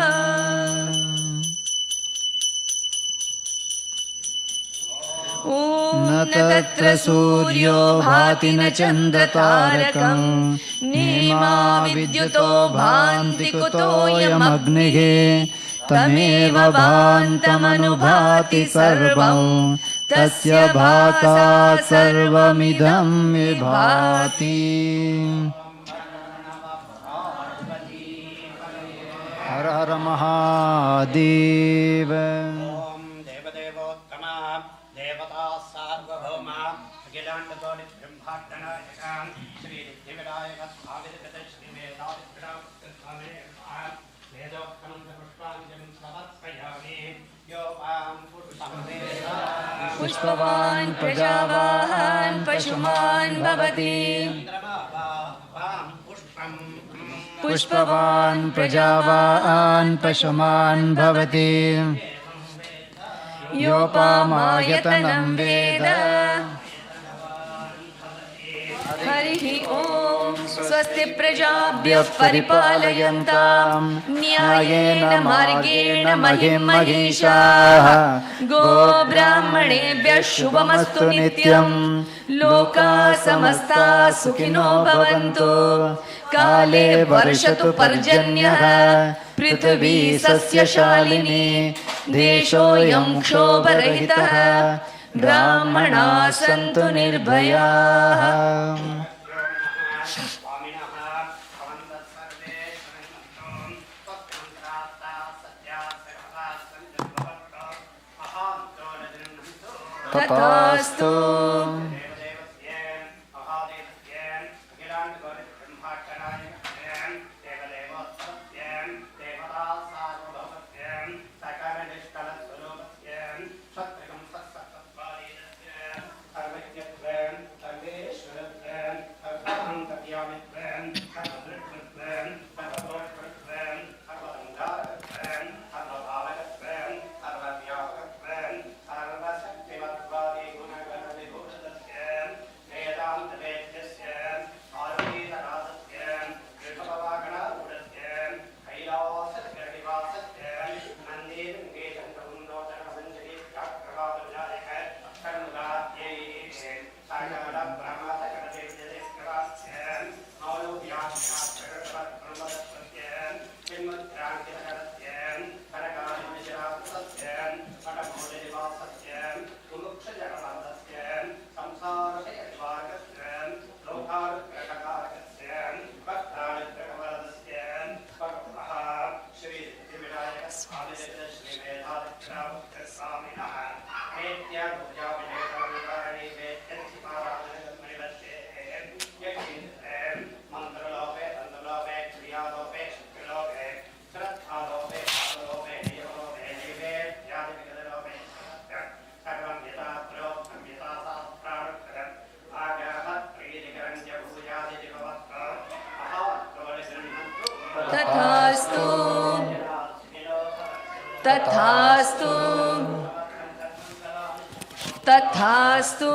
न तत्र सूर्यो भाति न चन्द्रतारकं नेमा विद्युतो भान्ति कुतोऽयमग्निः तमेव भान्तमनुभाति सर्वं तस्य भासा सर्वमिदं विभाति। हर हर महादेव। पुष्पवान् प्रजावान् पशुमान् भवति पुष्पवान् प्रजावान् पशुमान् भवति योपामायतनं वेद। हरिः ॐ स्वस्ति प्रजाभ्यः परिपालयन्तां न्यायेन मार्गेण महिं महिषाः गोब्राह्मणेभ्यः शुभमस्तु नित्यं लोकाः समस्ताः सुखिनो भवन्तु काले वर्षतु पर्जन्यः पृथिवी सस्यशालिनी देशोऽयं क्षोभरहितः ब्राह्मणाः सन्तु निर्भयाः। तथास्तु। तथास्तु तथास्तु तथास्तु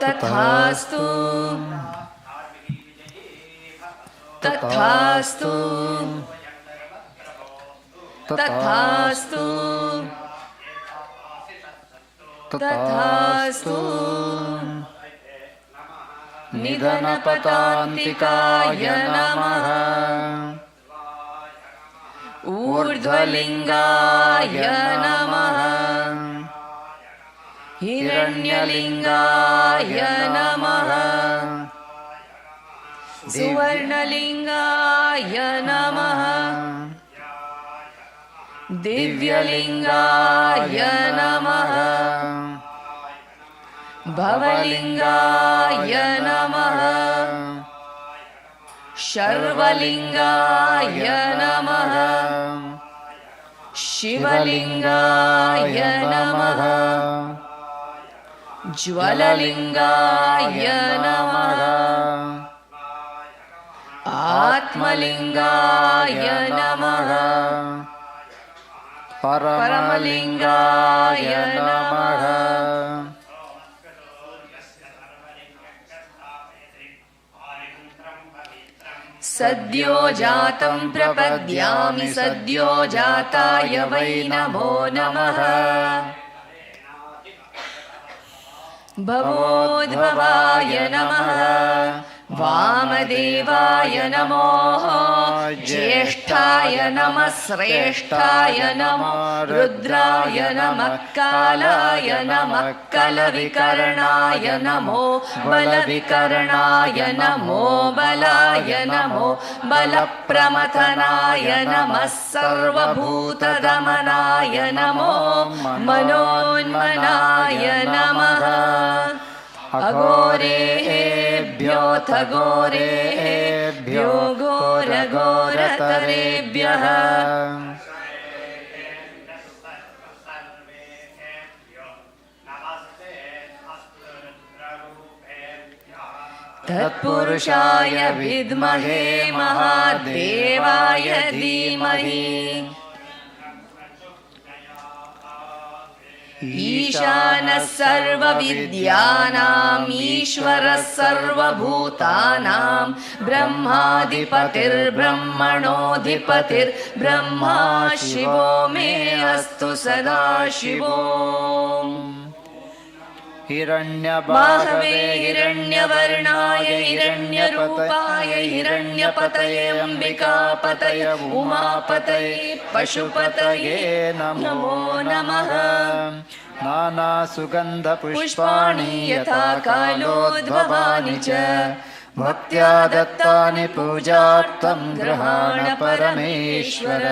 तथास्तु तथास्तु तथास्तु तथास्तु। निधनपतान्तिकाय नमः। ऊर्ध्वलिङ्गाय नमः। हिरण्यलिङ्गाय नमः। सुवर्णलिङ्गाय नमः। दिव्यलिङ्गाय नमः। भवलिङ्गाय नमः। शर्वलिङ्गाय नमः। शिवलिङ्गाय नमः ज्वललिङ्गाय नमः आत्मलिङ्गाय नमः परमलिङ्गाय नमः सद्यो जातं प्रपद्यामि सद्यो जाताय वै नमो नमः भवोद्भवाय नमः वामदेवाय नमो ज्येष्ठाय नमः श्रेष्ठाय नमो रुद्राय नमः कालाय नमः कलविकर्णाय नमो बलविकर्णाय नमो बलाय नमो बलप्रमथनाय नमः सर्वभूतदमनाय नमो मनोन्मनाय नमः अघोरेभ्योऽथ घोरेभ्यो घोरघोरतरेभ्यः तत्पुरुषाय विद्महे महादेवाय धीमहि ईशानः सर्वविद्यानाम् ईश्वरः सर्वभूतानां ब्रह्माधिपतिर्ब्रह्मणोऽधिपतिर्ब्रह्मा शिवो मे अस्तु सदा शिवो हिरण्यबाहवे हिरण्यवर्णाय हिरण्यरूपाय हिरण्यपतये अम्बिकापतये उमापतये पशुपतये नमो नमः नानासुगन्धपुष्पाणि यथा कालोद्भवानि च भक्त्या दत्तानि पूजार्थं गृहाण परमेश्वर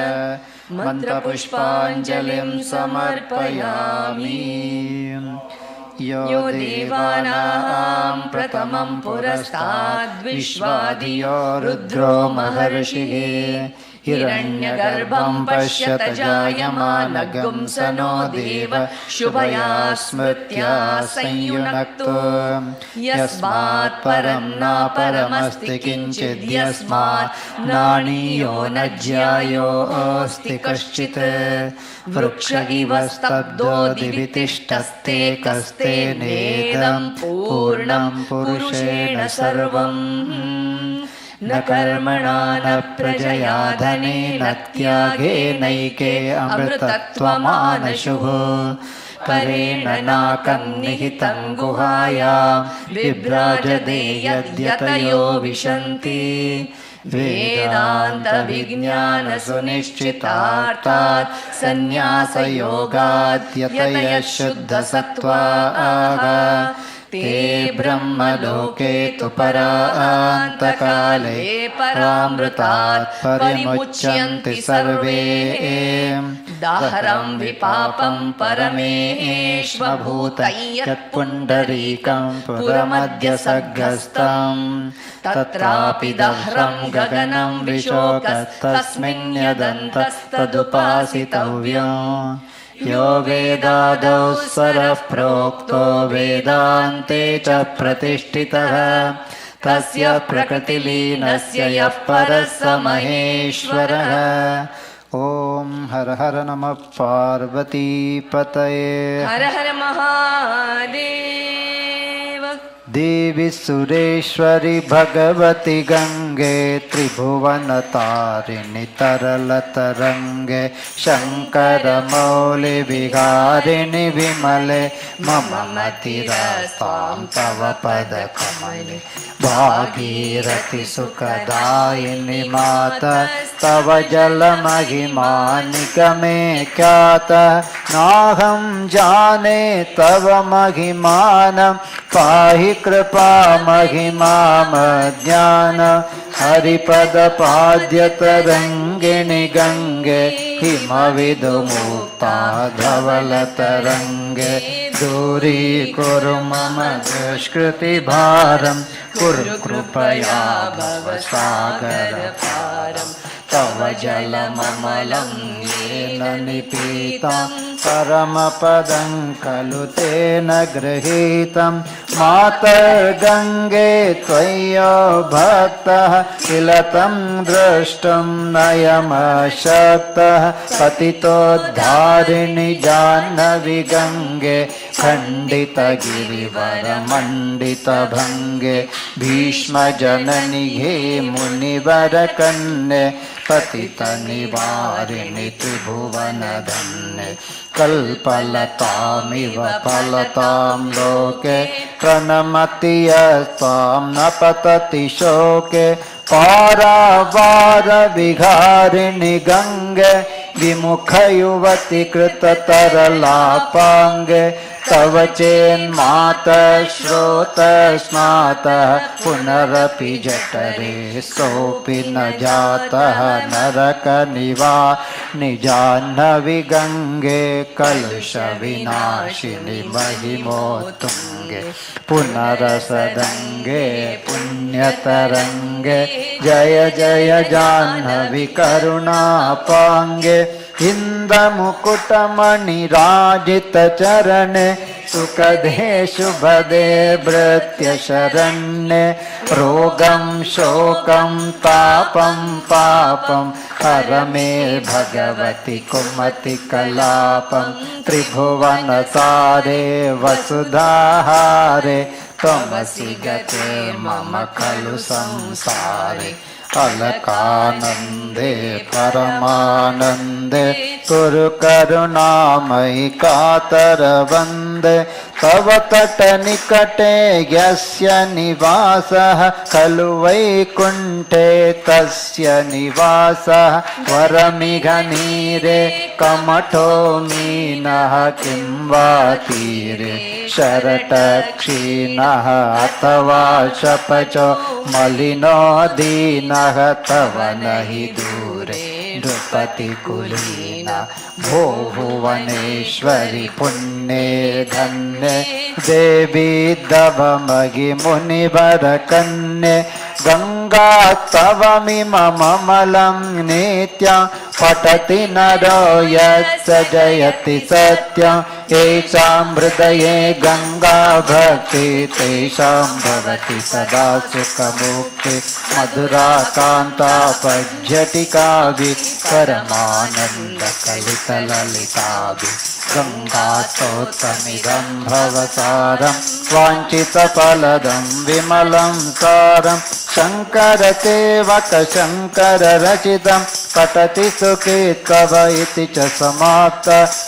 मन्त्रपुष्पाञ्जलिं समर्पयामि यो देवानां प्रथमं पुरस्ताद्विश्वाधियो रुद्रो महर्षिः हिरण्यगर्भं पश्यत जायमानगं सनो देव शुभया स्मृत्या संयुनक्तो यस्मात् परं नापरमस्ति किञ्चिद् यस्मात् नानीयो न ज्यायोऽस्ति कश्चित् वृक्ष इव स्तब्धो दिवि तिष्ठस्ते कस्ते नेदं पूर्णं पुरुषेण सर्वम् न कर्मणा न प्रजया धनेन त्यागेनैके अमृतत्वमानशुः परेण नाकं निहितं गुहायां विभ्राजते यद्यतयो विशन्ति वेदान्तविज्ञानसुनिश्चितार्थात् सन्न्यासयोगाद्यतयः शुद्धसत्त्वाः ते ब्रह्मलोके तु परान्तकाले परामृतात् परिमुच्यन्ति सर्वे दाहरं विपापं परमेश्वभूतं यत्पुण्डरीकं पुरमद्य सग्रस्तं तत्रापि दह्रं गगनं विशोकस्तस्मिन् यदन्तस्तदुपासितव्यम् यो वेदादौ स्वरः प्रोक्तो वेदान्ते च प्रतिष्ठितः तस्य प्रकृतिलीनस्य यः परः स महेश्वरः ॐ हर हर नमः पार्वतीपतये हर हर महादेव देवी सुरेश्वरी भगवती गंगे त्रिभुवनतारिणि तरलतरंगे शंकर मौलि विहारिणि विमले मम मतिरस्तां तव पदकमले भागीरथि सुखदायिनि माता तव जलमहिमा निगमे ख्यातः नाहं जाने तव महिमानं पाहि कृपा महिमामज्ञान हरिपदपाद्यतरङ्गिणि गङ्गे हिमविदुमुक्ता धवलतरङ्गे दूरीकुरु मम दुष्कृतिभारं कुरु कृपया भवसागरपारं तव जलममलं येन निपीतं परमपदं खलु तेन गृहीतं मातर्गङ्गे त्वय्यो भक्तः किल तं द्रष्टुं नयमशक्तः पतितोद्धारिणि जाह्नवी गङ्गे खण्डितगिरिवरमण्डितभङ्गे भीष्मजननि हे मुनिवरकन्ये पतितनिवारिणि त्रिभुवनधन्ये कल्पलतामिव फलतां लोके प्रणमति यस्त्वां न पतति शोके पारावारविहारिणि गङ्गे विमुखयुवति कृततरलापाङ्गे तव चेन्मातः श्रोतस्नातः पुनरपि जठरे सोऽपि न जातः नरकनिवारिणि जाह्नवी गङ्गे कलुषविनाशिनि महिमोत्तुङ्गे पुनरसदङ्गे पुण्यतरङ्गे जय जय जाह्नवी करुणापाङ्गे इन्दमुकुटमणिराजितचरणे सुखदे शुभदे भृत्यशरण्ये रोगं शोकं तापं पापं हर मे भगवति कुमतिकलापं त्रिभुवनसारे वसुधाहारे त्वमसि गते मम खलु संसारे अलकानन्दे परमानन्दे कुरु करुणामयि कातरवन्दे तव तटनिकटे यस्य निवासः खलु वैकुण्ठे तस्य निवासः वरमिघनीरे कमठो मीनः किं वा तीरे शरटक्षीणः अथवा शपचो मलिनो दीनः तव न हि दूरे नृपतिकुलीना भो भुवनेश्वरि पुण्ये धन्ये देवी दवमगि मुनिवरकन्ये गङ्गा तवमिममलं नित्यं पठति नरो यत् जयति सत्यं येषां हृदये गङ्गा भक्ति तेषां भवति सदा सुखमुक्ति मधुरा कान्ता पज्जटिकाभि परमानन्दकलितललिताभि गङ्गास्तोत्रमिदं भवसारं वाञ्छितफलदं विमलं सारं शङ्करसेवक शङ्कररचितं पठति सुखे तव इति च समाप्त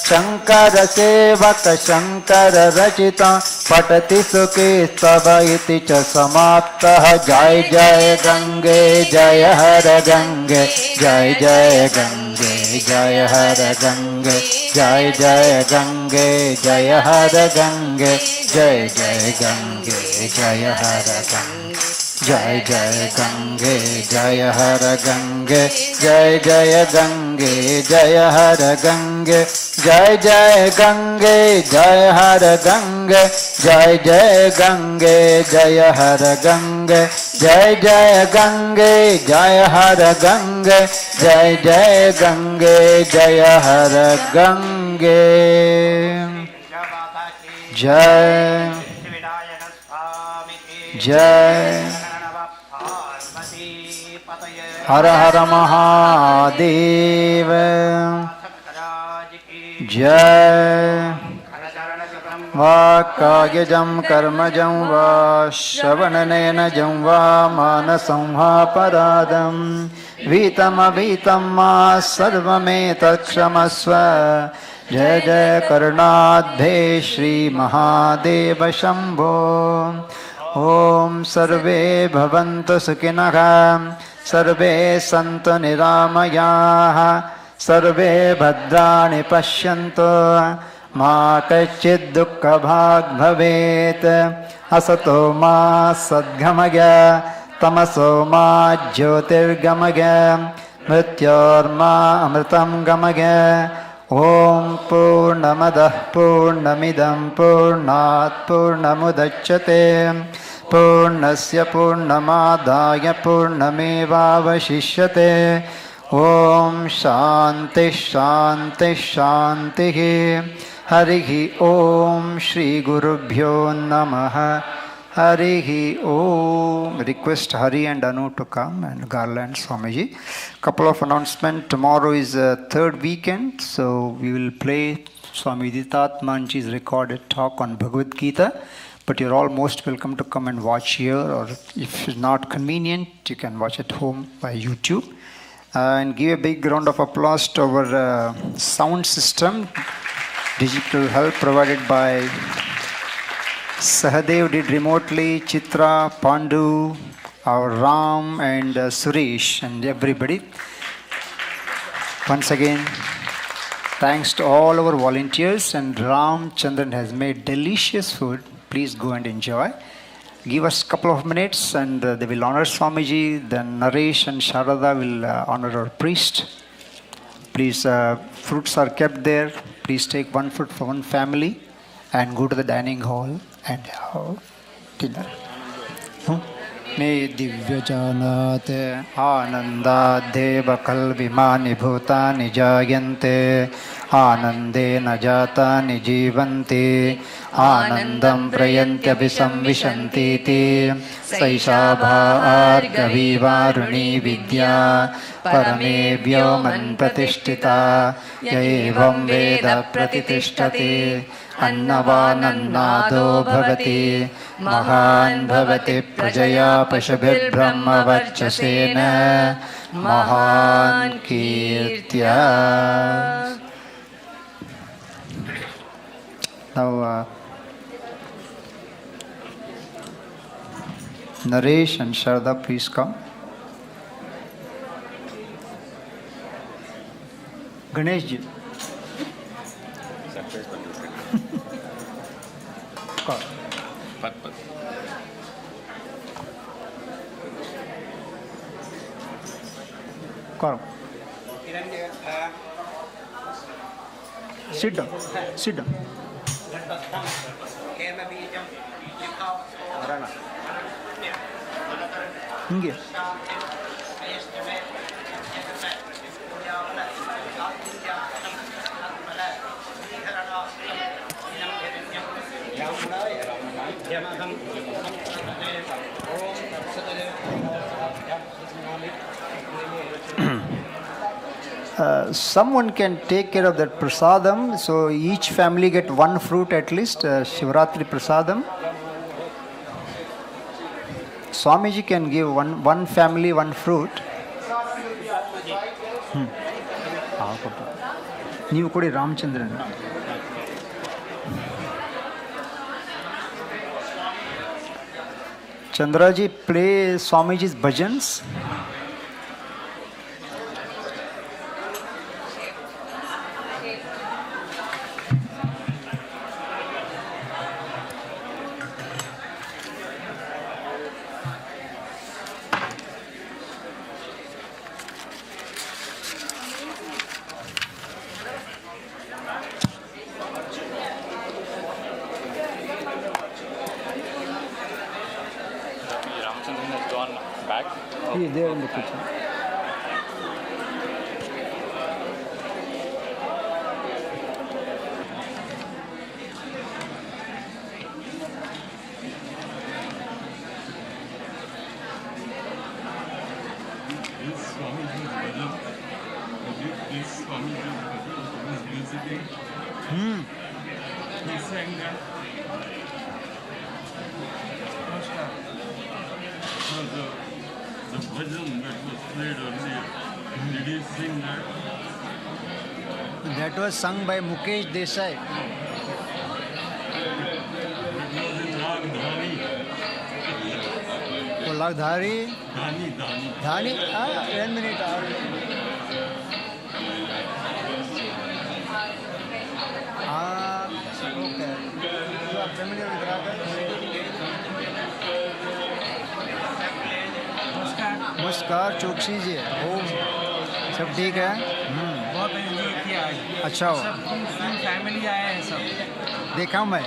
शङ्करसेवक शङ्कररचितं पठति सुखे तव इति च समाप्तः जय जय गङ्गे जय हर गङ्गे जय जय गङ्गे जय हर गङ्गे जय जय गङ्गे जय हर गङ्गे जय जय गङ्गे जय हर गङ्गे जय जय गङ्गे जय हर गङ्गे जय जय गङ्गे जय हर गङ्गे जय जय गङ्गे जय हर गङ्गे जय जय गङ्गे जय हर गङ्गे जय जय गङ्गे जय हर गङ्गे जय जय गङ्गे जय हर गङ्गे जय जय हर हर महादेव जय वाक्कायजं कर्मजं वा श्रवणनयनजं वा मानसं वा परादं वीतमवीतं मा सर्वमेतत्क्षमस्व जय जय करुणाब्धे श्री महादेव शंभो ओम सर्वे भवन्तु सुखिनः सर्वे सन्तु निरामयाः सर्वे भद्राणि पश्यन्तु मा कश्चित् दुःखभाग् भवेत् असतो मा सद्गमय तमसो मा ज्योतिर्गमय मृत्योर्मा अमृतं गमय ओम पूर्णमदः पूर्णमिदं पूर्णात् पूर्णमुदच्यते पूर्णस्य पूर्णमादाय पूर्णमेवावशिष्यते Om Shanti Shanti Shanti. Harihi Om Shri Gurubhyo Namaha. Harihi Om. Request Hari and Anu to come and garland Swamiji. Couple of announcements. Tomorrow is third weekend, so we will play Swami Ditatmanji's recorded talk on Bhagavad Gita. But you're all most welcome to come and watch here, or if it's not convenient, you can watch at home by YouTube. And give a big round of applause to our sound system. Digital help provided by Sahadev did remotely, Chitra, Pandu, our Ram and Suresh and everybody. Once again, thanks to all our volunteers, and Ram Chandran has made delicious food. Please go and enjoy. Give us a couple of minutes and they will honor Swamiji. Then Naresh and Sharada will honor our priest. Please, fruits are kept there. Please take one fruit for one family and go to the dining hall and have dinner. Me divya janate ananda deva kalvimani bhutani jayante anande najatani jivanti anandam prayantya visamvishanti ti saisha bhargavi varuni vidya parame vyoman pratishtita yaevam veda pratitishtate अन्नवानन्नादो भवति महान् भवति प्रजया पशुभिर्ब्रह्म वर्चसेन महान् कीर्त्या. Now Naresh and Sharda, please come. Ganesh ji. Come. Sit down. Sit down. Inge. Someone can take care of that prasadam, so each family get one fruit at least, Shivaratri prasadam. Swamiji can give one family one fruit. New Kodi Ramchandran. Chandraji, play Swamiji's bhajans. He is there in the kitchen. The bhajan that was played earlier, did he sing that? That was sung by Mukesh Desai. It was in Rag Dhani. Oh, Lagdhari? Dhani. Dhani? 1 minute. Okay. You are familiar with Raga? नमस्कार चौकसी जी. ओम सब ठीक है. बहुत enjoy किया आज. अच्छा हो. सब फैमिली आए हैं सब. देखा हूँ मैं.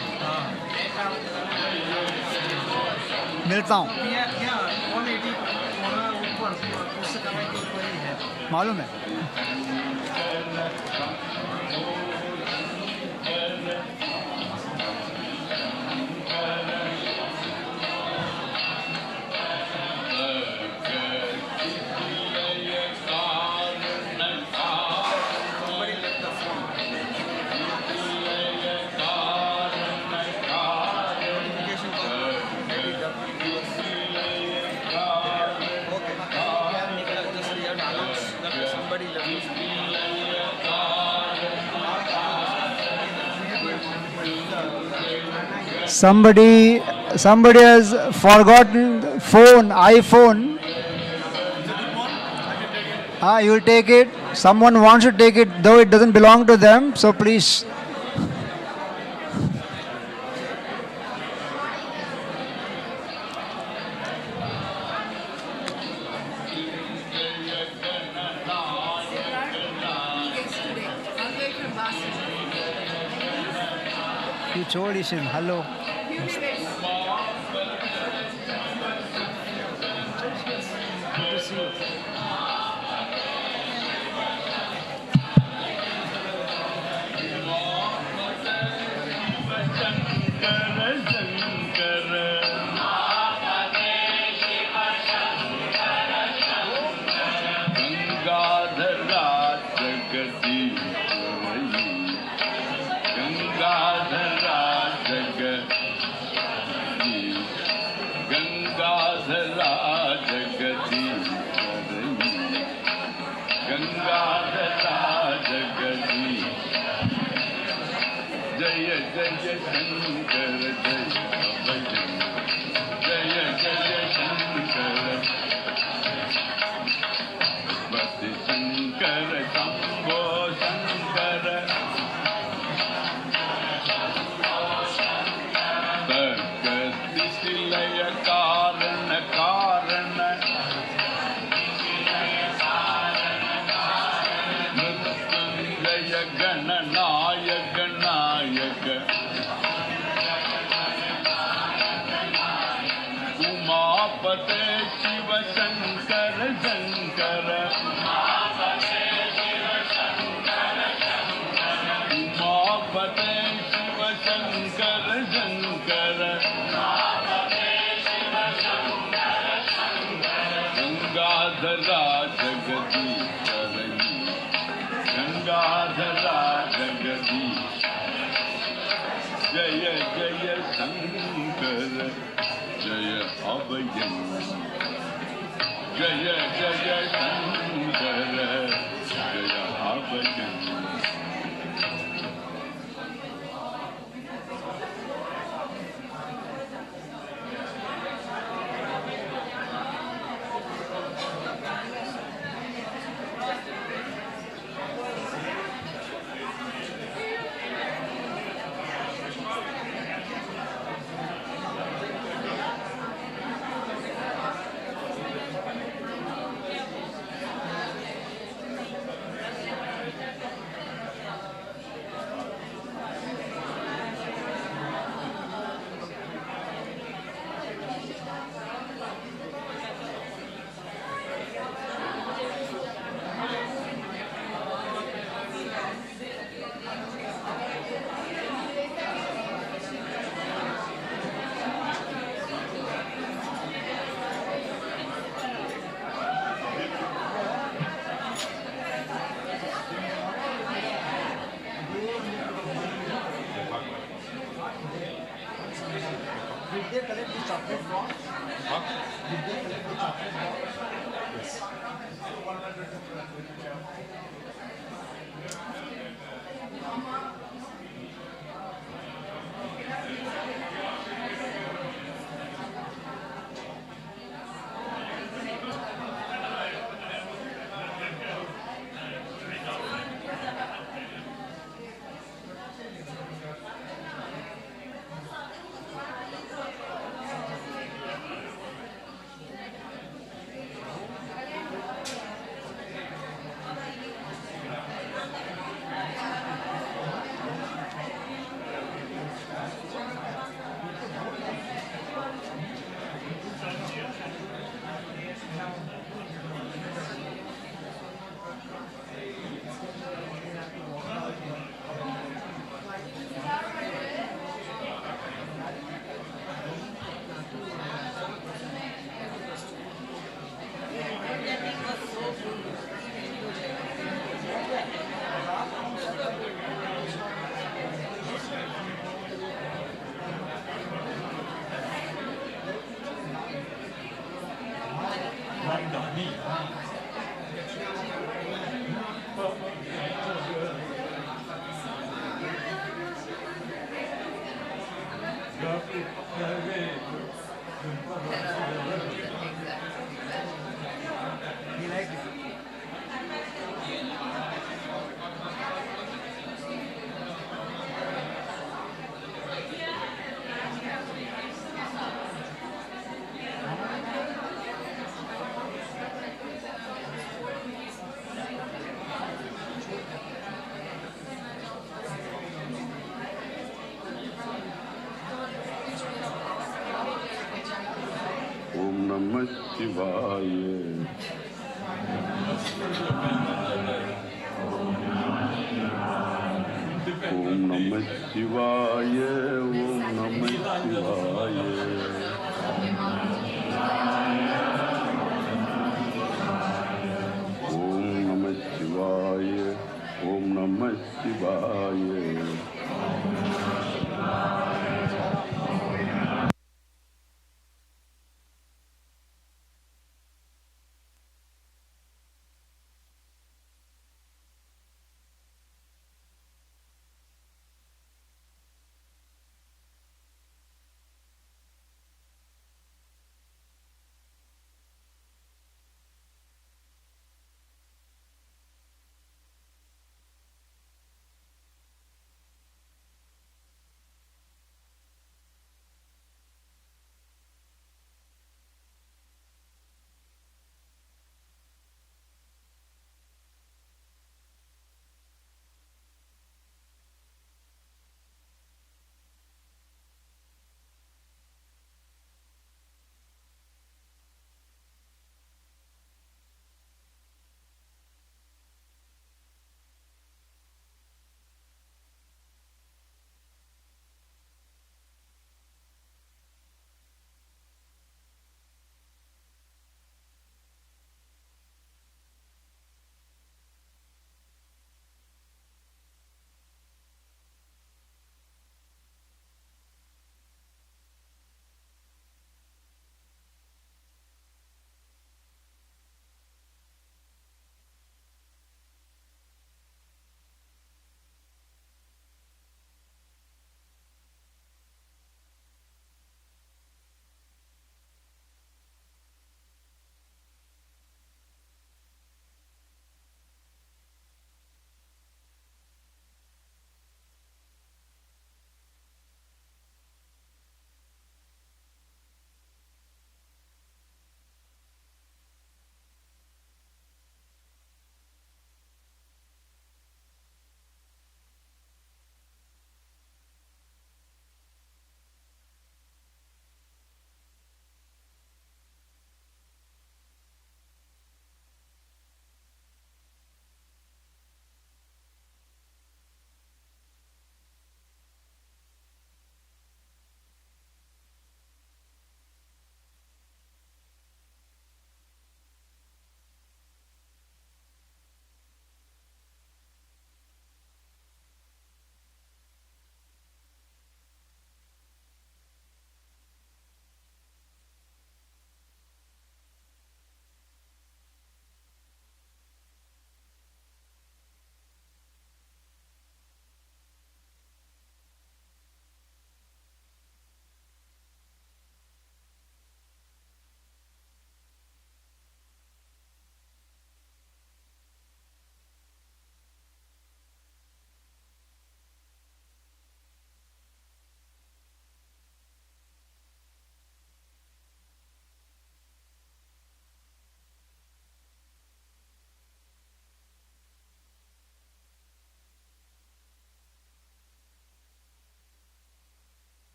मिलता हूँ. क्या 180 ऊपर उससे कमाई के ऊपर ही है. मालूम है. Somebody has forgotten phone, iPhone. You will take it. Someone wants to take it, though it doesn't belong to them. So please. You told him hello. Om Namah Shivaya. Om Namah Shivaya. Om Namah Shivaya.